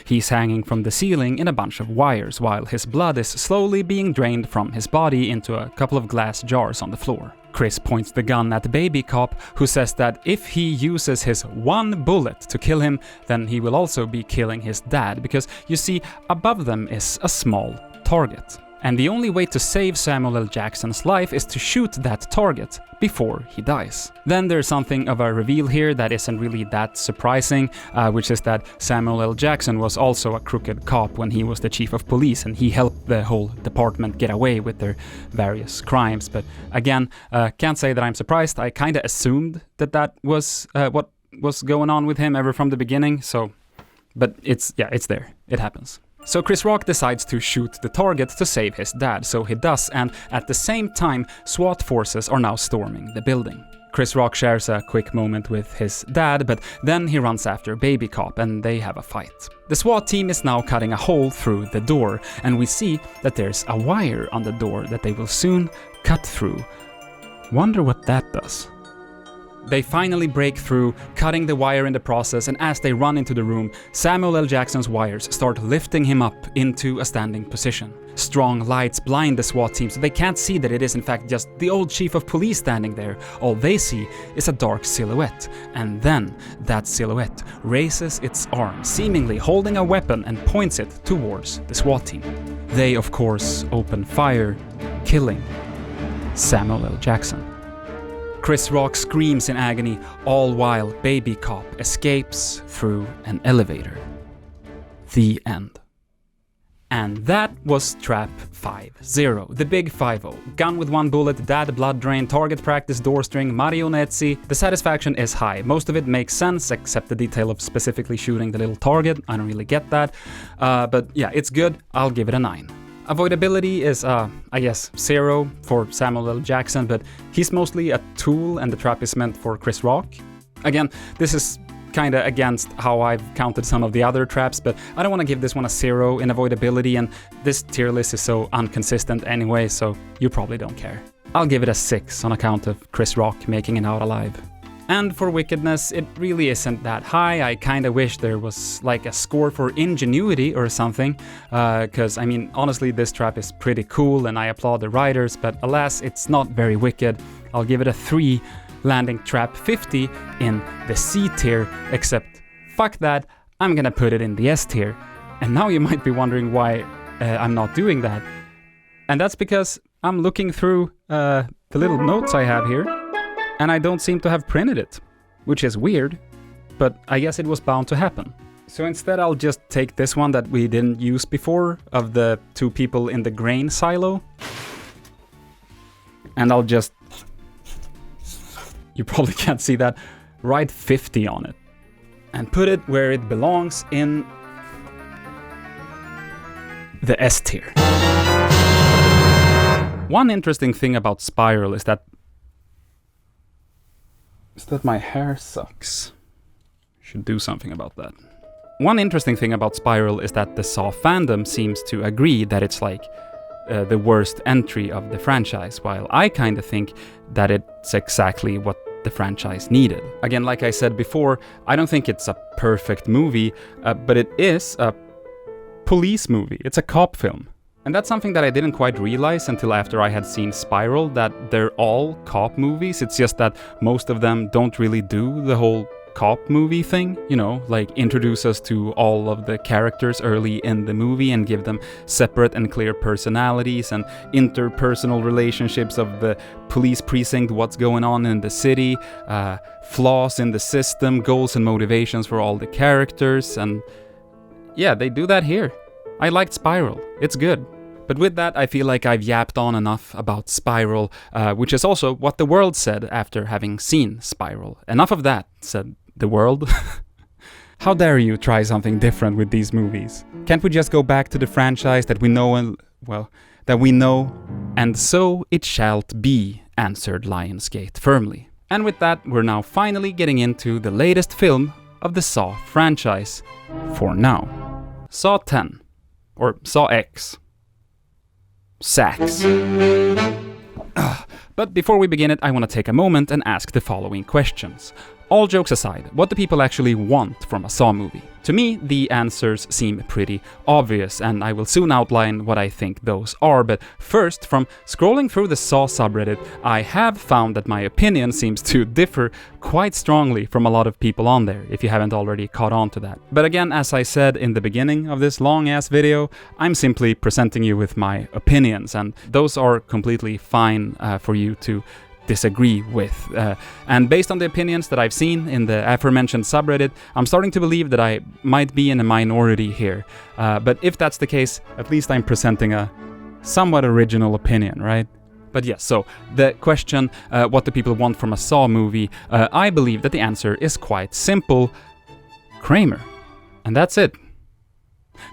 He's hanging from the ceiling in a bunch of wires while his blood is slowly being drained from his body into a couple of glass jars on the floor. Chris points the gun at Baby Cop, who says that if he uses his one bullet to kill him, then he will also be killing his dad, because you see, above them is a small target. And the only way to save Samuel L. Jackson's life is to shoot that target before he dies. Then there's something of a reveal here that isn't really that surprising, which is that Samuel L. Jackson was also a crooked cop when he was the chief of police, and he helped the whole department get away with their various crimes. But again, can't say that I'm surprised. I kinda assumed that was what was going on with him ever from the beginning, so... But it's there. It happens. So Chris Rock decides to shoot the target to save his dad, so he does, and at the same time, SWAT forces are now storming the building. Chris Rock shares a quick moment with his dad, but then he runs after Baby Cop and they have a fight. The SWAT team is now cutting a hole through the door, and we see that there's a wire on the door that they will soon cut through. Wonder what that does. They finally break through, cutting the wire in the process, and as they run into the room, Samuel L. Jackson's wires start lifting him up into a standing position. Strong lights blind the SWAT team, so they can't see that it is in fact just the old chief of police standing there. All they see is a dark silhouette, and then that silhouette raises its arm, seemingly holding a weapon, and points it towards the SWAT team. They, of course, open fire, killing Samuel L. Jackson. Chris Rock screams in agony, all while Baby Cop escapes through an elevator. The end. And that was Trap 5-0, the big 5-0. Gun with one bullet, dad blood drain, target practice, door string, marionetzi. The satisfaction is high. Most of it makes sense, except the detail of specifically shooting the little target. I don't really get that. But yeah, it's good. I'll give it a 9. Avoidability is, I guess, 0 for Samuel L. Jackson, but he's mostly a tool and the trap is meant for Chris Rock. Again, this is kinda against how I've counted some of the other traps, but I don't want to give this one a 0 in avoidability, and this tier list is so inconsistent anyway, so you probably don't care. I'll give it a 6 on account of Chris Rock making it out alive. And for wickedness, it really isn't that high. I kinda wish there was like a score for ingenuity or something, cause I mean, honestly, this trap is pretty cool and I applaud the writers, but alas, it's not very wicked. I'll give it a 3, landing trap 50 in the C tier, except fuck that, I'm gonna put it in the S tier. And now you might be wondering why I'm not doing that. And that's because I'm looking through the little notes I have here, and I don't seem to have printed it, which is weird, but I guess it was bound to happen. So instead I'll just take this one that we didn't use before, of the 2 people in the grain silo, and I'll just, you probably can't see that, write 50 on it, and put it where it belongs, in the S tier. One interesting thing about Spiral is that my hair sucks. Should do something about that. One interesting thing about Spiral is that the saw-fandom seems to agree that it's like the worst entry of the franchise, while I kinda think that it's exactly what the franchise needed. Again, like I said before, I don't think it's a perfect movie, but it is a police movie. It's a cop film. And that's something that I didn't quite realize until after I had seen Spiral, that they're all cop movies. It's just that most of them don't really do the whole cop movie thing, you know, like introduce us to all of the characters early in the movie and give them separate and clear personalities and interpersonal relationships of the police precinct, what's going on in the city, flaws in the system, goals and motivations for all the characters, and yeah, they do that here. I liked Spiral, it's good. But with that, I feel like I've yapped on enough about Spiral, which is also what the world said after having seen Spiral. Enough of that, said the world. How dare you try something different with these movies? Can't we just go back to the franchise that we know and, well, that we know? And so it shalt be, answered Lionsgate firmly. And with that, we're now finally getting into the latest film of the Saw franchise. For now. Saw 10. Or Saw X. Sax. But before we begin it, I want to take a moment and ask the following questions. All jokes aside, what do people actually want from a Saw movie? To me, the answers seem pretty obvious, and I will soon outline what I think those are, but first, from scrolling through the Saw subreddit, I have found that my opinion seems to differ quite strongly from a lot of people on there, if you haven't already caught on to that. But again, as I said in the beginning of this long-ass video, I'm simply presenting you with my opinions, and those are completely fine for you to disagree with. And based on the opinions that I've seen in the aforementioned subreddit, I'm starting to believe that I might be in a minority here. But if that's the case, at least I'm presenting a somewhat original opinion, right? But yes, so the question, what do people want from a Saw movie? I believe that the answer is quite simple. Kramer. And that's it.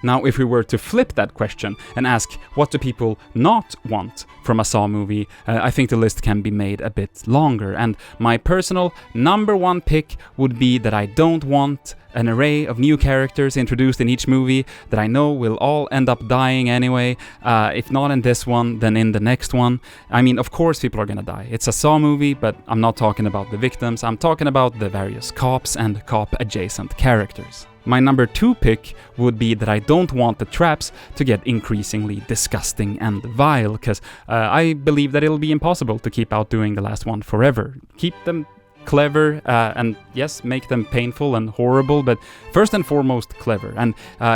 Now, if we were to flip that question and ask what do people not want from a Saw movie, I think the list can be made a bit longer. And my personal number one pick would be that I don't want an array of new characters introduced in each movie that I know will all end up dying anyway. If not in this one, then in the next one. I mean, of course people are gonna die. It's a Saw movie, but I'm not talking about the victims. I'm talking about the various cops and cop-adjacent characters. My number two pick would be that I don't want the traps to get increasingly disgusting and vile, because I believe that it'll be impossible to keep outdoing the last one forever. Keep them clever, and yes, make them painful and horrible, but first and foremost clever, and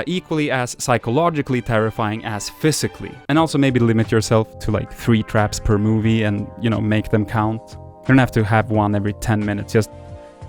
equally as psychologically terrifying as physically. And also maybe limit yourself to like 3 traps per movie and, you know, make them count. You don't have to have one every 10 minutes, just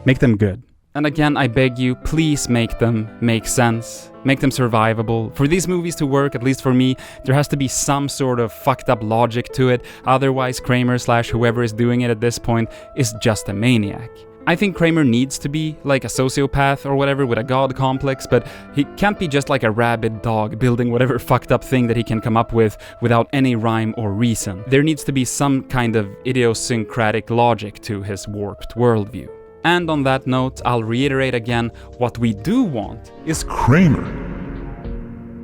make them good. And again, I beg you, please make them make sense, make them survivable. For these movies to work, at least for me, there has to be some sort of fucked up logic to it, otherwise Kramer / whoever is doing it at this point is just a maniac. I think Kramer needs to be like a sociopath or whatever with a god complex, but he can't be just like a rabid dog building whatever fucked up thing that he can come up with without any rhyme or reason. There needs to be some kind of idiosyncratic logic to his warped worldview. And on that note, I'll reiterate again, what we do want is Kramer.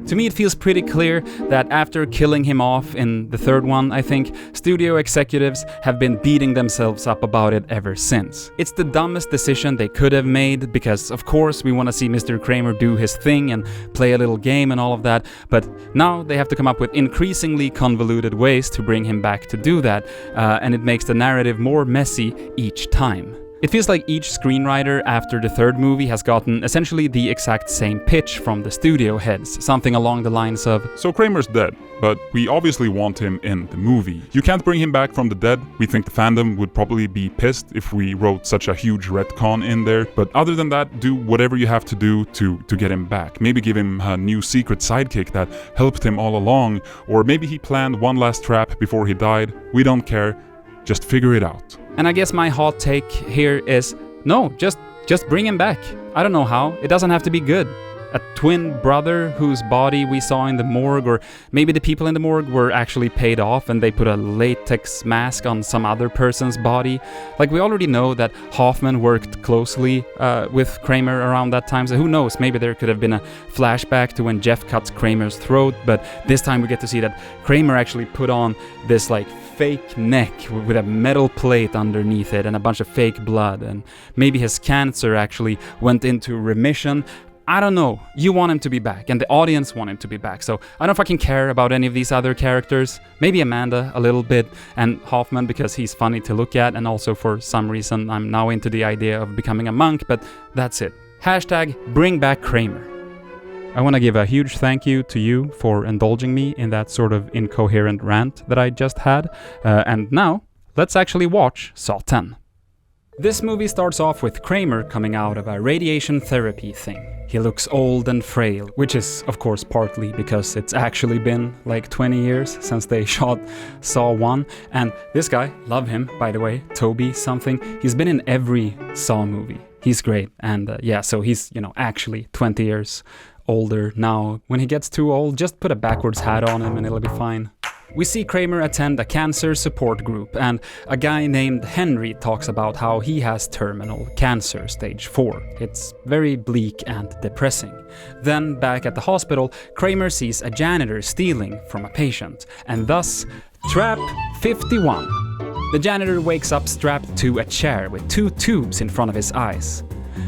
To me, it feels pretty clear that after killing him off in the third one, I think, studio executives have been beating themselves up about it ever since. It's the dumbest decision they could have made, because of course we want to see Mr. Kramer do his thing and play a little game and all of that, but now they have to come up with increasingly convoluted ways to bring him back to do that, and it makes the narrative more messy each time. It feels like each screenwriter after the third movie has gotten essentially the exact same pitch from the studio heads, something along the lines of, "So Kramer's dead, but we obviously want him in the movie. You can't bring him back from the dead. We think the fandom would probably be pissed if we wrote such a huge retcon in there, but other than that, do whatever you have to do to get him back. Maybe give him a new secret sidekick that helped him all along, or maybe he planned one last trap before he died. We don't care. Just figure it out." And I guess my hot take here is, no, just bring him back. I don't know how, it doesn't have to be good. A twin brother whose body we saw in the morgue, or maybe the people in the morgue were actually paid off and they put a latex mask on some other person's body. Like, we already know that Hoffman worked closely with Kramer around that time, so who knows, maybe there could have been a flashback to when Jeff cuts Kramer's throat, but this time we get to see that Kramer actually put on this like fake neck with a metal plate underneath it and a bunch of fake blood, and maybe his cancer actually went into remission. I don't know. You want him to be back, and the audience want him to be back, so I don't fucking care about any of these other characters. Maybe Amanda a little bit, and Hoffman because he's funny to look at, and also for some reason I'm now into the idea of becoming a monk, but that's it. Hashtag bring back Kramer. I want to give a huge thank you to you for indulging me in that sort of incoherent rant that I just had, and now let's actually watch Saw 10. This movie starts off with Kramer coming out of a radiation therapy thing. He looks old and frail, which is of course partly because it's actually been like 20 years since they shot Saw 1, and this guy, love him by the way, Toby something, he's been in every Saw movie. He's great, and yeah, so he's, actually 20 years older now. When he gets too old, just put a backwards hat on him and it'll be fine. We see Kramer attend a cancer support group, and a guy named Henry talks about how he has terminal cancer, stage 4. It's very bleak and depressing. Then, back at the hospital, Kramer sees a janitor stealing from a patient, and thus, Trap 51. The janitor wakes up strapped to a chair with 2 tubes in front of his eyes.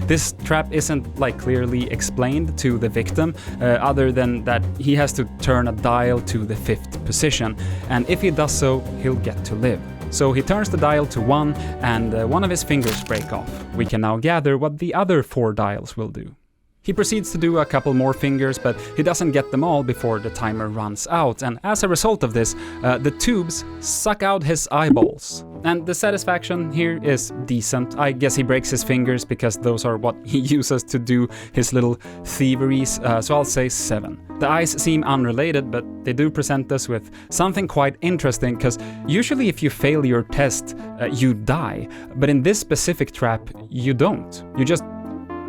This trap isn't clearly explained to the victim, other than that he has to turn a dial to the 5th position, and if he does so, he'll get to live. So he turns the dial to 1, and one of his fingers break off. We can now gather what the other 4 dials will do. He proceeds to do a couple more fingers, but he doesn't get them all before the timer runs out, and as a result of this, the tubes suck out his eyeballs. And the satisfaction here is decent. I guess he breaks his fingers because those are what he uses to do his little thieveries, so I'll say 7. The eyes seem unrelated, but they do present us with something quite interesting, because usually if you fail your test, you die, but in this specific trap, you don't. You just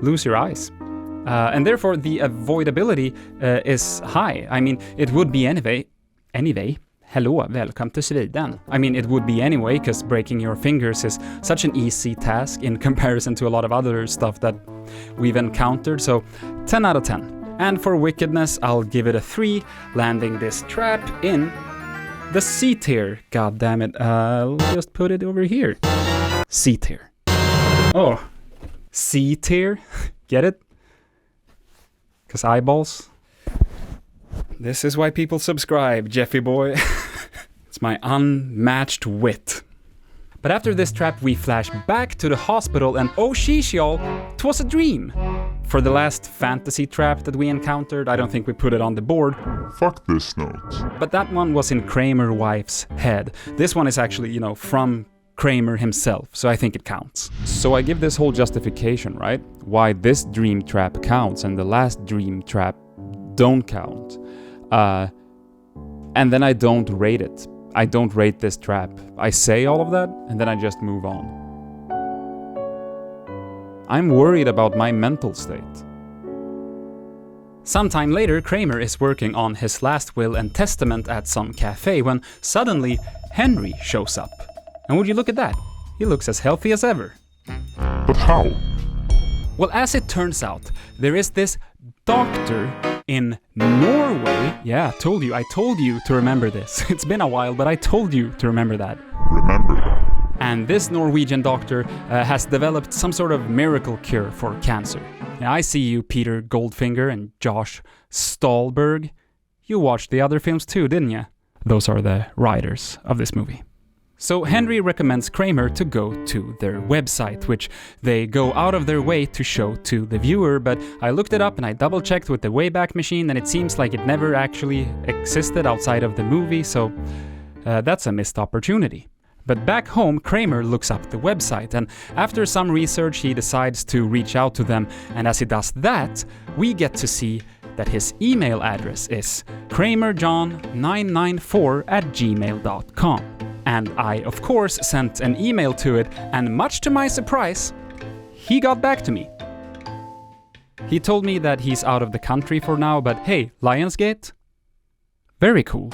lose your eyes. And therefore the avoidability is high. I mean, it would be anyway. Hello, welcome to Sweden. I mean, it would be anyway, because breaking your fingers is such an easy task in comparison to a lot of other stuff that we've encountered, so 10 out of 10. And for wickedness, I'll give it a 3, landing this trap in the C tier. God damn it, I'll just put it over here. C tier. Oh, C tier? Get it? Because eyeballs. This is why people subscribe, Jeffy boy. It's my unmatched wit. But after this trap, we flash back to the hospital, and oh sheesh y'all, 'twas a dream. For the last fantasy trap that we encountered, I don't think we put it on the board. Fuck this note. But that one was in Kramer's wife's head. This one is actually, from Kramer himself, so I think it counts. So I give this whole justification, right? Why this dream trap counts and the last dream trap don't count. And then I don't rate it. I don't rate this trap. I say all of that, and then I just move on. I'm worried about my mental state. Sometime later, Kramer is working on his last will and testament at some cafe when suddenly Henry shows up. And would you look at that? He looks as healthy as ever. But how? Well, as it turns out, there is this doctor in Norway. Yeah, I told you to remember this. It's been a while, but I told you to remember that. Remember that. And this Norwegian doctor has developed some sort of miracle cure for cancer. Now, I see you, Peter Goldfinger and Josh Stolberg. You watched the other films too, didn't you? Those are the writers of this movie. So Henry recommends Kramer to go to their website, which they go out of their way to show to the viewer, but I looked it up and I double-checked with the Wayback Machine, and it seems like it never actually existed outside of the movie, so that's a missed opportunity. But back home, Kramer looks up the website, and after some research he decides to reach out to them, and as he does that, we get to see that his email address is kramerjohn994@gmail.com. And I, of course, sent an email to it, and much to my surprise, he got back to me. He told me that he's out of the country for now, but hey, Lionsgate? Very cool.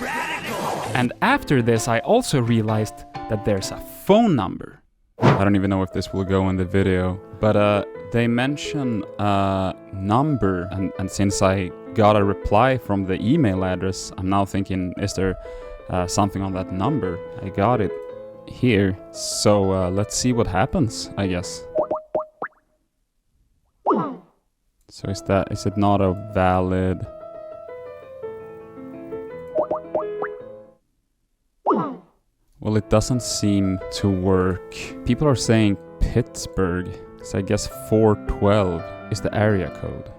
And after this, I also realized that there's a phone number. I don't even know if this will go in the video, but they mention a number, and since I got a reply from the email address, I'm now thinking, is there something on that number. I got it here. So let's see what happens, I guess. So is it not a valid... Well, it doesn't seem to work. People are saying Pittsburgh, so I guess 412 is the area code.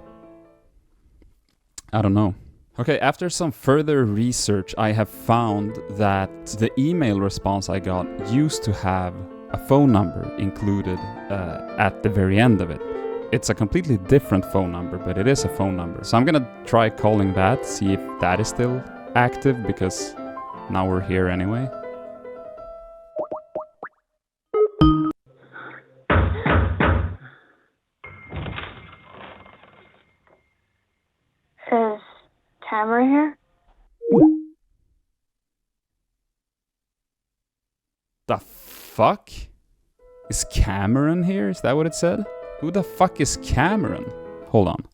I don't know. Okay, after some further research, I have found that the email response I got used to have a phone number included at the very end of it. It's a completely different phone number, but it is a phone number. So I'm gonna try calling that, see if that is still active, because now we're here anyway. Is Tamara here? The fuck? Is Cameron here? Is that what it said? Who the fuck is Cameron? Hold on.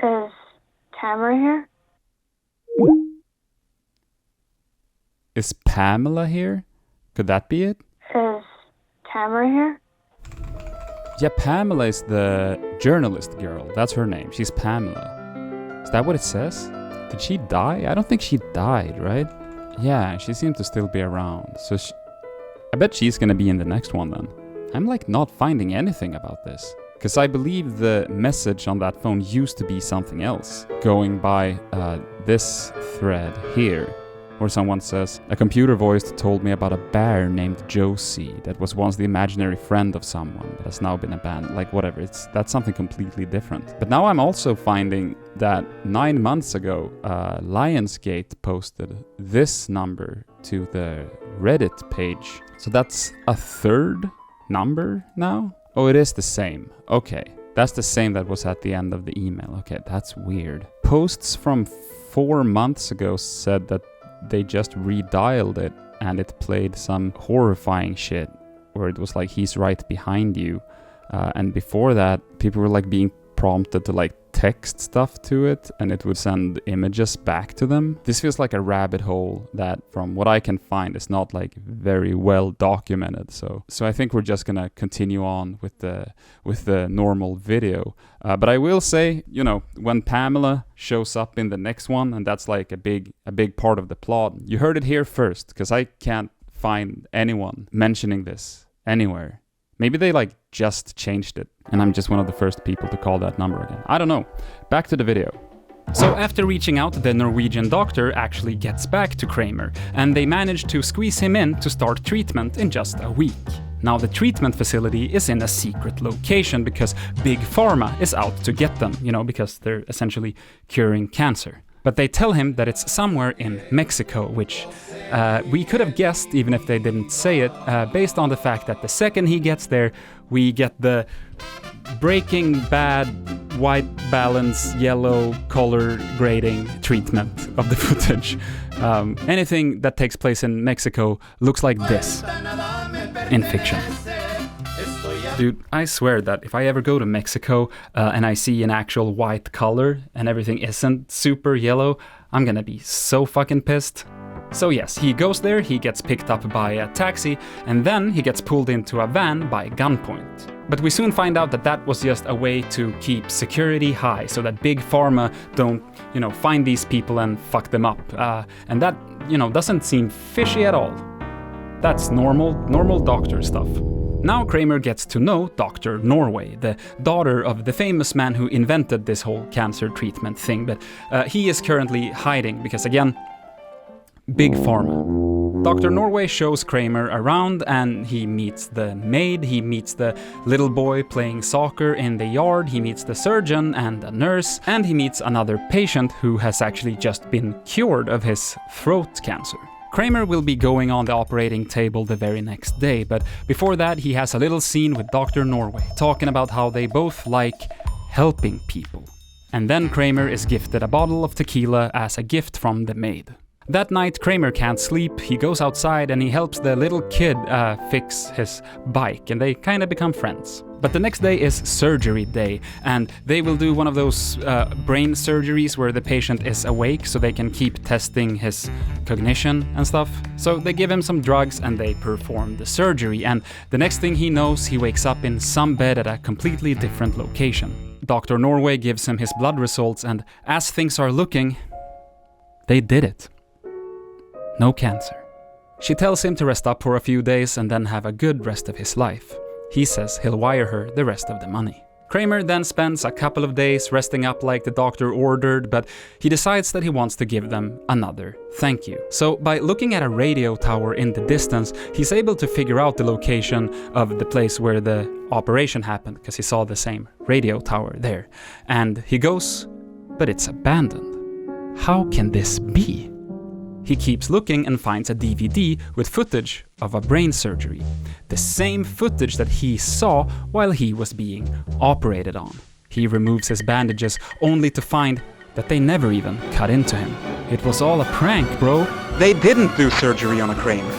Is Tamara here? Is Pamela here? Could that be it? Is Tamara here? Yeah, Pamela is the journalist girl. That's her name. She's Pamela. Is that what it says? Did she die? I don't think she died, right? Yeah, she seemed to still be around. So I bet she's gonna be in the next one then. I'm like not finding anything about this. Because I believe the message on that phone used to be something else. Going by this thread here. Where someone says, a computer voice told me about a bear named Josie that was once the imaginary friend of someone but has now been abandoned. Like whatever, that's something completely different. But now I'm also finding that 9 months ago, Lionsgate posted this number to the Reddit page. So that's a third number now? Oh, it is the same. Okay, that's the same that was at the end of the email. Okay, that's weird. Posts from 4 months ago said that they just redialed it and it played some horrifying shit where it was like he's right behind you, and before that people were like being prompted to like text stuff to it and it would send images back to them. This feels like a rabbit hole that from what I can find is not like very well documented, so I think we're just gonna continue on with the normal video, but I will say, you know, when Pamela shows up in the next one, and that's like a big part of the plot, you heard it here first, because I can't find anyone mentioning this anywhere. Maybe they like just changed it and I'm just one of the first people to call that number again. I don't know. Back to the video. So after reaching out, the Norwegian doctor actually gets back to Kramer and they manage to squeeze him in to start treatment in just a week. Now the treatment facility is in a secret location because Big Pharma is out to get them, you know, because they're essentially curing cancer. But they tell him that it's somewhere in Mexico, which we could have guessed even if they didn't say it, based on the fact that the second he gets there, we get the Breaking Bad white balance, yellow color grading treatment of the footage. Anything that takes place in Mexico looks like this in fiction. Dude, I swear that if I ever go to Mexico and I see an actual white color and everything isn't super yellow, I'm gonna be so fucking pissed. So yes, he goes there, he gets picked up by a taxi, and then he gets pulled into a van by gunpoint. But we soon find out that that was just a way to keep security high so that Big Pharma don't, you know, find these people and fuck them up. And that, you know, doesn't seem fishy at all. That's normal doctor stuff. Now Kramer gets to know Dr. Norway, the daughter of the famous man who invented this whole cancer treatment thing, but he is currently hiding because, again, Big Pharma. Dr. Norway shows Kramer around and he meets the maid, he meets the little boy playing soccer in the yard, he meets the surgeon and the nurse, and he meets another patient who has actually just been cured of his throat cancer. Kramer will be going on the operating table the very next day, but before that he has a little scene with Dr. Norway, talking about how they both like helping people. And then Kramer is gifted a bottle of tequila as a gift from the maid. That night Kramer can't sleep, he goes outside and he helps the little kid fix his bike, and they kinda become friends. But the next day is surgery day, and they will do one of those brain surgeries where the patient is awake so they can keep testing his cognition and stuff. So they give him some drugs and they perform the surgery, and the next thing he knows, he wakes up in some bed at a completely different location. Dr. Norway gives him his blood results, and as things are looking, they did it. No cancer. She tells him to rest up for a few days and then have a good rest of his life. He says he'll wire her the rest of the money. Kramer then spends a couple of days resting up like the doctor ordered, but he decides that he wants to give them another thank you. So by looking at a radio tower in the distance, he's able to figure out the location of the place where the operation happened, because he saw the same radio tower there. And he goes, but it's abandoned. How can this be? He keeps looking and finds a DVD with footage of a brain surgery. The same footage that he saw while he was being operated on. He removes his bandages only to find that they never even cut into him. It was all a prank, bro. They didn't do surgery on a Kramer.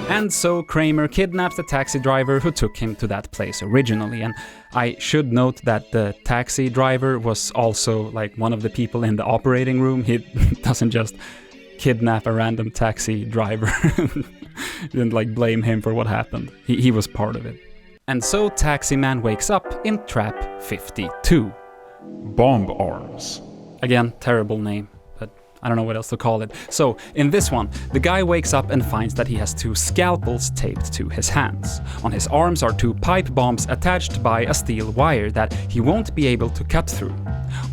And so Kramer kidnaps the taxi driver who took him to that place originally. And I should note that the taxi driver was also like one of the people in the operating room. He doesn't just kidnap a random taxi driver and like blame him for what happened. He was part of it. And so Taxi Man wakes up in Trap 52. Bomb arms. Again, terrible name, but I don't know what else to call it. So in this one, the guy wakes up and finds that he has 2 scalpels taped to his hands. On his arms are 2 pipe bombs attached by a steel wire that he won't be able to cut through.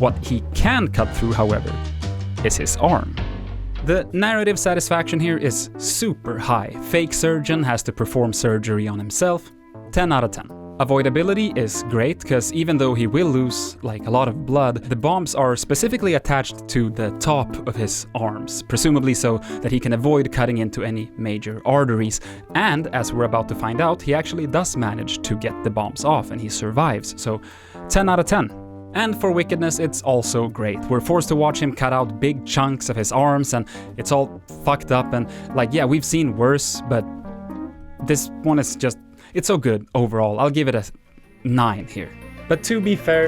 What he can cut through, however, is his arm. The narrative satisfaction here is super high. Fake surgeon has to perform surgery on himself. 10 out of 10. Avoidability is great, because even though he will lose like a lot of blood, the bombs are specifically attached to the top of his arms, presumably so that he can avoid cutting into any major arteries. And as we're about to find out, he actually does manage to get the bombs off and he survives. So 10 out of 10. And for wickedness, it's also great. We're forced to watch him cut out big chunks of his arms, and it's all fucked up, and like, yeah, we've seen worse, but this one is just, it's so good overall. I'll give it a 9 here. But to be fair,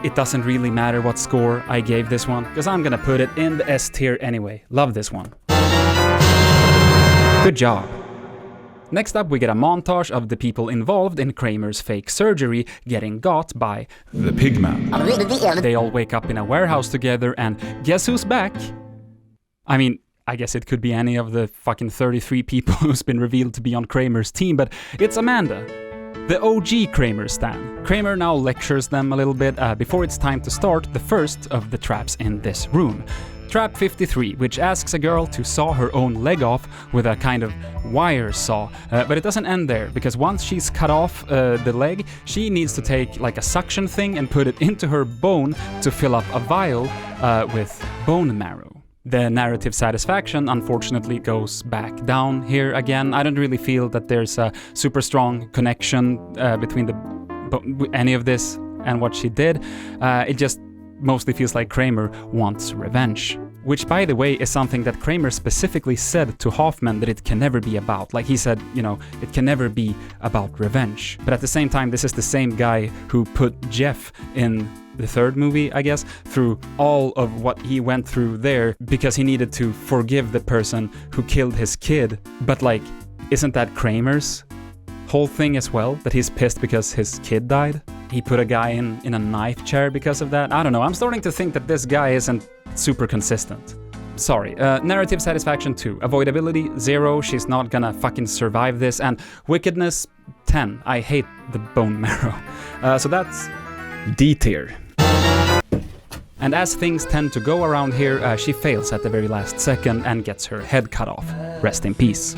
it doesn't really matter what score I gave this one, because I'm gonna put it in the S tier anyway. Love this one. Good job. Next up, we get a montage of the people involved in Kramer's fake surgery getting got by the Pigman. They all wake up in a warehouse together, and guess who's back? I mean, I guess it could be any of the fucking 33 people who's been revealed to be on Kramer's team, but it's Amanda, the OG Kramer stan. Kramer now lectures them a little bit before it's time to start the first of the traps in this room. Trap 53, which asks a girl to saw her own leg off with a kind of wire saw. But it doesn't end there, because once she's cut off the leg, she needs to take like a suction thing and put it into her bone to fill up a vial with bone marrow. The narrative satisfaction unfortunately goes back down here again. I don't really feel that there's a super strong connection between any of this and what she did. It just mostly feels like Kramer wants revenge. Which, by the way, is something that Kramer specifically said to Hoffman that it can never be about. Like he said, you know, it can never be about revenge. But at the same time, this is the same guy who put Jeff in the third movie, I guess, through all of what he went through there because he needed to forgive the person who killed his kid. But like, isn't that Kramer's whole thing as well? That he's pissed because his kid died? He put a guy in a knife chair because of that? I don't know, I'm starting to think that this guy isn't super consistent. Sorry. Narrative satisfaction 2. Avoidability 0. She's not gonna fucking survive this. And wickedness 10. I hate the bone marrow. So that's D tier. And as things tend to go around here, she fails at the very last second and gets her head cut off. Rest in peace.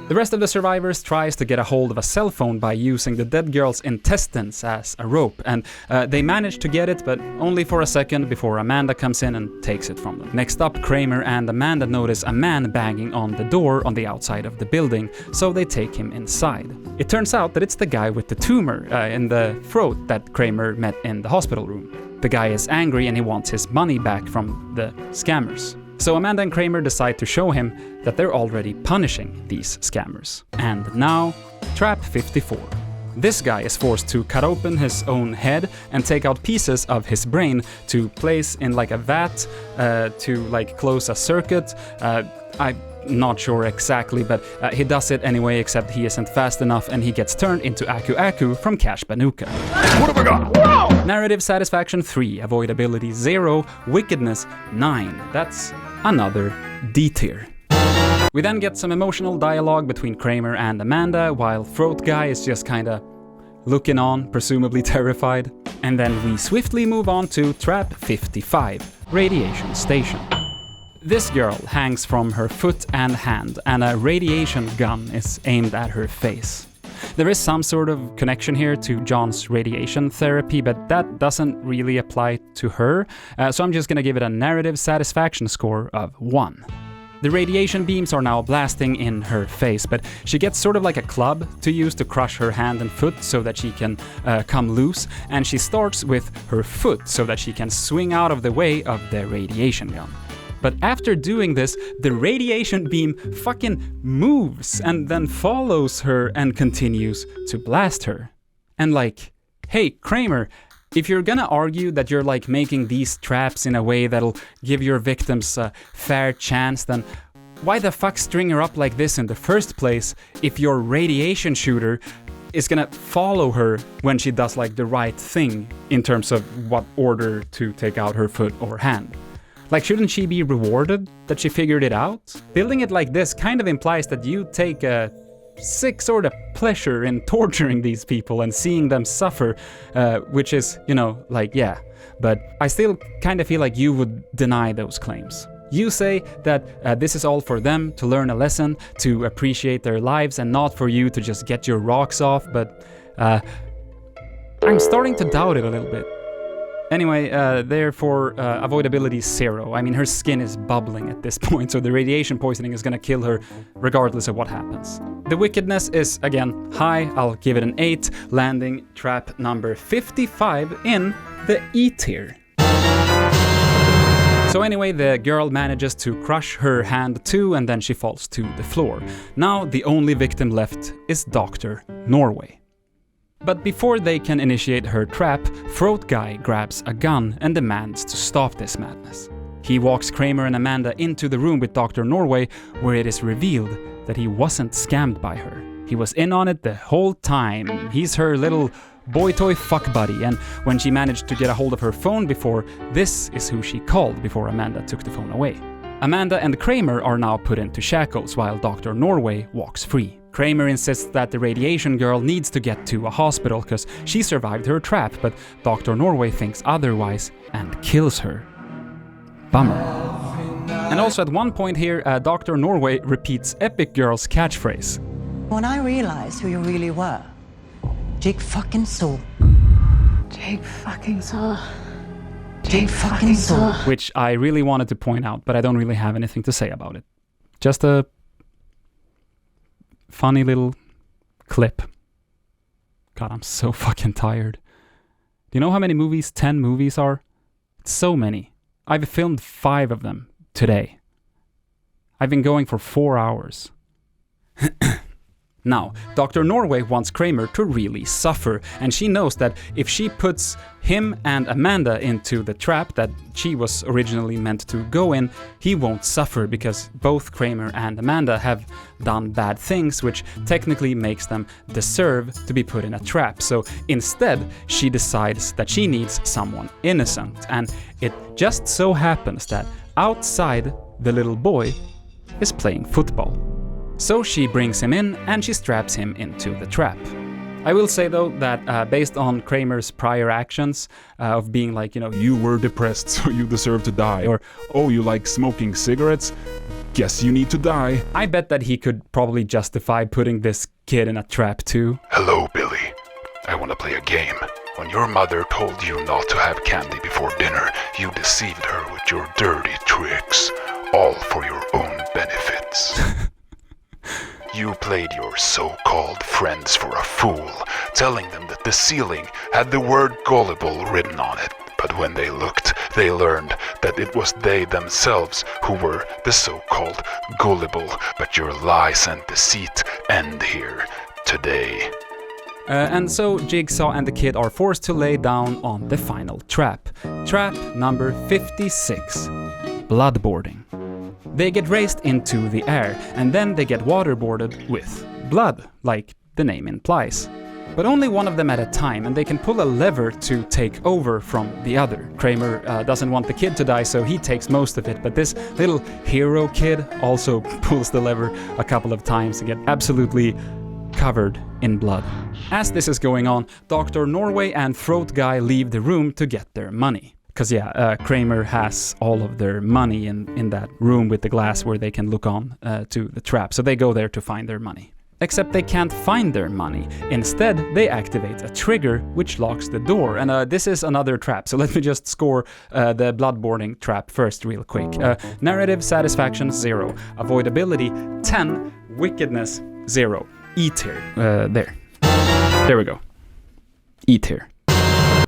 The rest of the survivors tries to get a hold of a cell phone by using the dead girl's intestines as a rope, and they manage to get it, but only for a second before Amanda comes in and takes it from them. Next up, Kramer and Amanda notice a man banging on the door on the outside of the building, so they take him inside. It turns out that it's the guy with the tumor in the throat that Kramer met in the hospital room. The guy is angry and he wants his money back from the scammers. So Amanda and Kramer decide to show him that they're already punishing these scammers. And now, Trap 54. This guy is forced to cut open his own head and take out pieces of his brain to place in like a vat to like close a circuit. I'm not sure exactly, but he does it anyway, except he isn't fast enough and he gets turned into Aku Aku from Cash Banuka. What have I got? Whoa! Narrative satisfaction 3, avoidability 0, wickedness 9. That's another D tier. We then get some emotional dialogue between Kramer and Amanda, while Throat Guy is just kinda looking on, presumably terrified. And then we swiftly move on to Trap 55, Radiation Station. This girl hangs from her foot and hand, and a radiation gun is aimed at her face. There is some sort of connection here to John's radiation therapy, but that doesn't really apply to her, so I'm just gonna give it a narrative satisfaction score of 1. The radiation beams are now blasting in her face, but she gets sort of like a club to use to crush her hand and foot so that she can come loose, and she starts with her foot so that she can swing out of the way of the radiation gun. But after doing this, the radiation beam fucking moves and then follows her and continues to blast her. And like, hey, Kramer, if you're gonna argue that you're like making these traps in a way that'll give your victims a fair chance, then why the fuck string her up like this in the first place if your radiation shooter is gonna follow her when she does like the right thing in terms of what order to take out her foot or hand? Like, shouldn't she be rewarded that she figured it out? Building it like this kind of implies that you take a sick sort of pleasure in torturing these people and seeing them suffer, which is, you know, like, yeah. But I still kind of feel like you would deny those claims. You say that this is all for them to learn a lesson, to appreciate their lives, and not for you to just get your rocks off, but I'm starting to doubt it a little bit. Anyway, therefore, avoidability 0. I mean, her skin is bubbling at this point, so the radiation poisoning is gonna kill her regardless of what happens. The wickedness is, again, high. I'll give it an 8, landing trap number 55 in the E tier. So anyway, the girl manages to crush her hand too, and then she falls to the floor. Now the only victim left is Dr. Norway. But before they can initiate her trap, Throat Guy grabs a gun and demands to stop this madness. He walks Kramer and Amanda into the room with Dr. Norway, where it is revealed that he wasn't scammed by her. He was in on it the whole time. He's her little boy toy fuck buddy, and when she managed to get a hold of her phone before, this is who she called before Amanda took the phone away. Amanda and Kramer are now put into shackles while Dr. Norway walks free. Kramer insists that the radiation girl needs to get to a hospital because she survived her trap, but Dr. Norway thinks otherwise and kills her. Bummer. And also at one point here, Dr. Norway repeats Epic Girl's catchphrase. When I realized who you really were, jigsaw. Jigsaw. Which I really wanted to point out, but I don't really have anything to say about it. Just a funny little clip. God, I'm so fucking tired. Do you know how many movies 10 movies are? It's so many. I've filmed 5 of them today. I've been going for 4 hours. Now, Dr. Norway wants Kramer to really suffer, and she knows that if she puts him and Amanda into the trap that she was originally meant to go in, he won't suffer because both Kramer and Amanda have done bad things, which technically makes them deserve to be put in a trap. So instead, she decides that she needs someone innocent, and it just so happens that outside, the little boy is playing football. So she brings him in and she straps him into the trap. I will say though that based on Kramer's prior actions of being like, you know, you were depressed so you deserve to die, or oh, you like smoking cigarettes, guess you need to die. I bet that he could probably justify putting this kid in a trap too. Hello, Billy. I want to play a game. When your mother told you not to have candy before dinner, you deceived her with your dirty tricks, all for your own benefits. You played your so-called friends for a fool, telling them that the ceiling had the word gullible written on it. But when they looked, they learned that it was they themselves who were the so-called gullible. But your lies and deceit end here today. And so Jigsaw and the kid are forced to lay down on the final trap. Trap number 56. Bloodboarding. They get raised into the air, and then they get waterboarded with blood, like the name implies. But only one of them at a time, and they can pull a lever to take over from the other. Kramer doesn't want the kid to die, so he takes most of it, but this little hero kid also pulls the lever a couple of times to get absolutely covered in blood. As this is going on, Dr. Norway and Throat Guy leave the room to get their money. Because Kramer has all of their money in that room with the glass where they can look on to the trap, so they go there to find their money. Except they can't find their money. Instead, they activate a trigger which locks the door. And this is another trap, so let me just score the bloodboarding trap first real quick. Narrative satisfaction 0, avoidability 10, wickedness 0. E tier. There we go. E tier.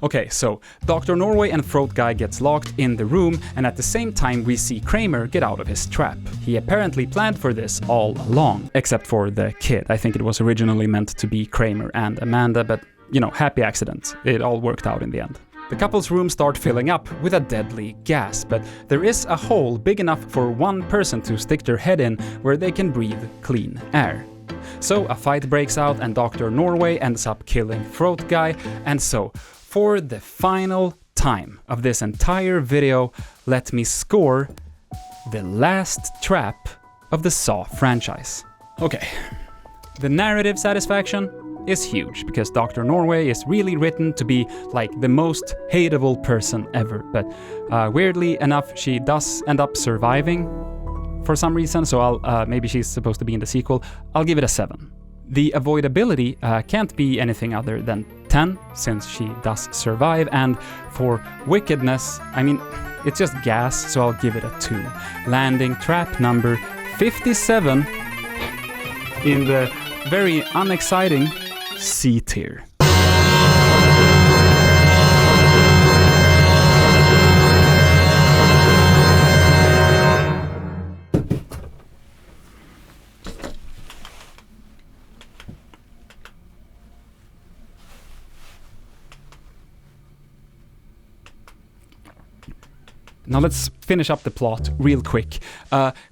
Okay, so Dr. Norway and Throat Guy gets locked in the room, and at the same time we see Kramer get out of his trap. He apparently planned for this all along, except for the kid. I think it was originally meant to be Kramer and Amanda, but, you know, happy accident. It all worked out in the end. The couple's room start filling up with a deadly gas, but there is a hole big enough for one person to stick their head in where they can breathe clean air. So a fight breaks out and Dr. Norway ends up killing Throat Guy, and so for the final time of this entire video, let me score the last trap of the Saw franchise. Okay, the narrative satisfaction is huge, because Dr. Norway is really written to be like the most hateable person ever, but weirdly enough, she does end up surviving for some reason, so maybe she's supposed to be in the sequel. I'll give it a 7. The avoidability can't be anything other than 10, since she does survive, and for wickedness, I mean, it's just gas, so I'll give it a 2. Landing trap number 57 in the very unexciting C tier. Now let's finish up the plot real quick.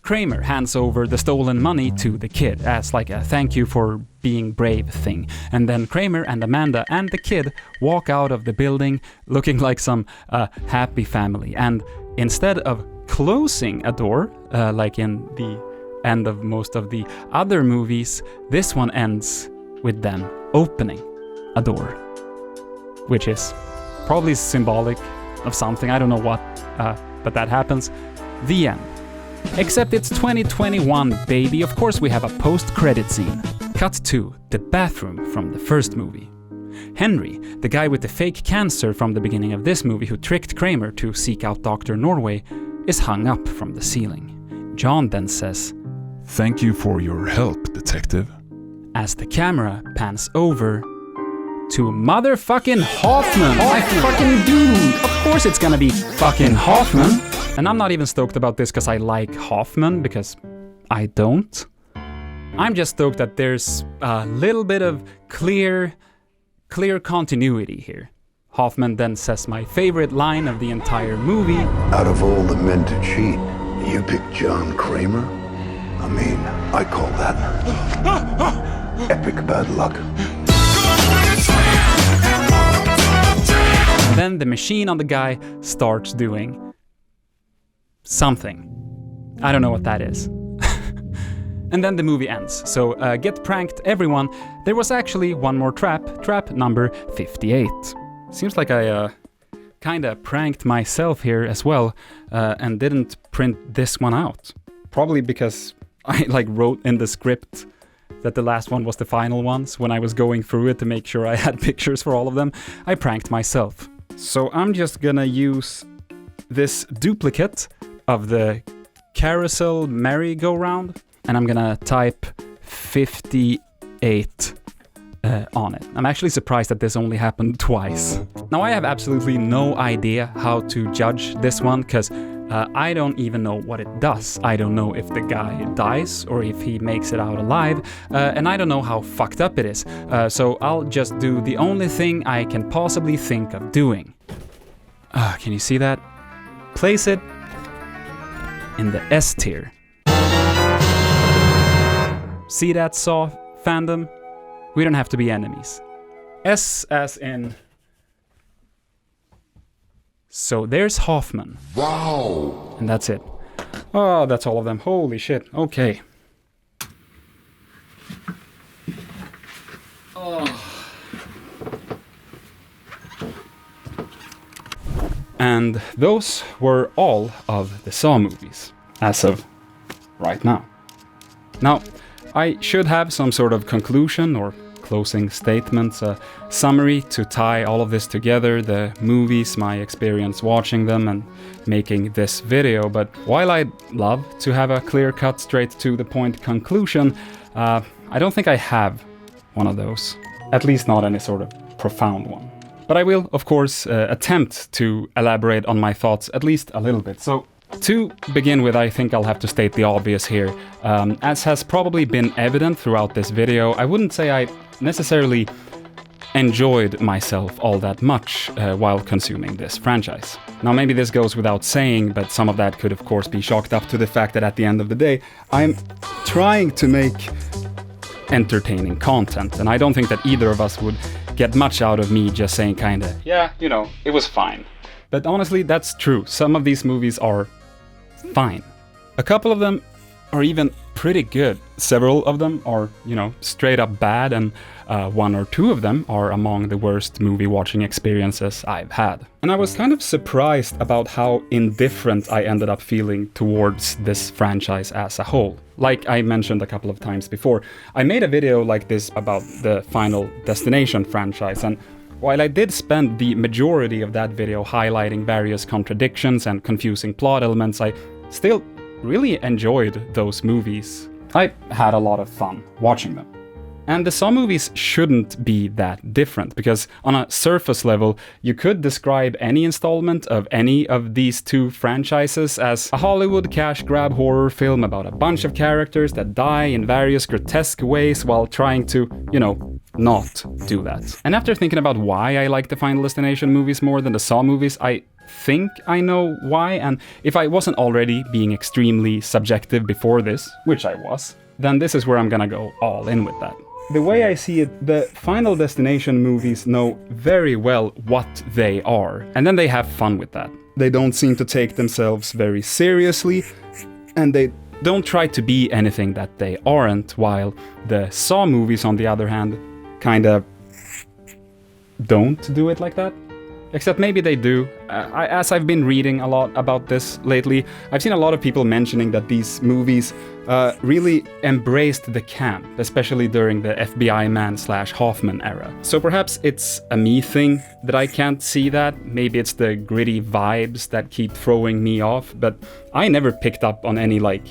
Kramer hands over the stolen money to the kid as like a thank you for being brave thing. And then Kramer and Amanda and the kid walk out of the building looking like some happy family. And instead of closing a door, like in the end of most of the other movies, this one ends with them opening a door, which is probably symbolic of something, I don't know what, but that happens. The end. Except it's 2021, baby. Of course we have a post-credit scene. Cut to the bathroom from the first movie. Henry, the guy with the fake cancer from the beginning of this movie who tricked Kramer to seek out Dr. Norway, is hung up from the ceiling. John then says, "Thank you for your help, detective." As the camera pans over to motherfucking Hoffman. My fucking dude. Of course it's gonna be fucking Hoffman. And I'm not even stoked about this because I like Hoffman, because I don't. I'm just stoked that there's a little bit of clear continuity here. Hoffman then says my favorite line of the entire movie. Out of all the men to cheat, you picked John Kramer? I mean, I call that epic bad luck. And then the machine on the guy starts doing something. I don't know what that is. And then the movie ends. So get pranked, everyone. There was actually one more trap number 58. Seems like I kinda pranked myself here as well, and didn't print this one out. Probably because I wrote in the script that the last one was the final ones. When I was going through it to make sure I had pictures for all of them, I pranked myself. So I'm just gonna use this duplicate of the carousel merry-go-round, and I'm gonna type 58 on it. I'm actually surprised that this only happened twice. Now I have absolutely no idea how to judge this one, because I don't even know what it does. I don't know if the guy dies or if he makes it out alive, and I don't know how fucked up it is. So I'll just do the only thing I can possibly think of doing. Can you see that? Place it in the S tier. See that, saw-fandom? We don't have to be enemies. S as in... So there's Hoffman. Wow! And that's it. Oh, that's all of them. Holy shit. Okay. Oh. And those were all of the Saw movies, as of right now. Now, I should have some sort of conclusion or closing statements, a summary to tie all of this together, the movies, my experience watching them and making this video, but while I'd love to have a clear-cut, straight-to-the-point conclusion, I don't think I have one of those. At least not any sort of profound one. But I will, of course, attempt to elaborate on my thoughts at least a little bit. So, to begin with, I think I'll have to state the obvious here. As has probably been evident throughout this video, I wouldn't say I necessarily enjoyed myself all that much while consuming this franchise. Now, maybe this goes without saying, but some of that could of course be chalked up to the fact that at the end of the day, I'm trying to make entertaining content, and I don't think that either of us would get much out of me just saying kinda, yeah, you know, it was fine. But honestly, that's true. Some of these movies are fine. A couple of them are even pretty good. Several of them are, you know, straight up bad, and one or two of them are among the worst movie watching experiences I've had. And I was kind of surprised about how indifferent I ended up feeling towards this franchise as a whole. Like I mentioned a couple of times before, I made a video like this about the Final Destination franchise, and while I did spend the majority of that video highlighting various contradictions and confusing plot elements, I still really enjoyed those movies. I had a lot of fun watching them. And the Saw movies shouldn't be that different, because on a surface level, you could describe any installment of any of these two franchises as a Hollywood cash grab horror film about a bunch of characters that die in various grotesque ways while trying to, you know, not do that. And after thinking about why I like the Final Destination movies more than the Saw movies, I think I know why, and if I wasn't already being extremely subjective before this, which I was, then this is where I'm gonna go all in with that. The way I see it, the Final Destination movies know very well what they are, and then they have fun with that. They don't seem to take themselves very seriously, and they don't try to be anything that they aren't, while the Saw movies, on the other hand, kinda don't do it like that. Except maybe they do. As I've been reading a lot about this lately, I've seen a lot of people mentioning that these movies really embraced the camp, especially during the FBI man/Hoffman era. So perhaps it's a me thing that I can't see that. Maybe it's the gritty vibes that keep throwing me off, but I never picked up on any, like,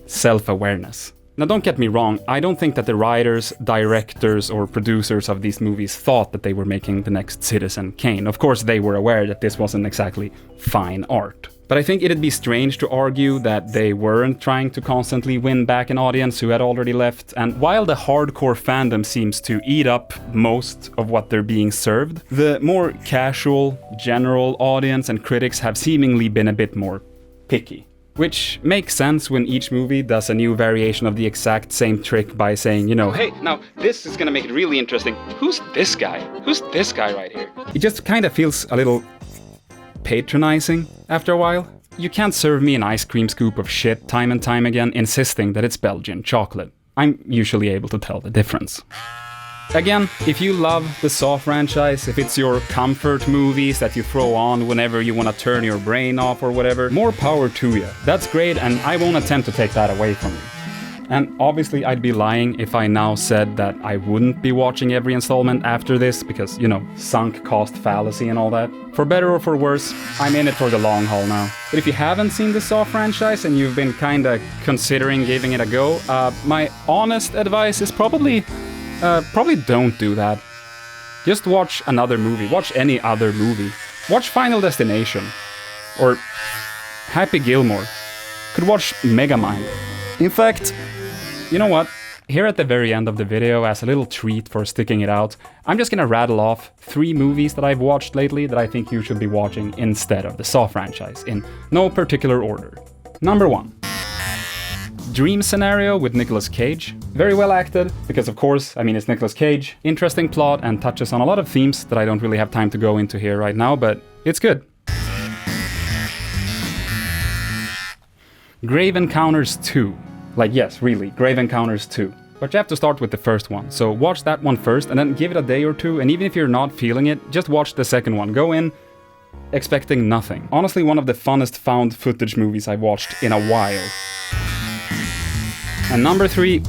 self-awareness. Now, don't get me wrong, I don't think that the writers, directors, or producers of these movies thought that they were making the next Citizen Kane. Of course, they were aware that this wasn't exactly fine art. But I think it'd be strange to argue that they weren't trying to constantly win back an audience who had already left, and while the hardcore fandom seems to eat up most of what they're being served, the more casual, general audience and critics have seemingly been a bit more picky. Which makes sense when each movie does a new variation of the exact same trick by saying, you know, hey, now this is gonna make it really interesting. Who's this guy? Who's this guy right here? It just kind of feels a little patronizing after a while. You can't serve me an ice cream scoop of shit time and time again, insisting that it's Belgian chocolate. I'm usually able to tell the difference. Again, if you love the Saw franchise, if it's your comfort movies that you throw on whenever you want to turn your brain off or whatever, more power to you. That's great, and I won't attempt to take that away from you. And obviously I'd be lying if I now said that I wouldn't be watching every installment after this, because, you know, sunk cost fallacy and all that. For better or for worse, I'm in it for the long haul now. But if you haven't seen the Saw franchise and you've been kinda considering giving it a go, my honest advice is probably don't do that. Just watch another movie. Watch any other movie. Watch Final Destination. Or Happy Gilmore. Could watch Megamind. In fact, you know what? Here at the very end of the video, as a little treat for sticking it out, I'm just gonna rattle off 3 movies that I've watched lately that I think you should be watching instead of the Saw franchise, in no particular order. Number 1. Dream Scenario with Nicolas Cage. Very well acted, because of course, I mean, it's Nicolas Cage. Interesting plot and touches on a lot of themes that I don't really have time to go into here right now, but it's good. Grave Encounters 2. Like, yes, really, Grave Encounters 2. But you have to start with the first one, so watch that one first and then give it a day or two, and even if you're not feeling it, just watch the second one. Go in expecting nothing. Honestly, one of the funnest found footage movies I've watched in a while. And number 3,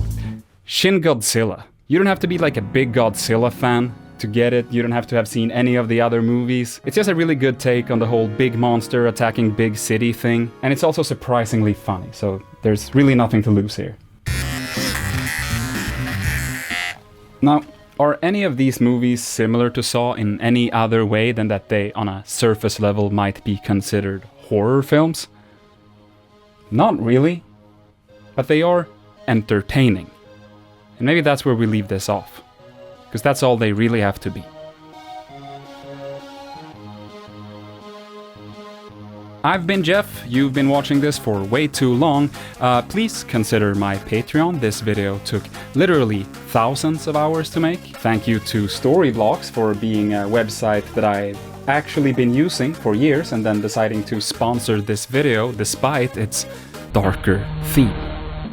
Shin Godzilla. You don't have to be like a big Godzilla fan to get it. You don't have to have seen any of the other movies. It's just a really good take on the whole big monster attacking big city thing. And it's also surprisingly funny, so there's really nothing to lose here. Now, are any of these movies similar to Saw in any other way than that they, on a surface level, might be considered horror films? Not really. But they are entertaining. And maybe that's where we leave this off. Because that's all they really have to be. I've been Jeff, you've been watching this for way too long. Please consider my Patreon. This video took literally thousands of hours to make. Thank you to Storyblocks for being a website that I've actually been using for years and then deciding to sponsor this video despite its darker theme.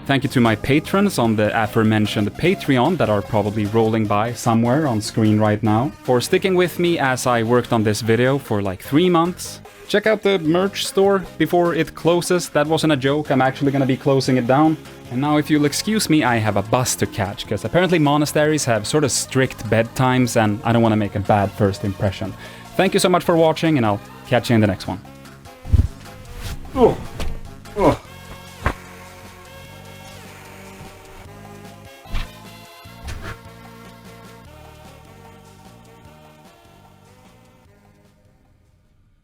Thank you to my patrons on the aforementioned Patreon that are probably rolling by somewhere on screen right now, for sticking with me as I worked on this video for like 3 months. Check out the merch store before it closes. That wasn't a joke, I'm actually gonna be closing it down. And now if you'll excuse me, I have a bus to catch, because apparently monasteries have sort of strict bedtimes and I don't want to make a bad first impression. Thank you so much for watching and I'll catch you in the next one.